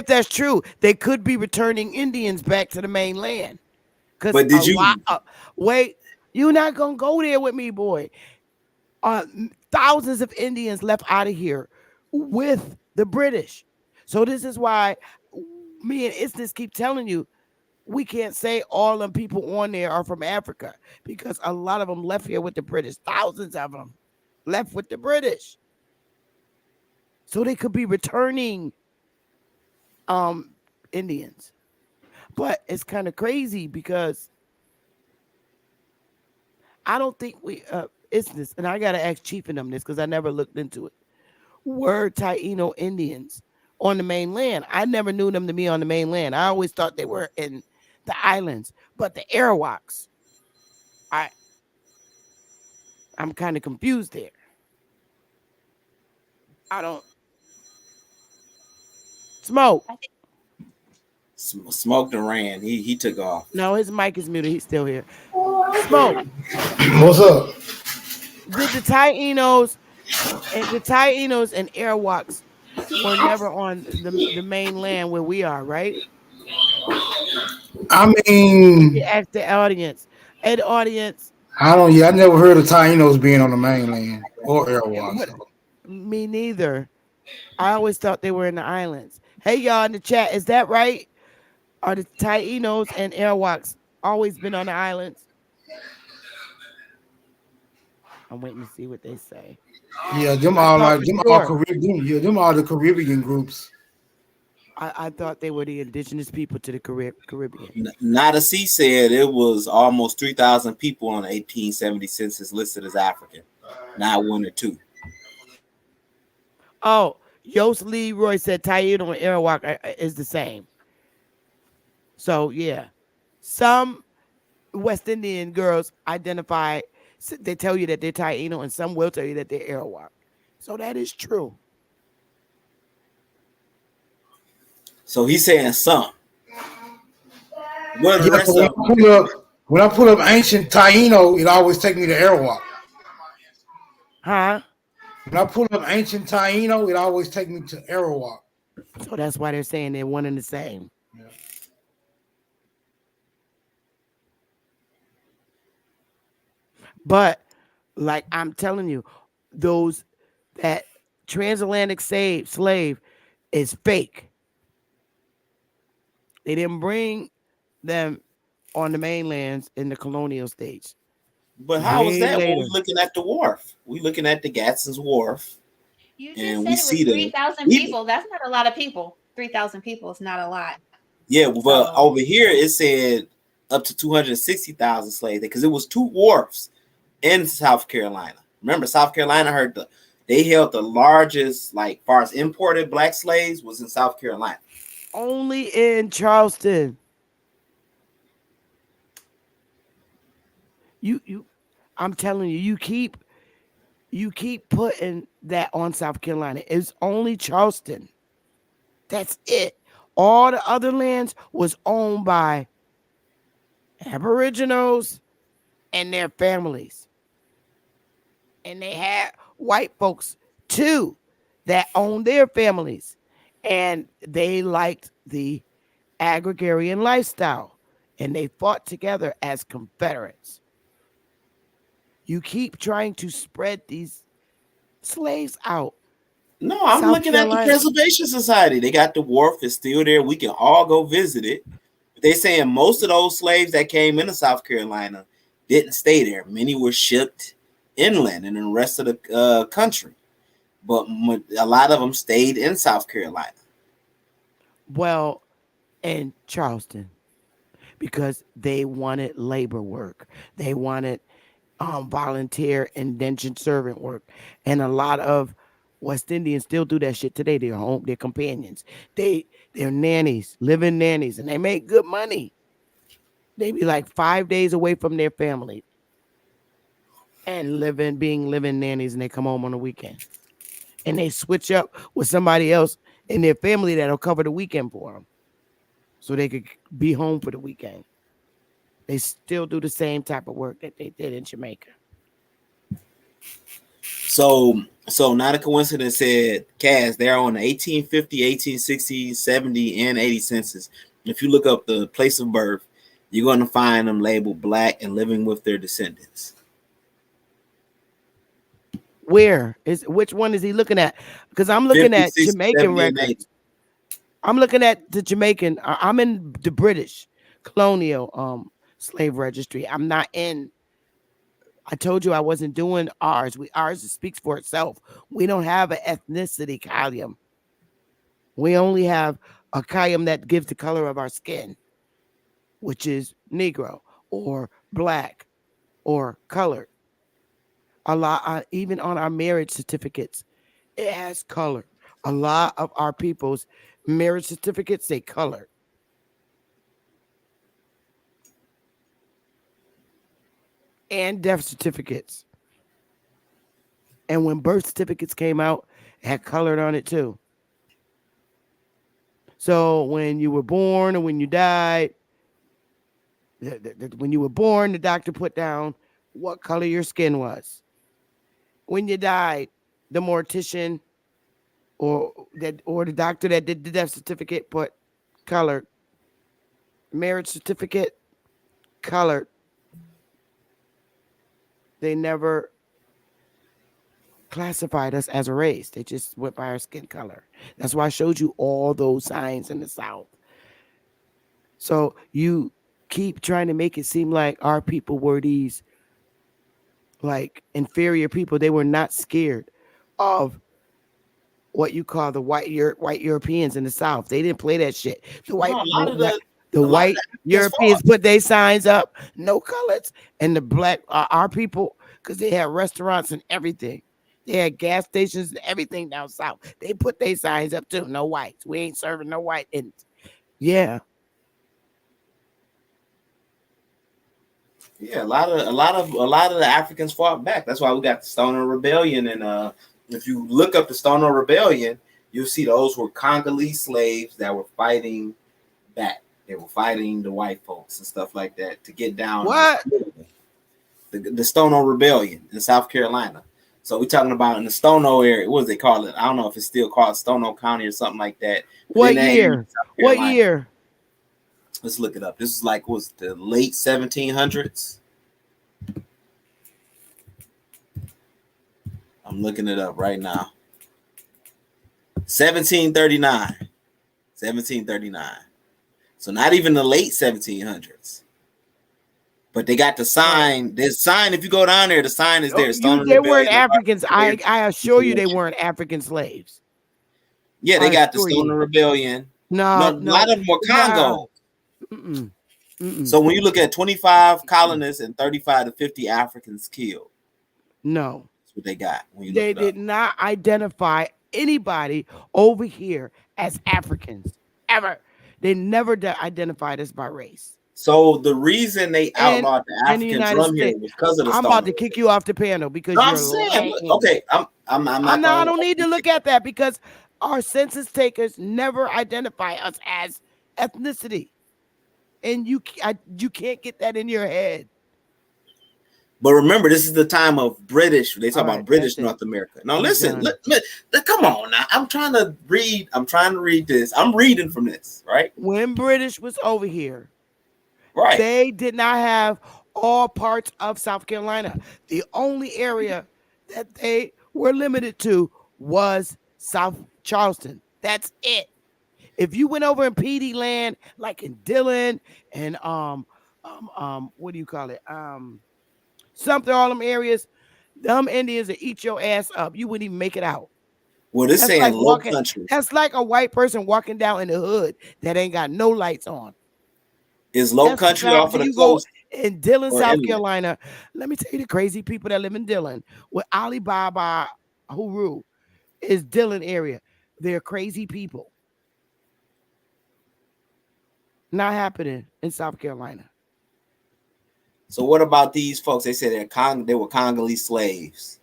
that's true, they could be returning Indians back to the mainland. But did you wait? You're not gonna go there with me, boy. Thousands of Indians left out of here with the British. So this is why me and Istis keep telling you we can't say all them people on there are from Africa, because a lot of them left here with the British. Thousands of them left with the British. So they could be returning Indians. But it's kind of crazy because I don't think Istis, and I gotta ask Chief and them this because I never looked into it. Were Taino Indians on the mainland? I never knew them to be on the mainland. I always thought they were in the islands. But the Arawaks, I'm kind of confused there. I don't Smoke. Smoke and ran. He took off. No, his mic is muted. He's still here. Smoke. What's up? the Taínos and Arawaks were never on the main land where we are, right? I You mean, ask the audience. And the audience, I never heard of Tainos being on the mainland or Arawak. what? So. Me neither. I always thought they were in the islands. Hey, y'all in the chat, is that right? Are the Taínos and Arawaks always been on the islands? I'm waiting to see what they say. Yeah, them I all thought like for them all sure. Caribbean. Yeah, them all the Caribbean groups. I thought they were the indigenous people to the Caribbean. Nada C said it was almost 3,000 people on the 1870 census listed as African, not one or two. Oh, Yost Leroy said Taino and Arawak is the same. So yeah, some West Indian girls identify. They tell you that they're Taino, and some will tell you that they're Arawak. So that is true. So he's saying some. What are the Yeah, rest of them? when I pull up ancient Taino, it always take me to Arawak. Huh? When I pull up ancient Taino, it always take me to Arawak. So that's why they're saying they're one and the same. Yeah. But like I'm telling you, those that transatlantic slave is fake. They didn't bring them on the mainlands in the colonial stage. But how was Way that when later. we looking at the wharf? We looking at the Gadsden's wharf, You just and said we it was see 3,000 people. That's not a lot of people. 3,000 people is not a lot. Yeah, but over here it said up to 260,000 slaves because it was two wharfs in South Carolina. Remember, South Carolina they held the largest, like far as imported black slaves was in South Carolina. Only in Charleston. I'm telling you, you keep putting that on South Carolina. It's only Charleston. That's it. All the other lands was owned by Aboriginals and their families. And they had white folks too that owned their families. And they liked the agrarian lifestyle. And they fought together as Confederates. You keep trying to spread these slaves out. No, I'm South looking at the Carolina. Preservation Society. They got the wharf, it's still there. We can all go visit it. They're saying most of those slaves that came into South Carolina didn't stay there. Many were shipped inland and in the rest of the country. But a lot of them stayed in South Carolina. Well, in Charleston, because they wanted labor work. They wanted volunteer indentured servant work. And a lot of West Indians still do that shit today. They're companions. They're nannies, living nannies, and they make good money. They be like 5 days away from their family and living nannies, and they come home on the weekend. And they switch up with somebody else in their family that'll cover the weekend for them. So they could be home for the weekend. They still do the same type of work that they did in Jamaica. So not a coincidence, said Cass, they're on the 1850, 1860, 70, and 80 census. If you look up the place of birth, you're going to find them labeled black and living with their descendants. Which one is he looking at? Because I'm looking 50, at 60, Jamaican 70, and records. 80. I'm looking at the Jamaican. I'm in the British colonial slave registry. I'm not in. I told you I wasn't doing ours. Ours speaks for itself. We don't have an ethnicity column. We only have a column that gives the color of our skin, which is Negro or black or colored. A lot, even on our marriage certificates, it has color. A lot of our people's marriage certificates say colored. And death certificates. And when birth certificates came out, it had colored on it too. So when you were born or when you died, when you were born, the doctor put down what color your skin was. when you died, the mortician or the doctor that did the death certificate put colored, marriage certificate colored. They never classified us as a race. They just went by our skin color. That's why I showed you all those signs in the South. So you keep trying to make it seem like our people were these like inferior people. They were not scared of what you call the white Europeans in the South. They didn't play that shit. The white Europeans put their signs up, no colors, and the black our people, because they had restaurants and everything. They had gas stations and everything down south. They put their signs up too. No whites. We ain't serving no white. And yeah. Yeah, a lot of the Africans fought back. That's why we got the Stoner Rebellion. And if you look up the Stoner Rebellion, you'll see those were Congolese slaves that were fighting back. They were fighting the white folks and stuff like that to get down. What? The Stoner Rebellion in South Carolina. So we're talking about in the Stono area. What do they call it? I don't know if it's still called Stono County or something like that. What year? What year? Let's look it up. This is like, was the late 1700s? I'm looking it up right now. 1739. 1739. So not even the late 1700s. But they got the sign. There's sign. If you go down there, the sign is there. They weren't Africans. I assure you, they weren't African slaves. Yeah, they got the Stoner Rebellion. No, a lot of them were Congo. So when you look at 25 colonists and 35 to 50 Africans killed. No. That's what they got. When you they did not identify anybody over here as Africans. Ever. They never identified us by race. So the reason they outlawed the Africans from here was because of the I'm about to kick you off the panel because I'm saying, okay, I'm not. I don't need to look at that because our census takers never identify us as ethnicity, and you can't get that in your head. But remember, this is the time of British. They talk about British North America. Now listen, come on now. I'm trying to read this. I'm reading from this, right? When British was over here. Right. They did not have all parts of South Carolina. The only area that they were limited to was South Charleston. That's it. If you went over in PD land, like in Dillon and what do you call it? Something, all them areas, them Indians will eat your ass up. You wouldn't even make it out. Well, this saying low country. That's like a white person walking down in the hood that ain't got no lights on. Is low country off of the coast in Dillon, South Carolina? Let me tell you the crazy people that live in Dillon. With Alibaba Huru is Dillon area. They're crazy people. Not happening in South Carolina. So what about these folks? They said they were Congolese slaves,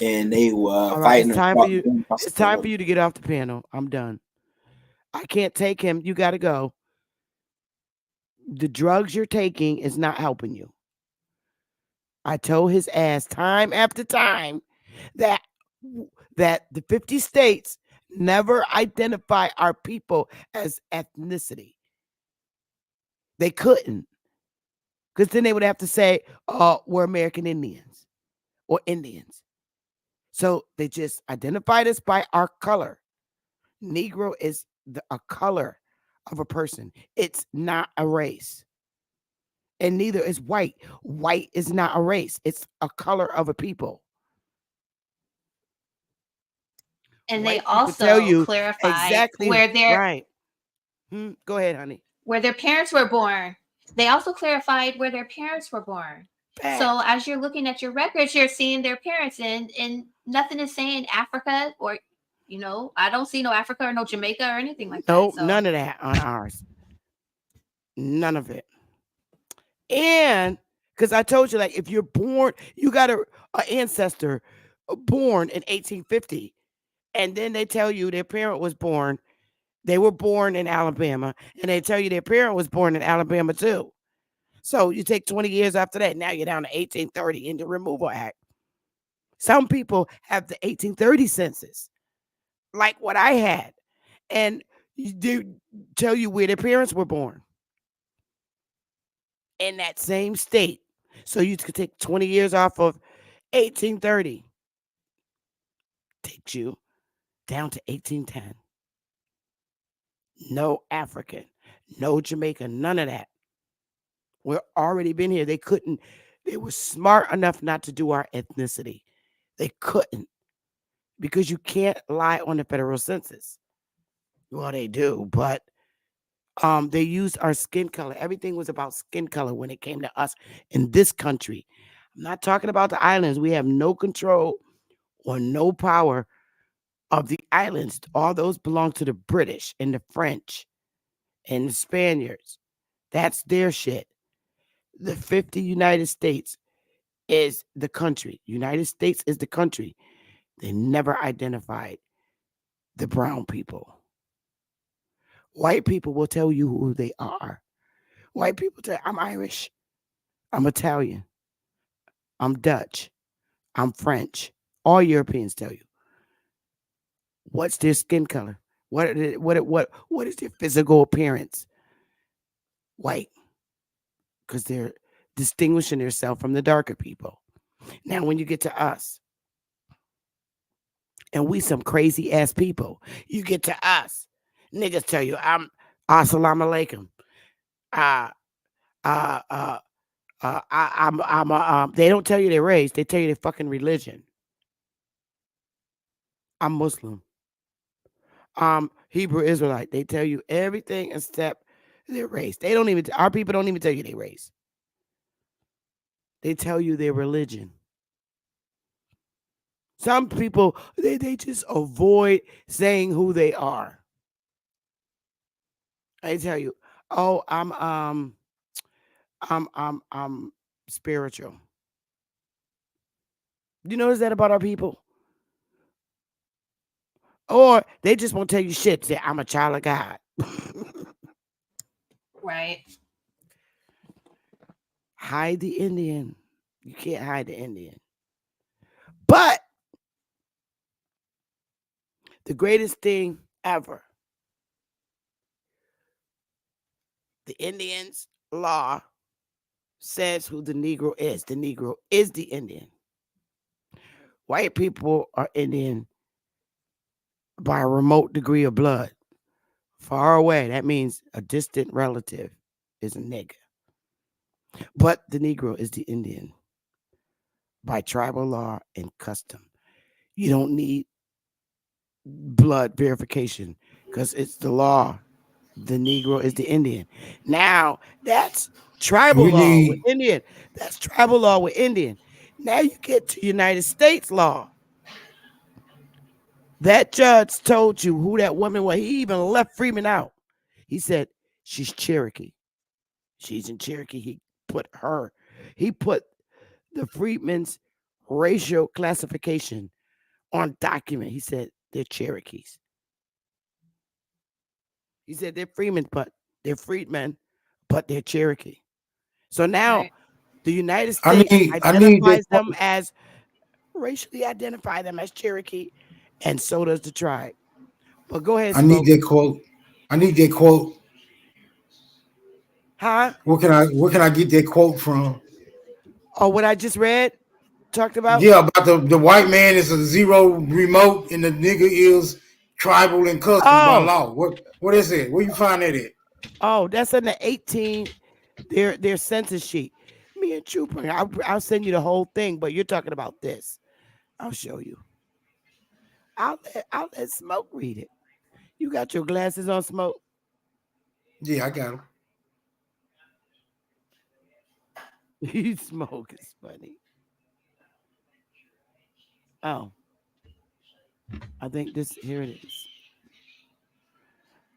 and they were fighting. It's time for you to get off the panel. I'm done. I can't take him. You got to go. The drugs you're taking is not helping you. I told his ass time after time that the 50 states never identify our people as ethnicity. They couldn't. Because then they would have to say, we're American Indians or Indians. So they just identified us by our color. Negro is a color of a person. It's not a race. And neither is white. White is not a race. It's a color of a people. And white they also tell you clarify exactly where they're right. Go ahead, honey. Where their parents were born. They also clarified where their parents were born. Bad. So as you're looking at your records, you're seeing their parents, and nothing is saying Africa or, I don't see no Africa or no Jamaica or anything like that. Nope, none of that on ours. None of it. And because I told you, like, if you're born, you got an ancestor born in 1850, and then they tell you their parent was born. They were born in Alabama, and they tell you their parent was born in Alabama too. So you take 20 years after that. Now you're down to 1830 in the Removal Act. Some people have the 1830 census, like what I had, and they tell you where their parents were born in that same state. So you could take 20 years off of 1830, takes you down to 1810. No African, no Jamaican, none of that. We're already been here. They were smart enough not to do our ethnicity. They couldn't, because you can't lie on the federal census. Well, they do, but they used our skin color. Everything was about skin color when it came to us in this country. I'm not talking about the islands. We have no control or no power of the islands. All those belong to the British and the French and the Spaniards. That's their shit. The 50 United States is the country. United States is the country. They never identified the brown people. White people will tell you who they are. White people tell you, I'm Irish, I'm Italian, I'm Dutch, I'm French. All Europeans tell you. What's their skin color? What is their physical appearance? White. Because they're distinguishing themselves from the darker people. Now, when you get to us, and we some crazy ass people, you get to us, niggas tell you, I'm assalamu alaikum. They don't tell you their race, they tell you their fucking religion. I'm Muslim. Hebrew Israelite. They tell you everything except their race. Our people don't even tell you their race. They tell you their religion. Some people, they just avoid saying who they are. They tell you, oh, I'm spiritual. You notice that about our people? Or they just won't tell you shit. Say, I'm a child of God. Right. Hide the Indian. You can't hide the Indian. But the greatest thing ever, the Indians' law says who the Negro is. The Negro is the Indian. White people are Indian by a remote degree of blood. Far away, that means a distant relative is a nigger. But the Negro is the Indian by tribal law and custom. You don't need blood verification because it's the law. The Negro is the Indian. Now, that's tribal law with Indian. That's tribal law with Indian. Now you get to United States law. That judge told you who that woman was. He even left Freeman out. He said, she's Cherokee. She's in Cherokee. He put the Freedmen's racial classification on document. He said, they're Cherokees. He said, they're freedmen, but they're Cherokee. So now the United States identifies them as, racially identify them as Cherokee, and so does the tribe. But go ahead, Smoke. I need that quote. Huh? Where can I get that quote from? Oh, what I just read? Talked about? Yeah, about the white man is a zero remote and the nigga is tribal and customs by law. What is it? Where you find that at? Oh, that's in the 18, their census sheet. Me and Trooper, I'll send you the whole thing, but you're talking about this. I'll show you. I'll let Smoke read it. You got your glasses on, Smoke? Yeah, I got them. You Smoke is funny. Oh. I think here it is.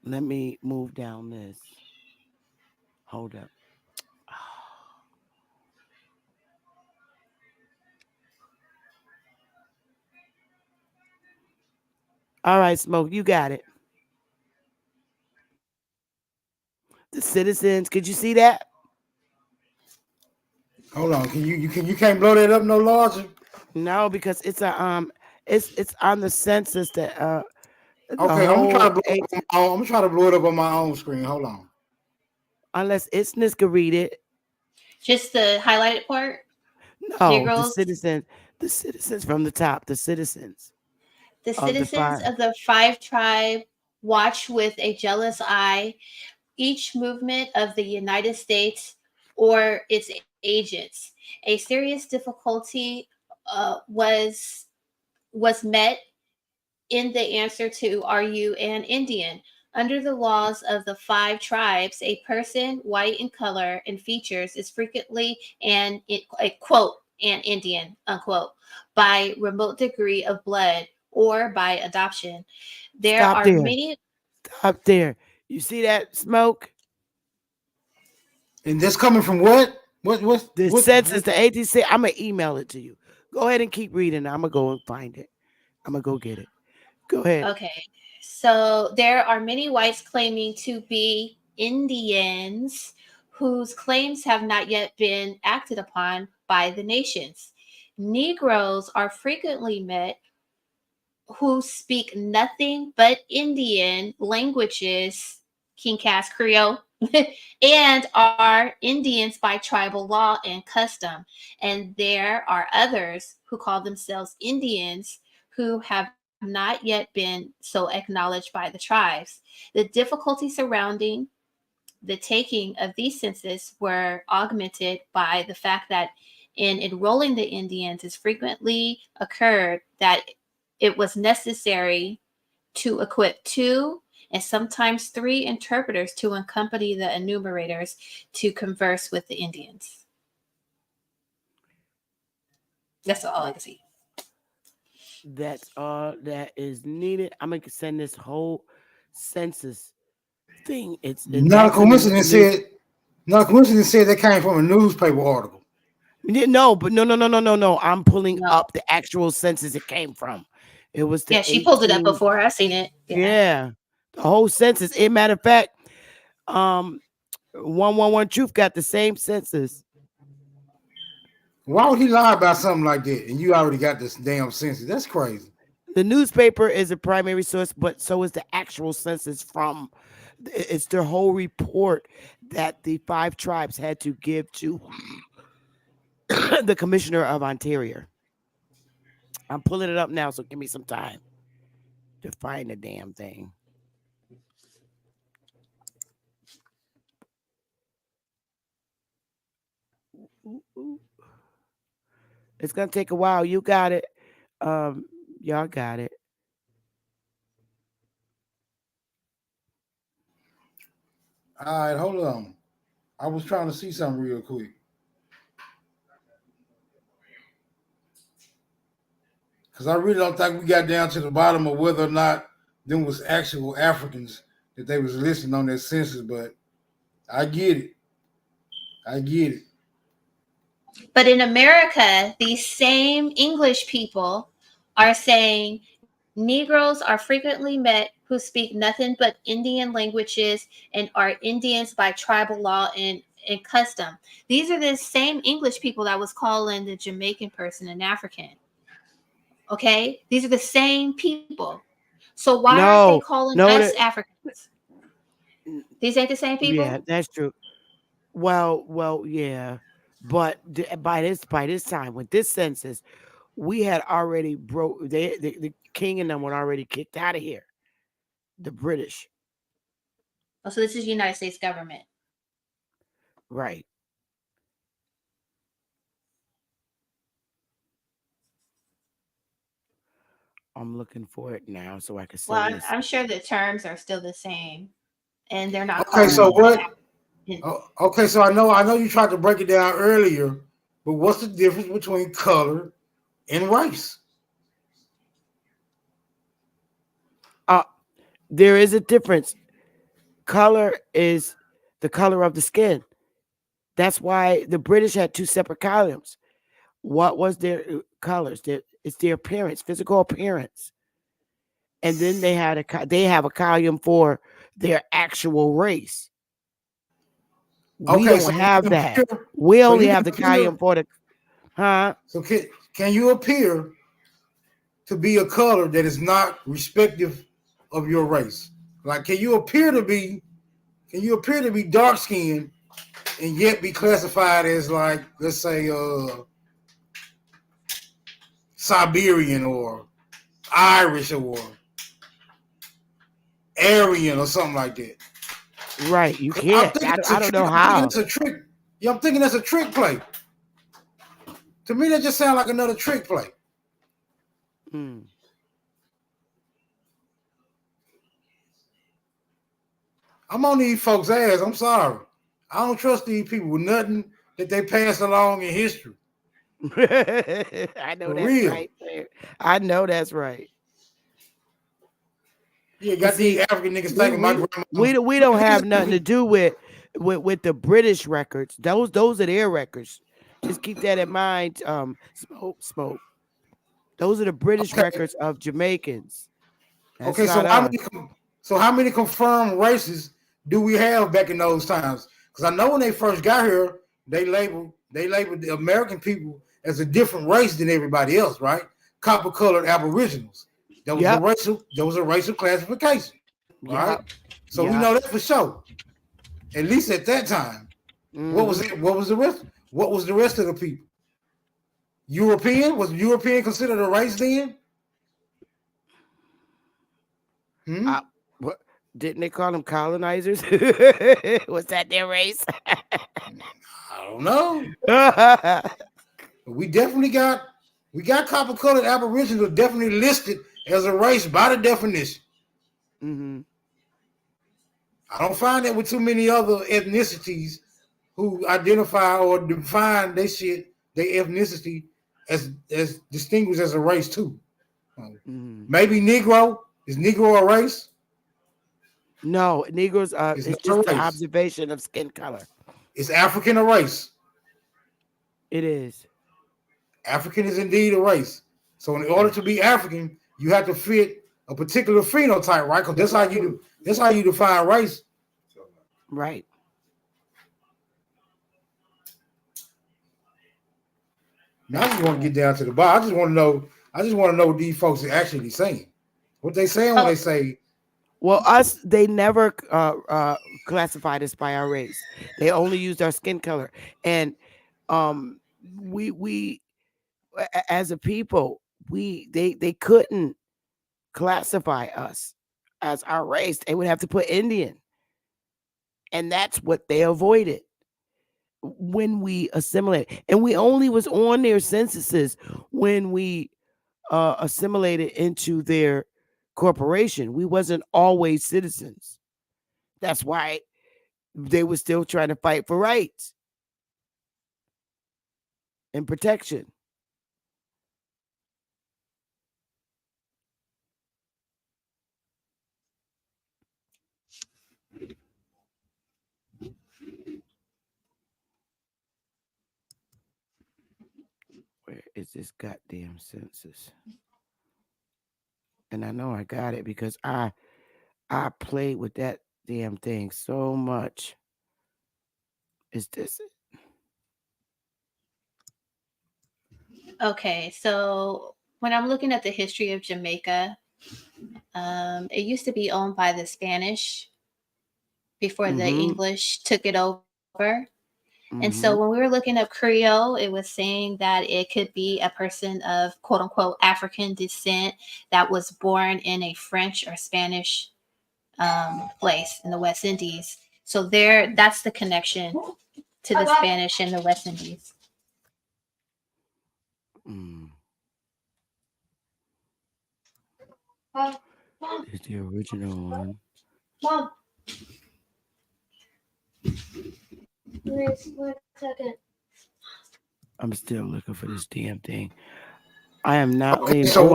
Let me move down this. Hold up. All right, Smoke, you got it. The citizens, could you see that? Hold on, you can't blow that up no larger? No, because it's on the census that the Okay, I'm gonna try to whole blow it eight, up on my own. I'm gonna try to blow it up on my own screen. Hold on. unless Isness could read it. Just the highlighted part. No, Negroes, the citizens from the top, the citizens the of the citizens five. of the five tribe watch with a jealous eye each movement of the United States or its agents. A serious difficulty was met in the answer to "Are you an Indian?" Under the laws of the five tribes, a person, white in color and features, is frequently a quote an Indian unquote by remote degree of blood or by adoption. There Stop are there. many. Stop there. You see that smoke? And that's coming from what? The census, the ATC. I'm gonna email it to you. Go ahead and keep reading. I'm gonna go and find it. I'm gonna go get it. Go ahead. Okay. So there are many whites claiming to be Indians whose claims have not yet been acted upon by the nations. Negroes are frequently met who speak nothing but Indian languages, King Cass Creole, and are Indians by tribal law and custom. And there are others who call themselves Indians who have not yet been so acknowledged by the tribes. The difficulty surrounding the taking of these census were augmented by the fact that in enrolling the Indians, it frequently occurred that it was necessary to equip two and sometimes three interpreters to accompany the enumerators to converse with the Indians. That's all I can see. That's all that is needed. I'm gonna send this whole census thing. It's Not a actually in the coincidence news. said. Not a coincidence said that came from a newspaper article. No, but no. I'm pulling No. up the actual census it came from. It was the Yeah, she pulled it up 18. before. I seen it. Yeah. Yeah, the whole census. In matter of fact, um, 111 Truth got the same census. Why would he lie about something like that? And you already got this damn census. That's crazy. The newspaper is a primary source, but so is the actual census from. It's their whole report that the five tribes had to give to the commissioner of Ontario. I'm pulling it up now, so give me some time to find the damn thing. Ooh. It's gonna take a while. You got it. Y'all got it. All right, hold on. I was trying to see something real quick. Because I really don't think we got down to the bottom of whether or not them was actual Africans that they was listing on their census, but I get it. I get it. But in America, these same English people are saying Negroes are frequently met who speak nothing but Indian languages and are Indians by tribal law and custom. These are the same English people that was calling the Jamaican person an African. Okay? These are the same people. So why aren't they No, calling no, us Africans? These ain't the same yeah, people? that's true. Well, yeah, but by this time with this census, we had already broke. The king and them were already kicked out of here. The British, Oh, so this is United States government. right? I'm looking for it now so I can Well, send I'm, this. I'm sure the terms are still the same, and they're not Okay, calling so us what? Africans. Okay, so I know you tried to break it down earlier, but what's the difference between color and race? Uh, there is a difference. Color is the color of the skin. That's why the British had two separate columns. What was their colors? It's their appearance, physical appearance, and then they have a column for their actual race. We Okay, don't so you have that. compare. We So only you have the compare. column for the huh? So can can you appear to be a color that is not respective of your race? Like, can you appear to be dark skinned and yet be classified as, like, let's say Siberian or Irish or Aryan or something like that? Right, you can't. I don't know how. It's a trick. Yeah, I'm thinking that's a trick play. To me, that just sounds like another trick play. Hmm. I'm on these folks' ass. I'm sorry. I don't trust these people with nothing that they pass along in history. I know For that's real. right. I know that's right. Yeah, got See, these African niggas thinking my grandma. we don't have nothing to do with the British records. Those are their records. Just keep that in mind. Smoke. Those are the British records of Jamaicans. That's Okay, so not us. how many confirmed races do we have back in those times? Because I know when they first got here, they labeled the American people as a different race than everybody else, right? Copper-colored Aboriginals. That was a racial classification, right? So we know that for sure. At least at that time. Mm-hmm. What was it? What was the rest? What was the rest of the people? European? Was European considered a race then? What didn't they call them colonizers? Was that their race? I don't know. We got copper-colored Aboriginals definitely listed as a race by the definition. Mm-hmm. I don't find that with too many other ethnicities who identify or define their ethnicity as distinguished as a race too. Mm-hmm. Maybe Negro. Is Negro a race? No, Negroes it's just an observation of skin color. Is African a race? It is. African is indeed a race. So in order to be African, you have to fit a particular phenotype, right? Because that's how you define race. Right. Now I just want to get down to the bottom. I just want to know what these folks are actually saying. What they saying when they say. Well, they never classified us by our race. They only used our skin color. And we as a people, they couldn't classify us as our race. They would have to put Indian. And that's what they avoided when we assimilated. And we only was on their censuses when we assimilated into their corporation. We wasn't always citizens. That's why they were still trying to fight for rights and protection. Where is this goddamn census? And I know I got it because I played with that damn thing so much. Is this it? Okay, so when I'm looking at the history of Jamaica, it used to be owned by the Spanish before the English took it over. And so when we were looking up Creole, it was saying that it could be a person of quote unquote African descent that was born in a French or Spanish place in the West Indies. So that's the connection to the Spanish and the West Indies. It's the original one. Mom. Wait a second. I'm still looking for this damn thing. I am not Okay, leaving. So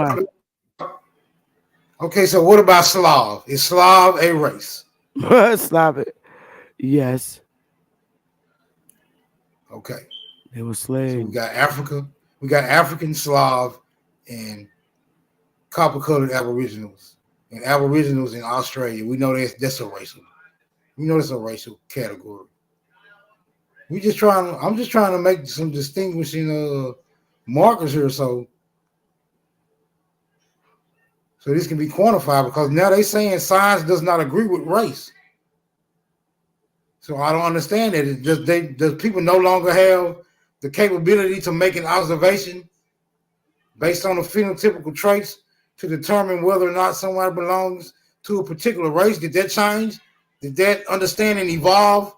what about Slav? Is Slav a race? Slavic. Yes. Okay. They were slaves. So we got Africa. We got African, Slav, and copper-colored Aboriginals. And Aboriginals in Australia. We know that's a racial. We know that's a racial category. I'm just trying to make some distinguishing markers here, so this can be quantified, because now they saying science does not agree with race. So I don't understand that. Does people no longer have the capability to make an observation based on the phenotypical traits to determine whether or not someone belongs to a particular race? Did that change? Did that understanding evolve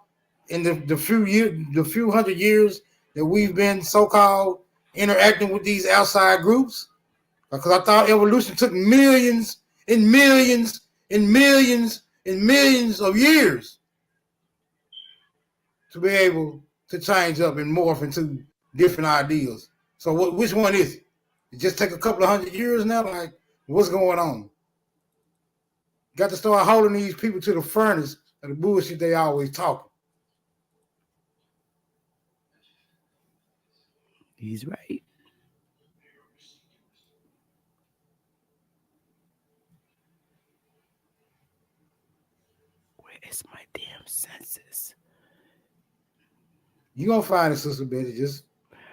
in the few hundred years that we've been so-called interacting with these outside groups? Because I thought evolution took millions and millions and millions and millions of years to be able to change up and morph into different ideas. So which one is it? It just take a couple of 100 years now? Like, what's going on? Got to start holding these people to the furnace of the bullshit they always talking. He's right. Where is my damn census? You gonna find it, Sister Betty. Just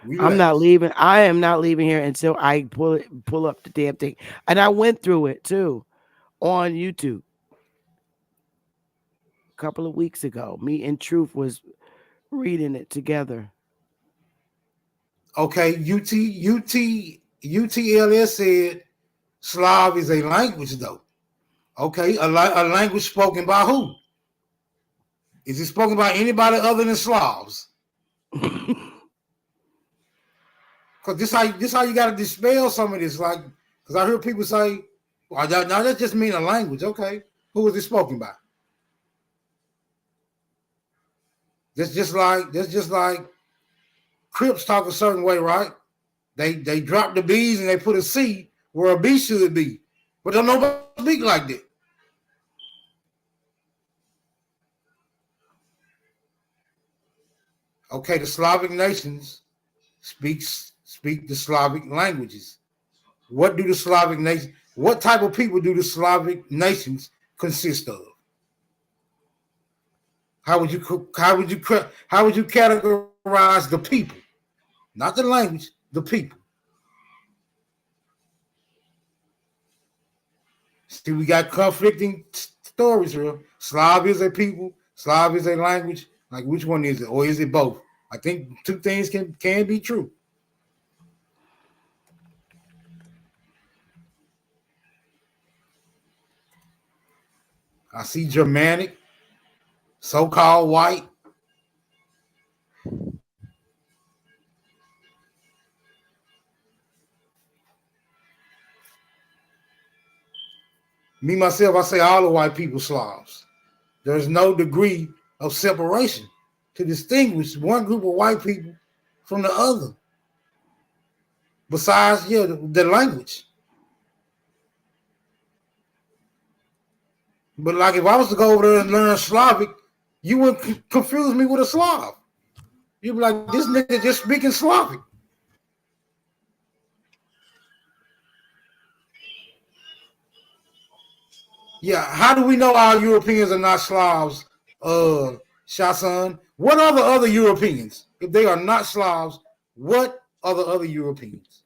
relax. I'm not leaving. I am not leaving here until I pull up the damn thing. And I went through it too on YouTube a couple of weeks ago. Me and Truth was reading it together. Okay, UTLS said Slav is a language, though. Okay, a language spoken by who? Is it spoken by anybody other than Slavs? Because this how you got to dispel some of this. Like, because I hear people say, well, now that just mean a language. Okay, who is it spoken by? That's just like Crips talk a certain way, right? They drop the B's and they put a C where a B should be, but don't nobody speak like that. Okay, the Slavic nations speak the Slavic languages. What do the Slavic nations? What type of people do the Slavic nations consist of? How would you categorize the people? Not the language, the people. See, we got conflicting stories here. Slav is a people, Slav is a language. Like, which one is it? Or is it both? I think two things can be true. I see Germanic, so-called white. Me, myself, I say all the white people Slavs. There's no degree of separation to distinguish one group of white people from the other. Besides, the language. But like, if I was to go over there and learn Slavic, you wouldn't confuse me with a Slav. You'd be like, this nigga just speaking Slavic. Yeah, how do we know all Europeans are not Slavs, Shasan? What are the other Europeans? If they are not Slavs, what are the other Europeans?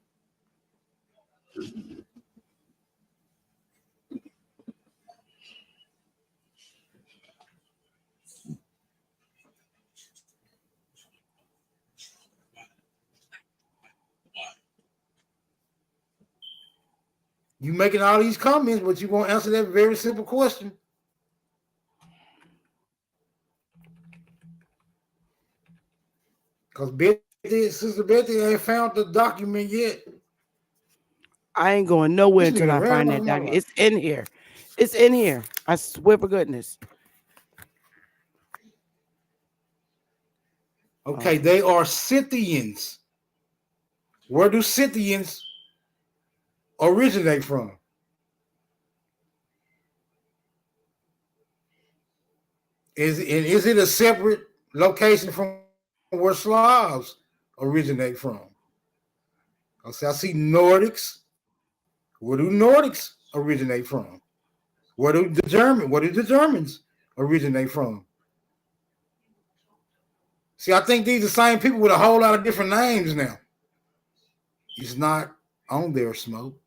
You making all these comments, but you won't answer that very simple question. Because Sister Betty ain't found the document yet. I ain't going nowhere until I find that document. It's in here. It's in here. I swear for goodness. Okay, they are Scythians. Where do Scythians originate from? Is it a separate location from where Slavs originate from? I see Nordics. Where do Nordics originate from? Where do the Germans originate from? See, I think these are the same people with a whole lot of different names now. It's not on there, Smoke.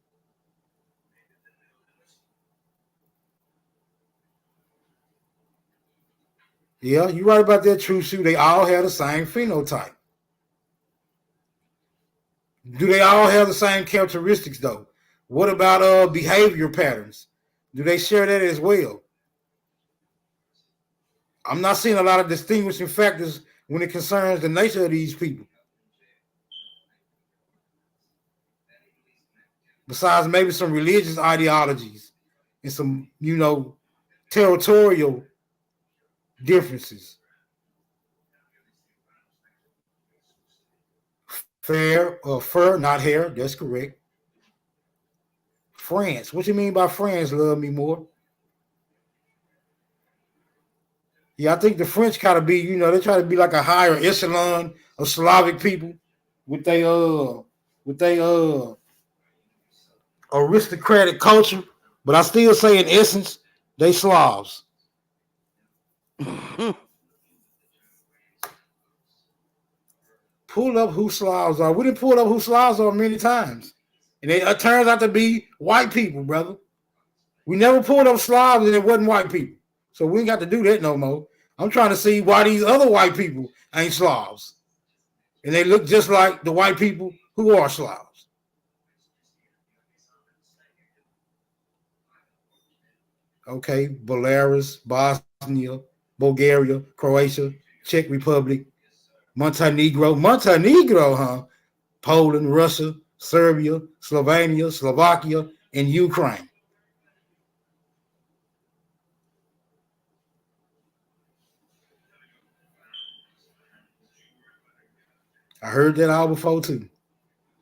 Yeah, you're right about that, True Shoe. They all have the same phenotype. Do they all have the same characteristics, though? What about behavior patterns? Do they share that as well? I'm not seeing a lot of distinguishing factors when it concerns the nature of these people. Besides maybe some religious ideologies and some, territorial differences. Fur, not hair. That's correct. France. What you mean by France? Love me more. Yeah, I think the French kind of be, they try to be like a higher echelon of Slavic people with they aristocratic culture. But I still say in essence, they Slavs. Pull up who Slavs are. We didn't pull up who Slavs are many times. And it turns out to be white people, brother. We never pulled up Slavs and it wasn't white people. So we ain't got to do that no more. I'm trying to see why these other white people ain't Slavs. And they look just like the white people who are Slavs. Okay, Belarus, Bosnia, Bulgaria, Croatia, Czech Republic, Montenegro, huh? Poland, Russia, Serbia, Slovenia, Slovakia, and Ukraine. I heard that all before too.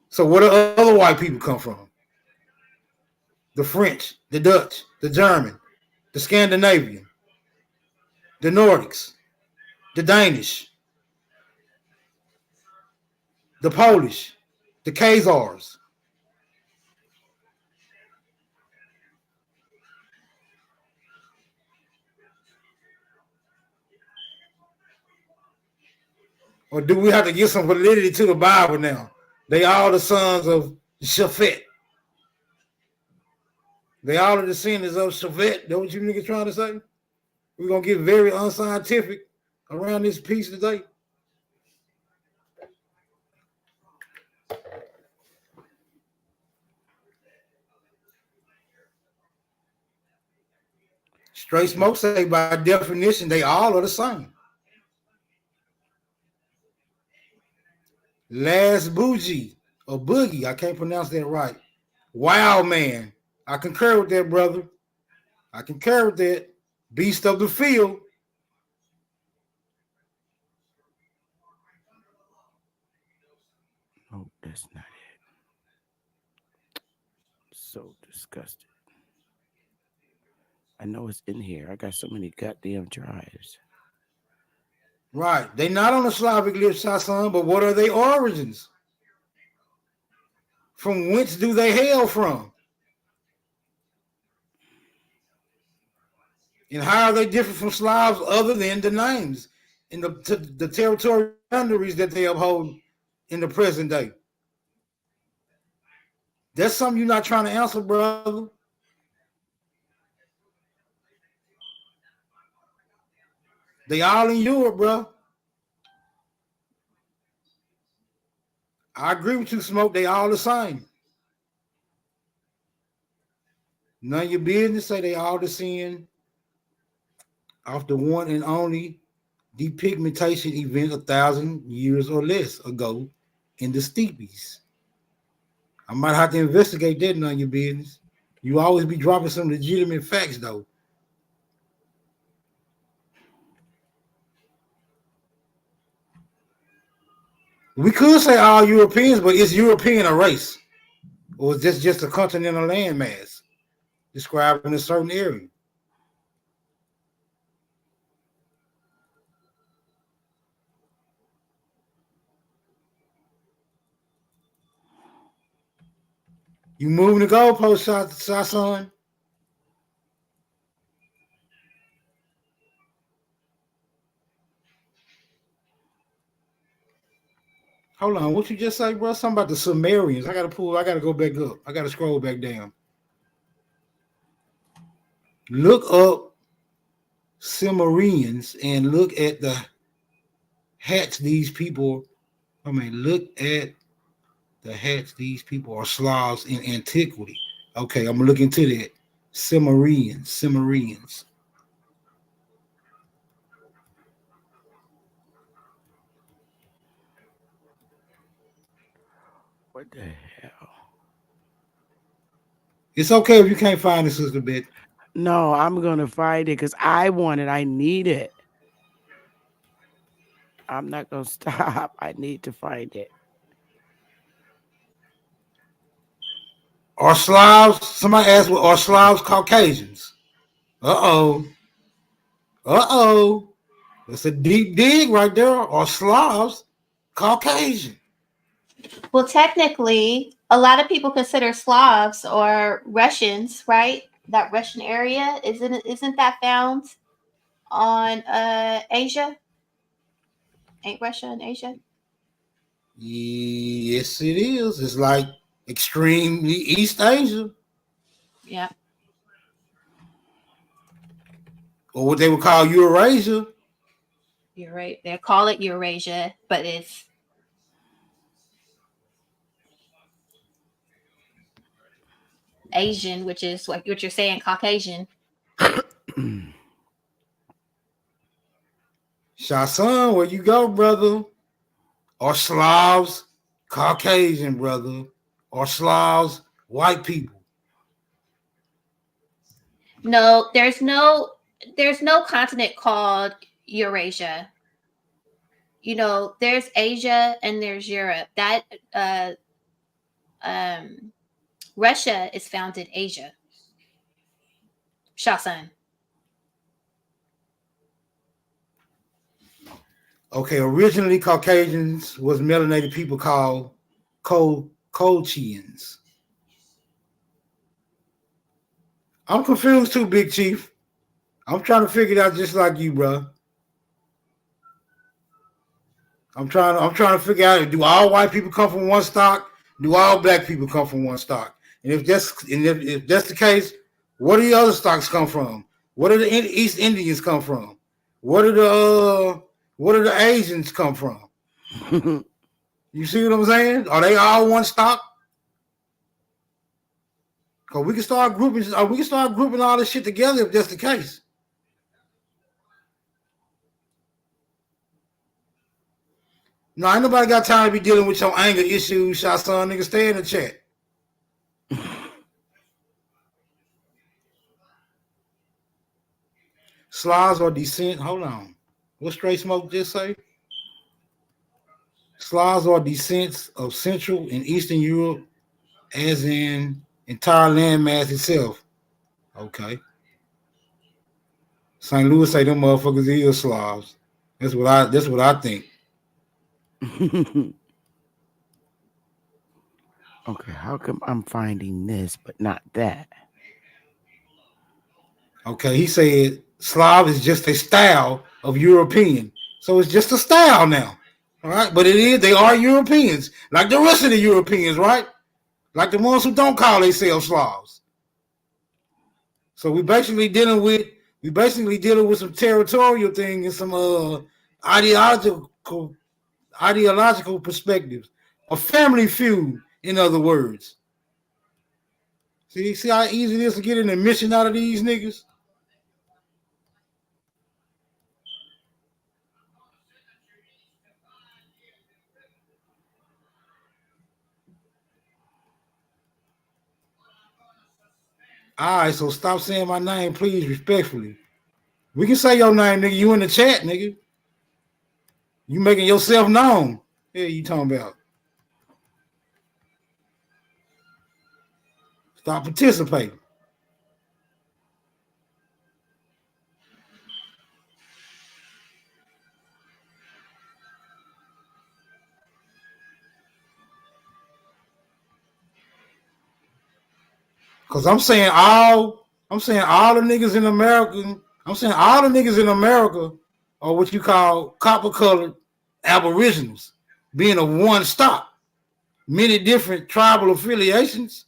So where do other white people come from? The French, the Dutch, the German, the Scandinavian, the Nordics, the Danish, the Polish, the Khazars. Or do we have to give some validity to the Bible now? They all the sons of Shaphat. They all the descendants of Shaphat. That's what you niggas trying to say? We're going to get very unscientific around this piece today. Straight Smoke say by definition, they all are the same. Last Bougie or Boogie, I can't pronounce that right. Wow, man. I concur with that, brother. I concur with that. Beast of the field. No, that's not it. So disgusted. I know it's in here. I got so many goddamn drives. Right. They not on the Slavic list, son, but what are their origins? From whence do they hail from? And how are they different from Slavs other than the names and the territorial boundaries that they uphold in the present day? That's something you're not trying to answer, brother. They all in Europe, bro. I agree with you, Smoke. They all the same. None of your business. Say they all descend off the one and only depigmentation event 1,000 years or less ago in the steepies. I might have to investigate that. None of your business. You always be dropping some legitimate facts, though. We could say all Europeans, but is European a race? Or is this just a continental landmass describing a certain area? You moving the goalpost, son? Hold on, what you just say, bro? Something about the Sumerians. I gotta go back up. I gotta scroll back down. Look up Sumerians and look at the hats these people. Look at the hats these people are Slavs in antiquity. Okay, I'm gonna look into that. Cimmerians. What the hell? It's okay if you can't find it, Sister Beth. No, I'm gonna find it because I want it. I need it. I'm not gonna stop. I need to find it. Are Slavs? Somebody asked, "Well, are Slavs Caucasians?" Uh oh. That's a deep dig right there. Are Slavs Caucasian? Well, technically, a lot of people consider Slavs or Russians, right? That Russian area isn't that found on Asia? Ain't Russia in Asia? Yes, it is. It's like extremely East Asia, Yeah, or what they would call Eurasia. you're right. They call it Eurasia, but it's Asian, which is like what you're saying, Caucasian. Shasan, where you go, brother? Are Slavs Caucasian, brother? Are Slavs white people? No, there's no continent called Eurasia. There's Asia and there's Europe. That um Russia is found in Asia. Shasan. Okay, originally Caucasians was melanated people called Colchians. I'm confused too, Big Chief. I'm trying to figure it out just like you, bro. I'm trying to figure out, do all white people come from one stock? Do all black people come from one stock? And if that's the case, where do the other stocks come from? Where do the East Indians come from? Where do the Asians come from? You see what I'm saying? Are they all one stock? Cause we can start grouping all this shit together if that's the case. No, ain't nobody got time to be dealing with your anger issues, shot son. Nigga, stay in the chat. Slavs are descent. Hold on. What Straight Smoke just say? Slavs are descents of Central and Eastern Europe, as in entire landmass itself. Okay. St. Louis say them motherfuckers is Slavs. That's what I think. Okay, how come I'm finding this but not that? Okay, he said Slav is just a style of European. So it's just a style now. All right, but they are Europeans, like the rest of the Europeans, right? Like the ones who don't call themselves Slavs. So we basically dealing with some territorial thing and some ideological perspectives. A family feud, in other words. See how easy it is to get an admission out of these niggas? All right, so stop saying my name, please, respectfully. We can say your name, nigga. You in the chat, nigga. You making yourself known. Yeah, you talking about. Stop participating. Cause I'm saying all the niggas in America. I'm saying all the niggas in America are what you call copper colored aboriginals. being a one stop, many different tribal affiliations,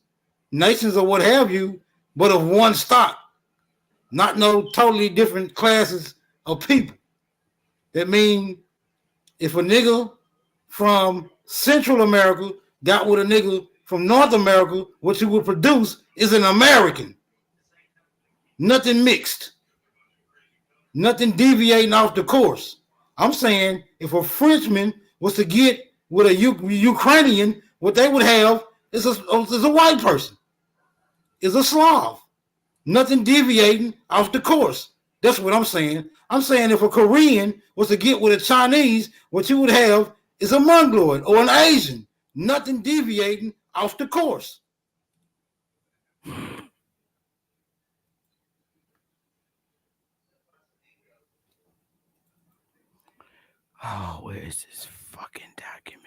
nations or what have you, but of one stop, not no totally different classes of people. That mean if a nigga from Central America got with a nigga from North America, what you would produce is an American. Nothing mixed. Nothing deviating off the course. I'm saying if a Frenchman was to get with a Ukrainian, what they would have is a white person, is a Slav. Nothing deviating off the course. That's what I'm saying. I'm saying if a Korean was to get with a Chinese, what you would have is a Mongoloid or an Asian. Nothing deviating off the course. Oh, where is this fucking document?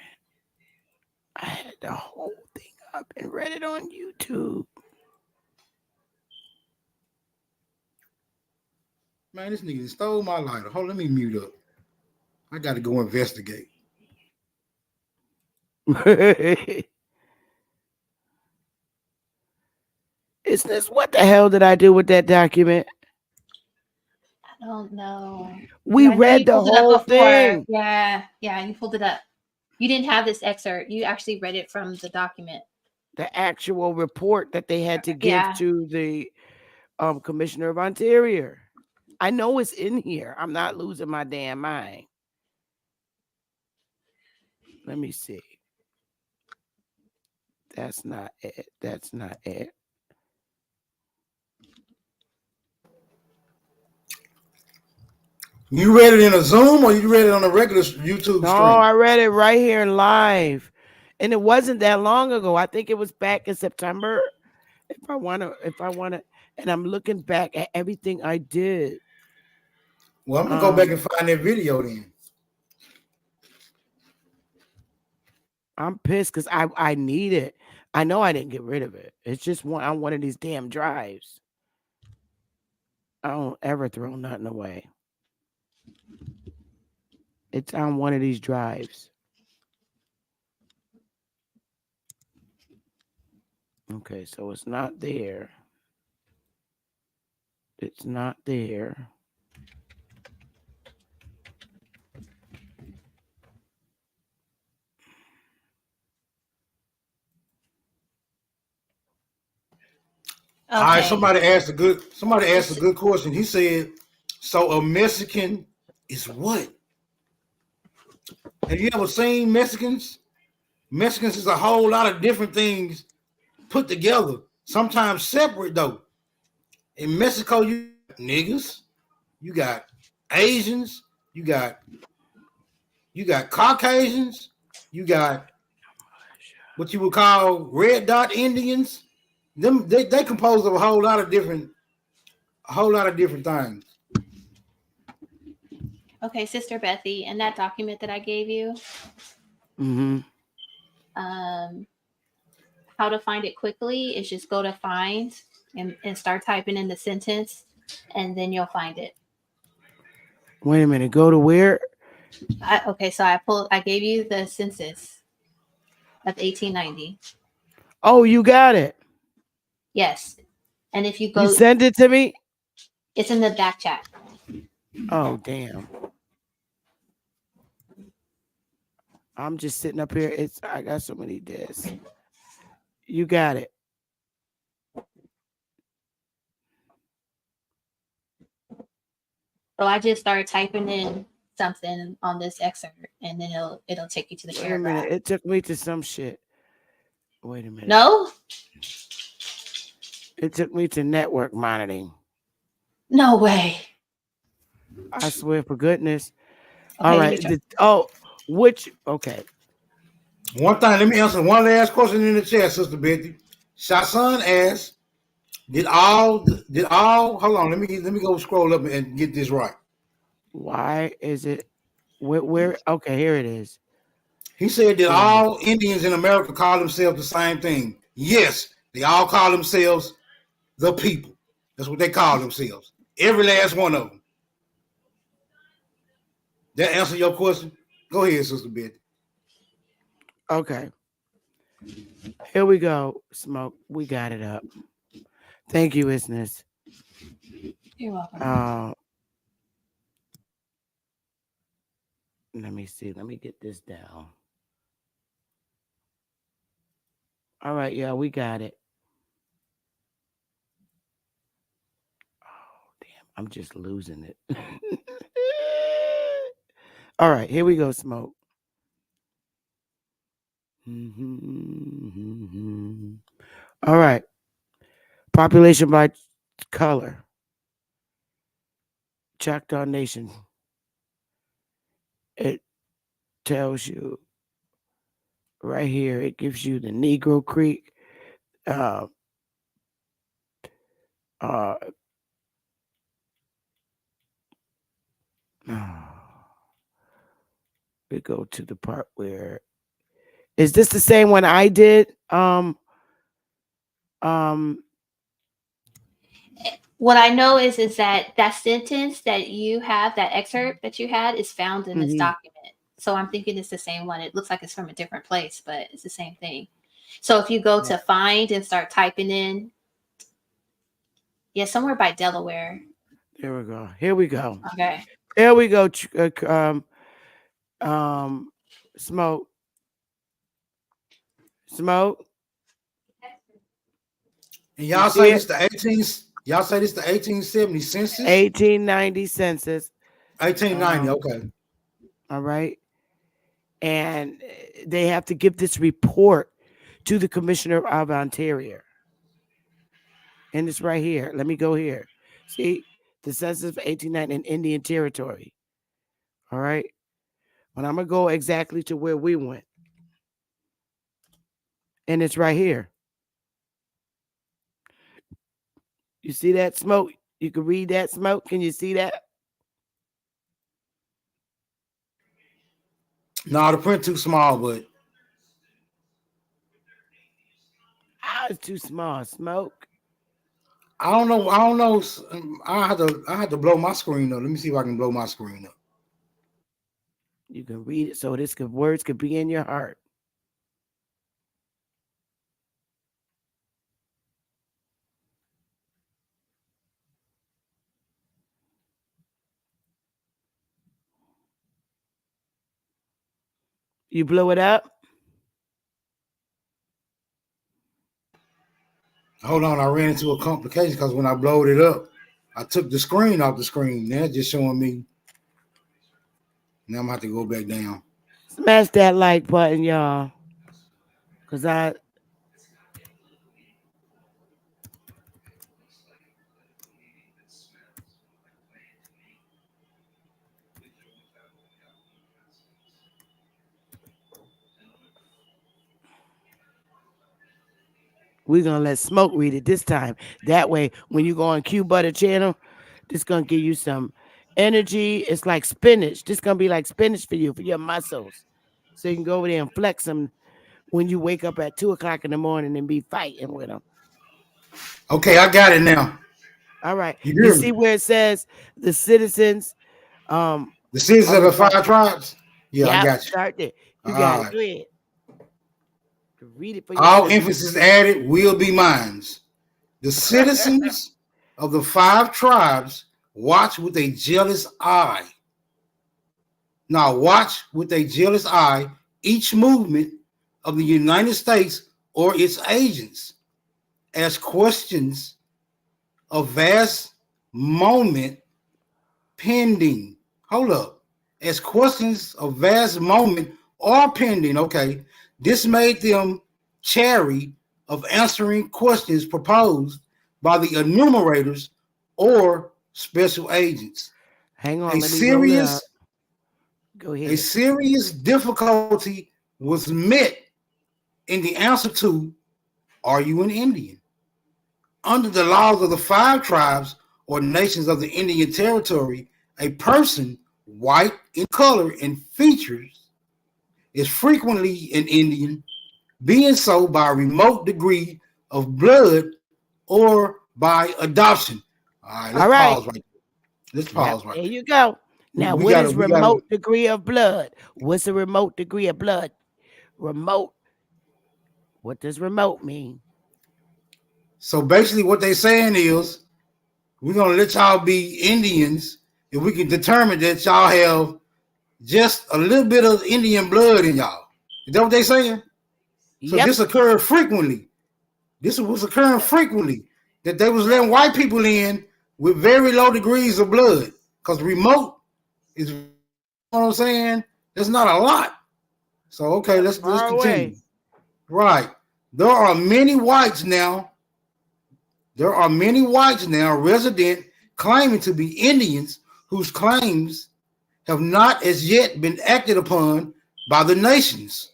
I had the whole thing up and read it on YouTube. Man, this nigga stole my lighter. Hold on, let me mute up. I got to go investigate. Is this what the hell did I do with that document? I don't know. We read the whole thing. Yeah, you pulled it up. You didn't have this excerpt. You actually read it from the document. The actual report that they had to give to the Commissioner of Interior. I know it's in here. I'm not losing my damn mind. Let me see. That's not it. That's not it. You read it in a Zoom or you read it on a regular YouTube stream? No, I read it right here live. And it wasn't that long ago. I think it was back in September. If I wanna, and I'm looking back at everything I did. Well, I'm gonna go back and find that video then. I'm pissed because I need it. I know I didn't get rid of it. It's just on one of these damn drives. I don't ever throw nothing away. It's on one of these drives. Okay, so it's not there. It's not there. Okay. All right, somebody asked a good question. He said, so a Mexican is what? Have you ever seen Mexicans? Mexicans is a whole lot of different things put together, sometimes separate though. In Mexico, you got niggas, you got Asians, you got Caucasians, you got what you would call red dot Indians. Them they compose of a whole lot of different things. Okay, Sister Bethy, in that document that I gave you, how to find it quickly is just go to find and start typing in the sentence, and then you'll find it. Wait a minute, go to where? I gave you the census of 1890. Oh, you got it. Yes. And if you go, you send it to me? It's in the back chat. Oh, damn. I'm just sitting up here. I got so many discs. You got it. So I just started typing in something on this excerpt, and then it'll take you to the paragraph. Wait a minute. It took me to some shit. Wait a minute. No? It took me to network monitoring. No way. I swear for goodness. Okay, all right. Okay. One thing, let me answer one last question in the chat, Sister Betty. Shasan asked, did all hold on, let me go scroll up and get this right. Why is it where okay, here it is. He said that all Indians in America call themselves the same thing. Yes, they all call themselves the people. That's what they call themselves. Every last one of them. That answer your question? Go ahead, Sister Betty. Okay. Here we go. Smoke. We got it up. Thank you, listeners. You're welcome. Let me see. Let me get this down. All right, yeah, we got it. Oh, damn. I'm just losing it. All right, here we go, Smoke. All right. Population by color. Choctaw Nation. It tells you right here. It gives you the Negro Creek. Uh, uh, we go to the part where is this the same one I did? What I know is that that sentence that you have, that excerpt that you had, is found in this document. So I'm thinking it's the same one. It looks like it's from a different place, but it's the same thing. So if you go to find and start typing in, yeah, somewhere by Delaware. There we go. Here we go. Okay. Here we go. Smoke. Smoke. And y'all say this the 18th. Y'all say this the 1870 census. 1890 census. 1890. Okay. All right. And they have to give this report to the Commissioner of Ontario. And it's right here. Let me go here. See, the census of 1890 in Indian Territory. All right. But I'm going to go exactly to where we went. And it's right here. You see that, Smoke? You can read that, Smoke? Can you see that? No, the print too small, but It's too small, Smoke. I don't know. I had to blow my screen up. Let me see if I can blow my screen up. You can read it so words could be in your heart. You blow it up? Hold on, I ran into a complication because when I blowed it up, I took the screen off the screen. Now it's just showing me. Now I'm gonna have to go back down. Smash that like button, y'all. Because we're going to let Smoke read it this time. That way, when you go on Q Butter channel, this going to give you some energy. It's like spinach. This going to be like spinach for you, for your muscles. So you can go over there and flex them when you wake up at 2 o'clock in the morning and be fighting with them. Okay, I got it now. All right. You see where it says the citizens? The citizens of the 5 tribes? Yeah, I got you. Start there. You got it. Go ahead. Read it for all emphasis added will be mines. The citizens of the 5 tribes watch with a jealous eye. Now, watch with a jealous eye each movement of the United States or its agents as questions of vast moment pending. Hold up. As questions of vast moment are pending. Okay. This made them chary of answering questions proposed by the enumerators or special agents. Hang on. A serious difficulty was met in the answer to, are you an Indian? Under the laws of the 5 tribes or nations of the Indian Territory, a person white in color and features is frequently an Indian, being so by a remote degree of blood or by adoption. All right, let's pause right there. Let's pause right there. There you go. Now, what is remote degree of blood? What's a remote degree of blood? Remote. What does remote mean? So basically, what they're saying is, we're gonna let y'all be Indians if we can determine that y'all have just a little bit of Indian blood in y'all. Is that what they're saying? So Yep. this occurred frequently. This was occurring frequently, that they was letting white people in with very low degrees of blood. Because remote is, you know what I'm saying? There's not a lot. So okay, let's continue. Away. Right. There are many whites now. There are many whites now resident claiming to be Indians whose claims have not as yet been acted upon by the nations.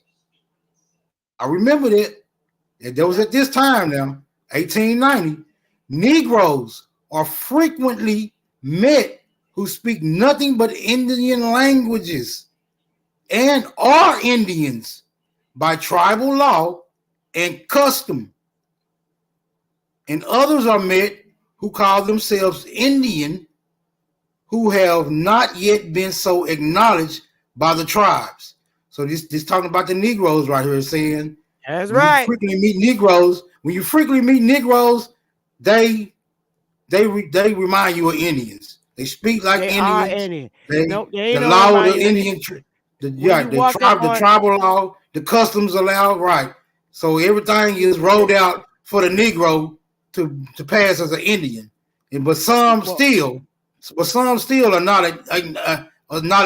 I remember that. That was at this time now, 1890. Negroes are frequently met who speak nothing but Indian languages and are Indians by tribal law and custom. And others are met who call themselves Indian who have not yet been so acknowledged by the tribes. So this talking about the Negroes right here, saying that's right. You frequently meet Negroes. When you frequently meet Negroes, they remind you of Indians. They speak like they Indians. Are Indian. They the law of the Indian, the tribal law, the customs allowed, right? So everything is rolled out for the Negro to pass as an Indian, but some still are not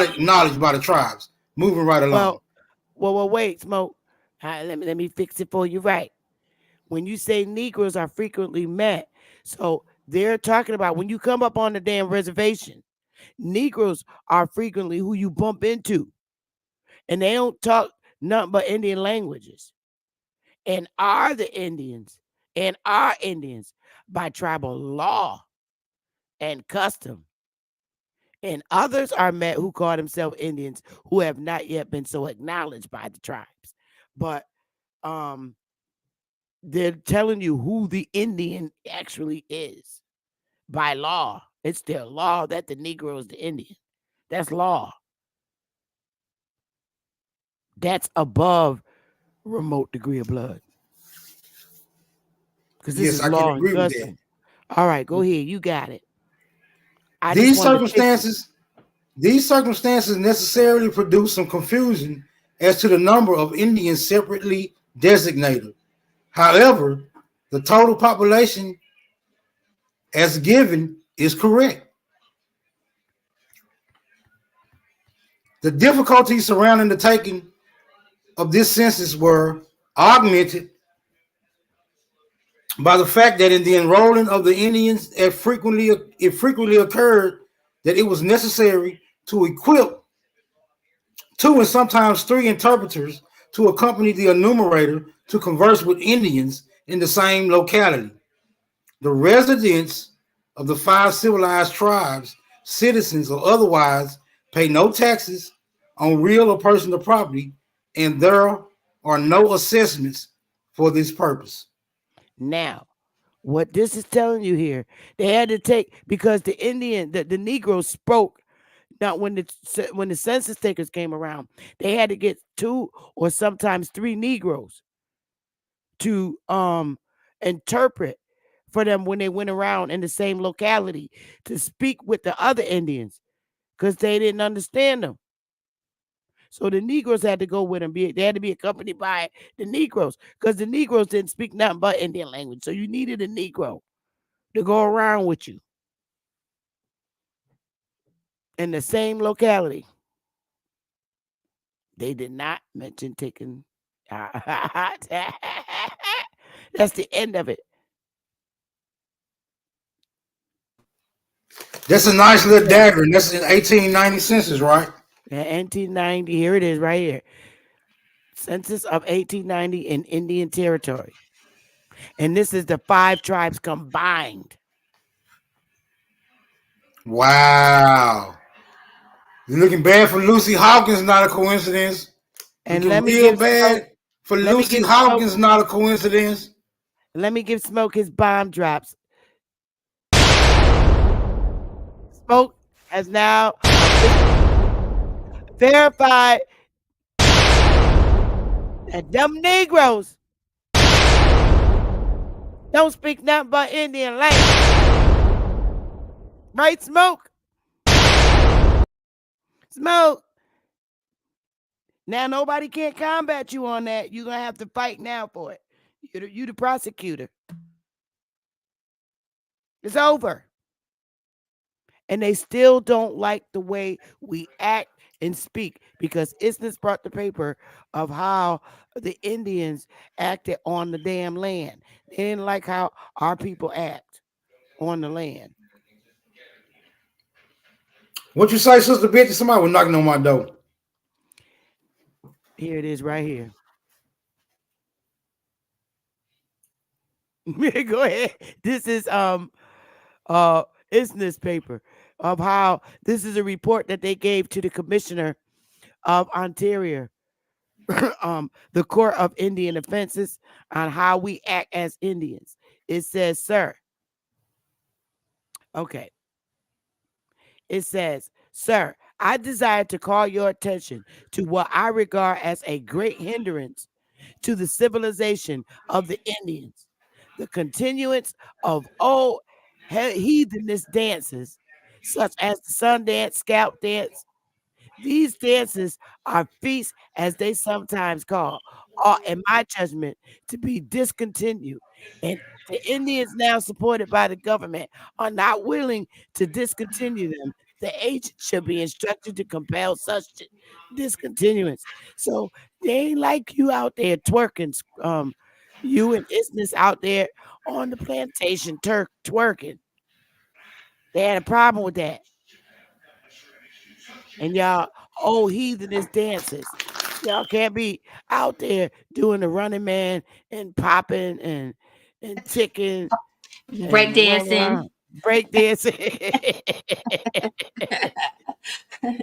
acknowledged by the tribes. Moving right along. Well, wait, Smoke. Let me fix it for you. Right. When you say Negroes are frequently met, so they're talking about when you come up on the damn reservation, Negroes are frequently who you bump into, and they don't talk nothing but Indian languages, and are the Indians and are Indians by tribal law and custom. And others are met who call themselves Indians who have not yet been so acknowledged by the tribes. But they're telling you who the Indian actually is by law. It's their law that the Negro is the Indian. That's law. That's above remote degree of blood. Because this is law and custom. All right, go ahead. You got it. These circumstances necessarily produce some confusion as to the number of Indians separately designated. However, the total population as given is correct. The difficulties surrounding the taking of this census were augmented by the fact that in the enrolling of the Indians, it frequently occurred that it was necessary to equip 2 and sometimes 3 interpreters to accompany the enumerator to converse with Indians in the same locality. The residents of the 5 civilized tribes, citizens or otherwise, pay no taxes on real or personal property, and there are no assessments for this purpose. Now, what this is telling you here, they had to take, because the Negroes spoke. Now, when the census takers came around, they had to get 2 or sometimes 3 Negroes to interpret for them when they went around in the same locality to speak with the other Indians because they didn't understand them. So the Negroes had to go with them. They had to be accompanied by the Negroes because the Negroes didn't speak nothing but Indian language. So you needed a Negro to go around with you in the same locality. They did not mention taking. That's the end of it. That's a nice little dagger, and that's in 1890 census, right? Yeah, 1890. Here it is, right here. Census of 1890 in Indian Territory, and this is the 5 tribes combined. Wow, you're looking bad for Lucy Hawkins. Not a coincidence. And let me give bad for Lucy Hawkins. Not a coincidence. Let me give Smoke his bomb drops. Smoke has now verified And them Negroes don't speak nothing but Indian language. Right, Smoke? Smoke. Now nobody can combat you on that. You're gonna have to fight now for it. You the prosecutor. It's over. And they still don't like the way we act and speak because Isness brought the paper of how the Indians acted on the damn land. They didn't like how our people act on the land. What you say, sister bitch? Somebody was knocking on my door. Here it is right here. Go ahead. This is Isness paper of how this is a report that they gave to the commissioner of Ontario, the Court of Indian Offenses, on how we act as Indians. It says, sir. Okay. It says, sir, I desire to call your attention to what I regard as a great hindrance to the civilization of the Indians, the continuance of old heathenist dances, such as the sun dance, scalp dance. These dances are feasts, as they sometimes call, are, in my judgment, to be discontinued. And the Indians, now supported by the government, are not willing to discontinue them. The agent should be instructed to compel such discontinuance. So they ain't like you out there twerking, you and Isness out there on the plantation twerking. They had a problem with that. And y'all old heathenist dances. Y'all can't be out there doing the running man and popping and ticking Break and running dancing. around. Break dancing.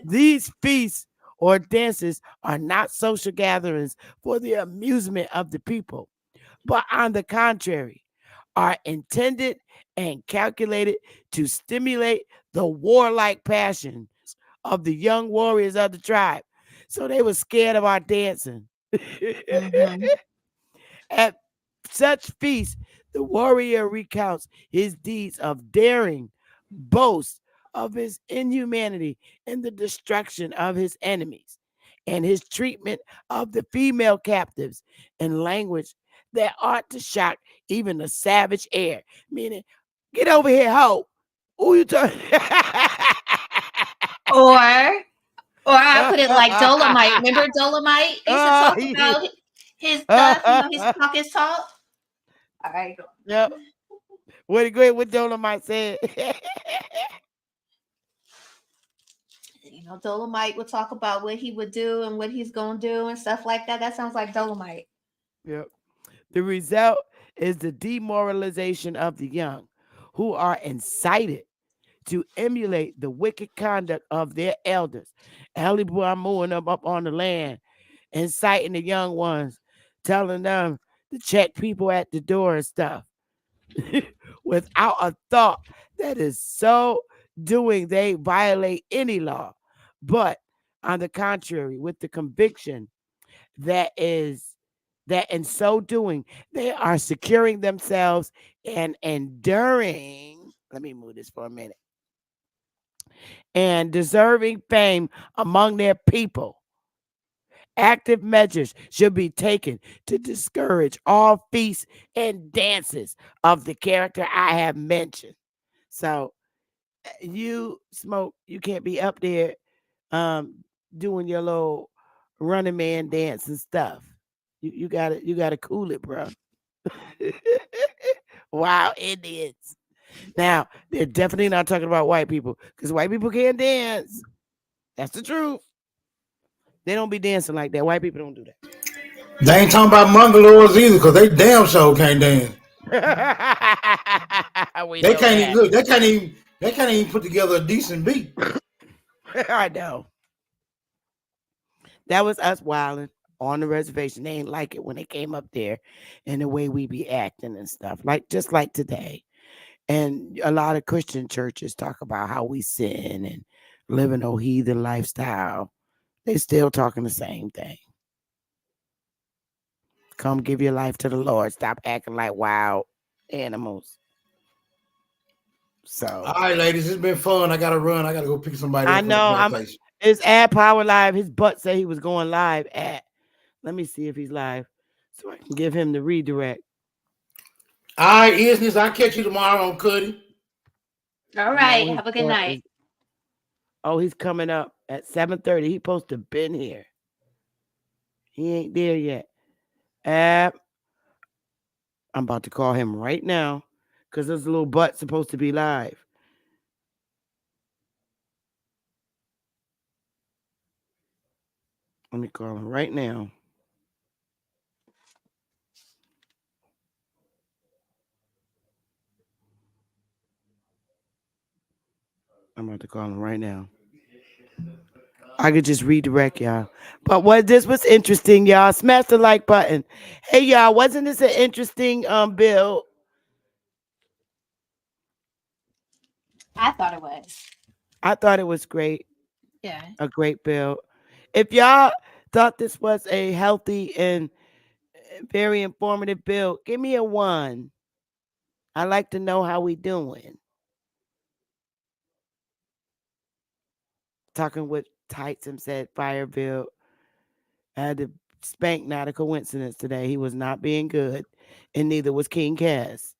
These feasts or dances are not social gatherings for the amusement of the people, but on the contrary, are intended and calculated to stimulate the warlike passions of the young warriors of the tribe. So they were scared of our dancing. Mhm. At such feasts, the warrior recounts his deeds of daring, boasts of his inhumanity and the destruction of his enemies, and his treatment of the female captives in language that ought to shock even the savage air. Meaning, get over here, ho. Who you talking? Or I put it like Dolomite. Remember Dolomite? He used to talk about his stuff, his talk his talk. All right. Yep. What Dolomite said. Dolomite would talk about what he would do and what he's gonna do and stuff like that. That sounds like Dolomite. Yep. The result is the demoralization of the young, who are incited to emulate the wicked conduct of their elders. Alibu moving them up on the land, inciting the young ones, telling them to check people at the door and stuff. Without a thought that is so doing they violate any law, but on the contrary, with the conviction that in so doing they are securing themselves and enduring, let me move this for a minute, and deserving fame among their people. Active measures should be taken to discourage all feasts and dances of the character I have mentioned. So you Smoke, you can't be up there doing your little running man dance and stuff. You gotta cool it, bro. Wow, Indians. Now, they're definitely not talking about white people because white people can't dance. That's the truth. They don't be dancing like that. White people don't do that. They ain't talking about Mongoloids either, because they damn sure can't dance. We They know can't that. even look. They can't even put together a decent beat. I know. That was us wilding on the reservation. They ain't like it when they came up there and the way we be acting and stuff. Just like today. And a lot of Christian churches talk about how we sin and living a heathen lifestyle. They still talking the same thing. Come give your life to the Lord. Stop acting like wild animals. So All right, ladies, it's been fun. I gotta run. I gotta go pick somebody I up from the know gas I'm station. it's at Power Live. His butt said he was going live at. Let me see if he's live. So I can give him the redirect. All right, Isness, I'll catch you tomorrow on Cuddy. All No, right. his Have a good butt night. is he's coming up at 7:30. He supposed to been here. He ain't there yet. Ab, I'm about to call him right now because this little butt supposed to be live. Let me call him right now. I'm about to call him right now. I could just redirect y'all. But what this was interesting, y'all. Smash the like button. Hey y'all, wasn't this an interesting bill? I thought it was. I thought it was great. Yeah. A great bill. If y'all thought this was a healthy and very informative bill, give me a 1. I like to know how we doing. Talking with Tyson said fire bill. I had to spank, not a coincidence today. He was not being good, and neither was King Cass.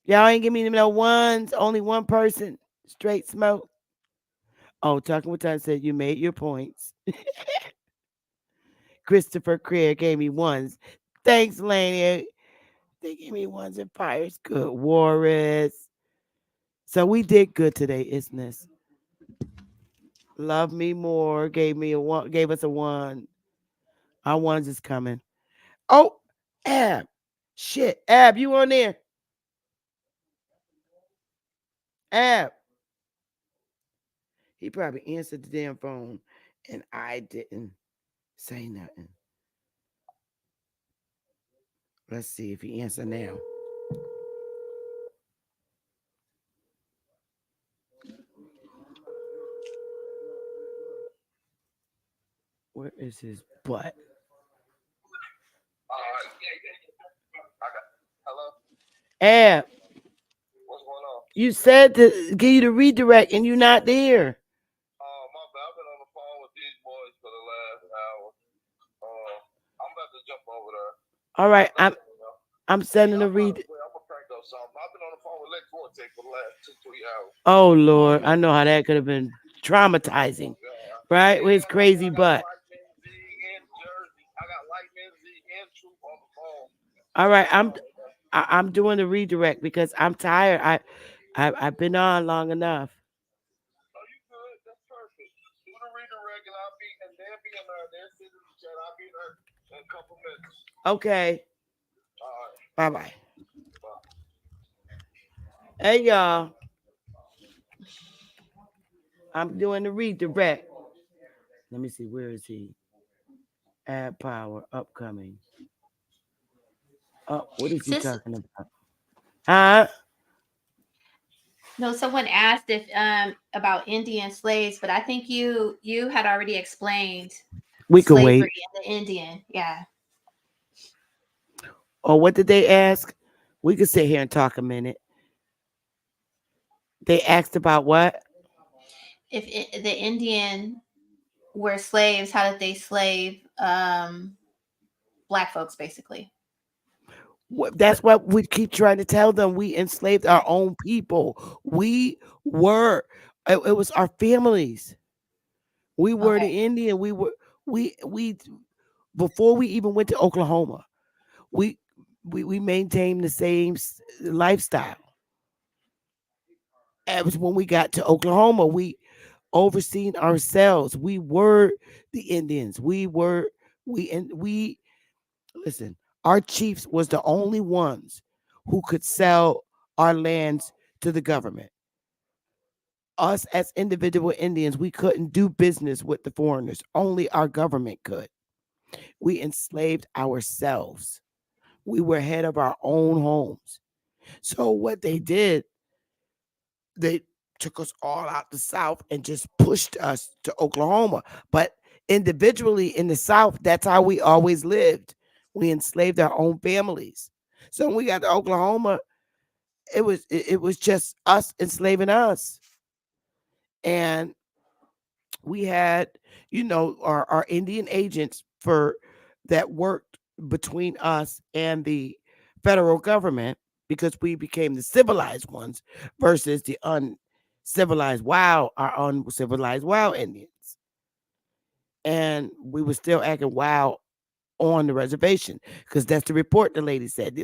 Y'all ain't give me no ones. Only one person. Straight smoke. Oh, talking with Tyson said you made your points. Christopher Craig gave me ones. Thanks, Laney. They gave me ones and fires. Good. Warris. So we did good today, isn't this? Love Me More gave me a 1, gave us a 1. Our ones is coming. Oh, Ab. Shit. Ab, you on there? Ab. He probably answered the damn phone and I didn't say nothing. Let's see if he answers now. Where is his butt? Hello? Ab, What's going on? you said to give you the redirect and you're not there. My bad. I've been on the phone with these boys for the last hour. I'm about to jump over there. All right, I'm sending a read. I'm gonna crank up something. I've been on the phone with Lex Forte for the last 2-3 hours. Oh Lord, I know how that could have been traumatizing, right? With his crazy butt. I got Lightman Z and Troop on the phone. All right, I'm doing the redirect because I'm tired. I've been on long enough. Oh, you good? That's perfect. Do the redirect and they'll be in there. They'll sit in the chat. I'll be there in a couple minutes. Okay. All right. Bye-bye. Bye. Hey y'all. I'm doing the redirect. Let me see, where is he? Add power, upcoming. What is he Sis, talking about? Huh? no, someone asked if about Indian slaves, but I think you had already explained We could slavery wait. and the Indian. Yeah. Or what did they ask? We could sit here and talk a minute. They asked about what? If the Indian were slaves, how did they slave black folks basically? That's what we keep trying to tell them. We enslaved our own people. We were. It was our families. We were Okay. the Indian. We before we even went to Oklahoma. We we maintained the same lifestyle. It was when we got to Oklahoma. We overseen ourselves. We were the Indians. We listen. Our chiefs was the only ones who could sell our lands to the government. Us as individual Indians, we couldn't do business with the foreigners. Only our government could. We enslaved ourselves. We were head of our own homes. So what they did, they took us all out the South and just pushed us to Oklahoma. But individually in the South, that's how we always lived. We enslaved our own families. So when we got to Oklahoma, it was just us enslaving us. And we had, our Indian agents for that worked between us and the federal government because we became the civilized ones versus the our uncivilized wild Indians. And we were still acting wild on the reservation because that's the report the lady said.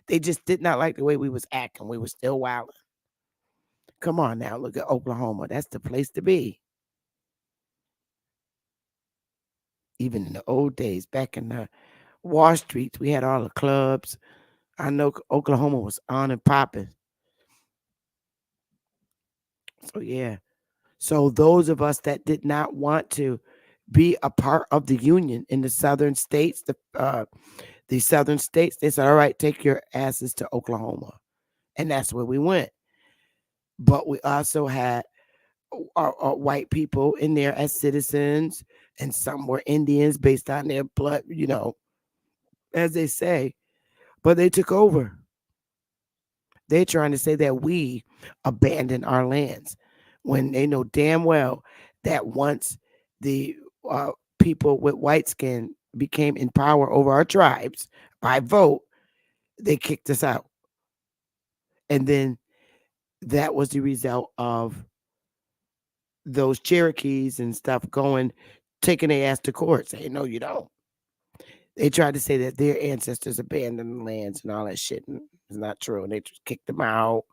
They just did not like the way we was acting. We were still wilding. Come on now, look at Oklahoma. That's the place to be. Even in the old days, back in the Wall Streets, we had all the clubs. I know Oklahoma was on and popping. So yeah. So those of us that did not want to be a part of the union in the southern states, the southern states, they said, "All right, take your asses to Oklahoma," and that's where we went. But we also had our white people in there as citizens, and some were Indians based on their blood, as they say. But they took over. They're trying to say that we abandoned our lands when they know damn well that once the people with white skin became in power over our tribes by vote, they kicked us out. And then that was the result of those Cherokees and stuff taking their ass to court, saying, "No, you don't." They tried to say that their ancestors abandoned the lands and all that shit. And it's not true. And they just kicked them out.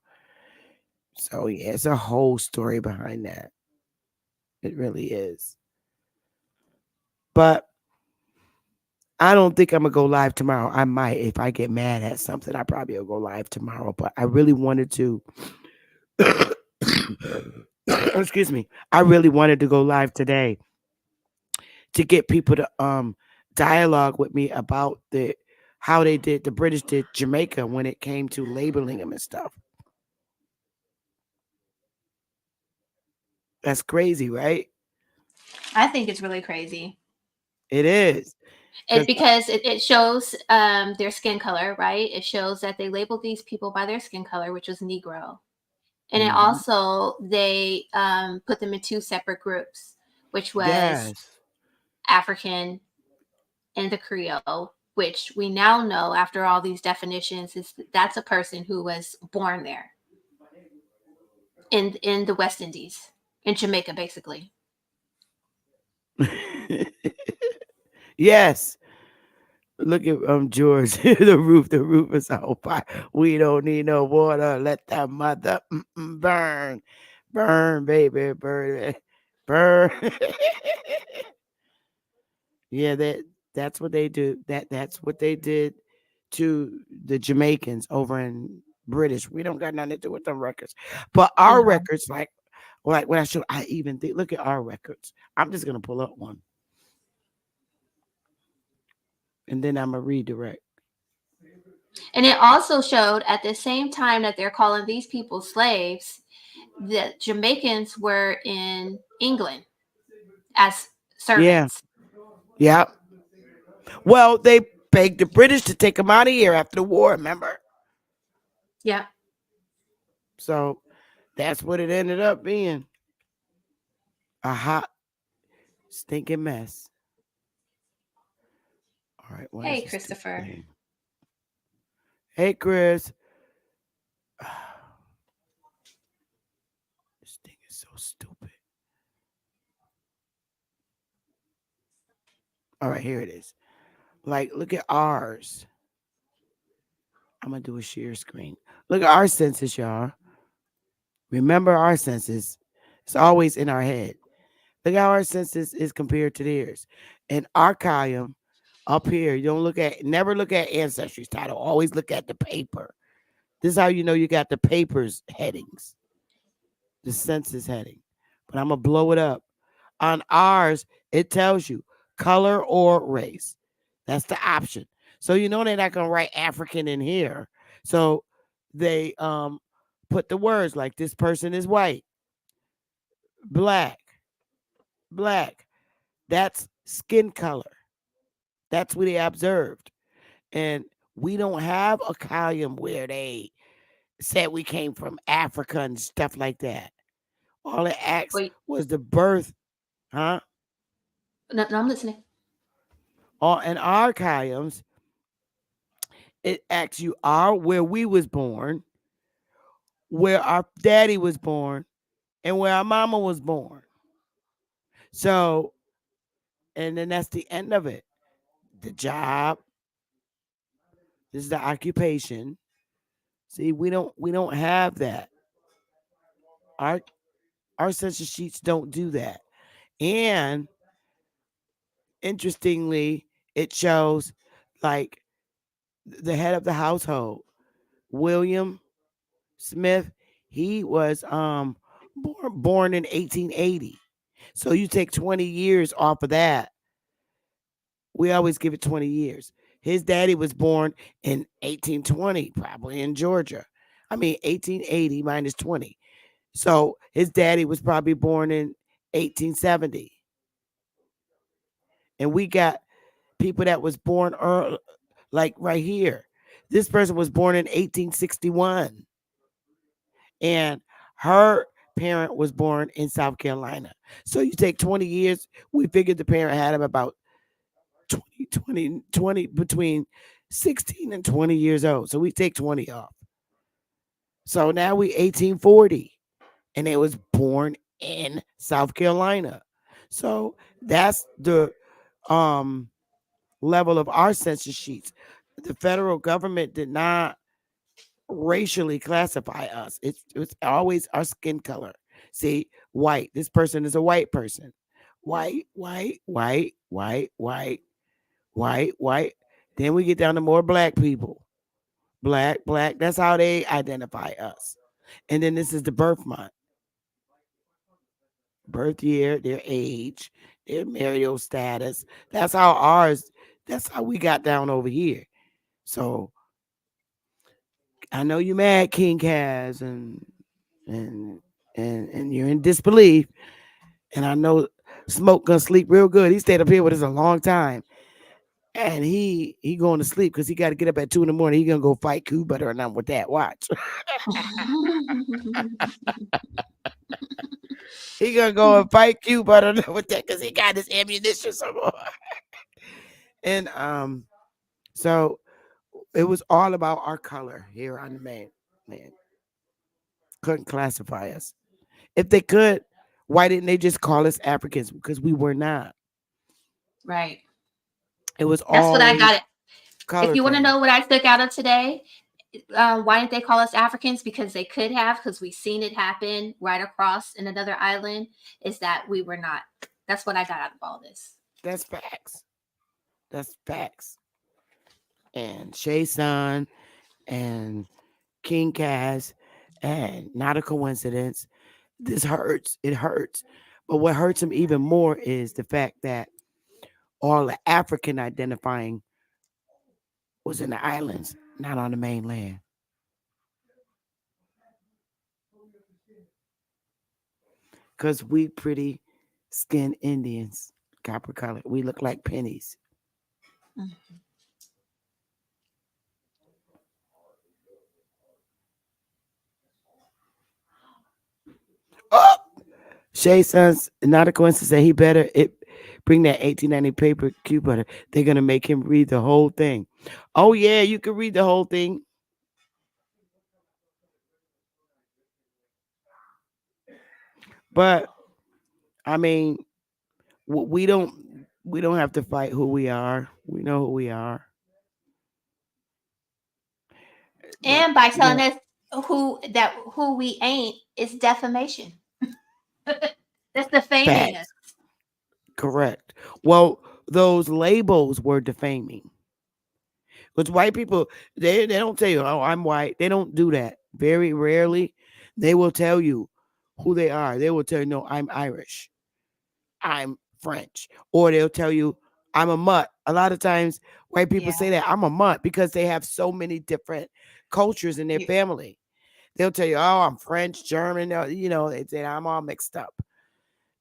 So yeah, it's a whole story behind that. It really is. But I don't think I'm gonna go live tomorrow. I might if I get mad at something. I probably will go live tomorrow. But I really wanted to. Excuse me. I really wanted to go live today to get people to dialogue with me about how the British did Jamaica when it came to labeling them and stuff. That's crazy, right? I think it's really crazy. It is. Because it shows their skin color, right? It shows that they labeled these people by their skin color, which was Negro. And it also, they put them in two separate groups, which was African and the Creole, which we now know after all these definitions that's a person who was born there in the West Indies, in Jamaica, basically. Yes. Look at George. The roof is on fire. We don't need no water. Let that mother burn. Burn, baby. Burn. Burn. Yeah, that's what they do. That's what they did to the Jamaicans over in British. We don't got nothing to do with them records. But our records, like when I even think, look at our records. I'm just gonna pull up one. And then I'm gonna redirect. And it also showed at the same time that they're calling these people slaves, that Jamaicans were in England as servants. Yeah. Well, they begged the British to take them out of here after the war, remember? Yeah. So that's what it ended up being. A hot, stinking mess. All right. Hey, Christopher. Hey, Chris. This thing is so stupid. All right, here it is. Like, look at ours. I'm going to do a share screen. Look at our census, y'all. Remember our census. It's always in our head. Look how our census is compared to theirs. And our column up here, you don't never look at ancestry's title. Always look at the paper. This is how you know you got the paper's headings, the census heading. But I'm going to blow it up. On ours, it tells you color or race. That's the option. So you know they're not going to write African in here. So they put the words like this person is white, black. That's skin color. That's what they observed. And we don't have a column where they said we came from Africa and stuff like that. All it asked Wait, was the birth, huh? no, I'm listening. All in our columns, it asks you where we was born, where our daddy was born, and where our mama was born. So, and then that's the end of it. The job, this is the occupation. See, we don't have that. Our our census sheets don't do that. And interestingly, it shows like the head of the household, William Smith, he was born in 1880. So you take 20 years off of that. We always give it 20 years. His daddy was born in 1820, probably in Georgia. I mean, 1880 minus 20. So his daddy was probably born in 1870. And we got people that was born early, like right here. This person was born in 1861. And her parent was born in South Carolina. So you take 20 years, we figured the parent had him about 20 between 16 and 20 years old. So we take 20 off. So now we 1840 and it was born in South Carolina. So that's the um level of our census sheets. The federal government did not racially classify us. It's always our skin color. See, white. This person is a white person. White, white, white, white, white, white, white. Then we get down to more black people. Black, black. That's how they identify us. And then this is the birth month, birth year, their age, their marital status. That's how ours, that's how we got down over here. So I know you mad, King Kaz, and and you're in disbelief. And I know Smoke gonna sleep real good. He stayed up here with us a long time. And he going to sleep because he got to get up at 2 in the morning. He gonna go fight Q Butter and I'm with that. Watch. He gonna go and fight Q Butter with that because he got his ammunition some more. And so it was all about our color here on the man. Man couldn't classify us. If they could, why didn't they just call us Africans? Because we were not. Right. It was That's what I always got. If color you want to thing. know what I took out of today, why didn't they call us Africans? Because they could have, because we've seen it happen right across in another island. Is that we were not. That's what I got out of all this. That's facts. That's facts. And Shay Sun and King Cass and not a coincidence. This hurts. It hurts. But what hurts him even more is the fact that all the African identifying was in the islands, not on the mainland. Because we pretty skinned Indians, copper color. We look like pennies. Mm. Oh! Shay Sons, not a coincidence that he better bring that 1890 paper Q butter. They're gonna make him read the whole thing. Oh yeah, you can read the whole thing. But I mean, we don't have to fight who we are. We know who we are. But And by you telling know, us who we ain't is defamation. That's defaming us. facts, correct. Well, those labels were defaming. Because white people, they don't tell you, oh, I'm white. They don't do that. Very rarely, they will tell you who they are. They will tell you, no, I'm Irish. I'm French. Or they'll tell you, I'm a mutt. A lot of times, white people Yeah. say that I'm a mutt because they have so many different cultures in their You, family. They'll tell you, oh, I'm French, German. They say I'm all mixed up.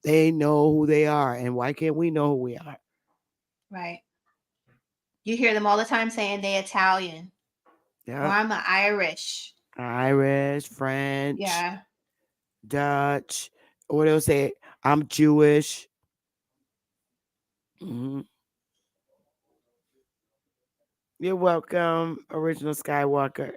They know who they are. And why can't we know who we are? Right. You hear them all the time saying they Italian. Or Yeah. I'm Irish. Irish, French, Yeah. Dutch. Or they'll say, I'm Jewish. Mhm. You're welcome, Original Skywalker.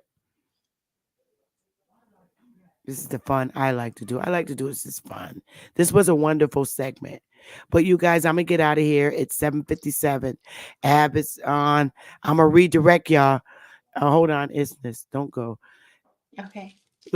This is the fun I like to do. I like to do this is fun. This was a wonderful segment. But you guys, I'm gonna get out of here. It's 7:57. Ab is on. I'm gonna redirect y'all. Hold on, Isness. Don't go. Okay.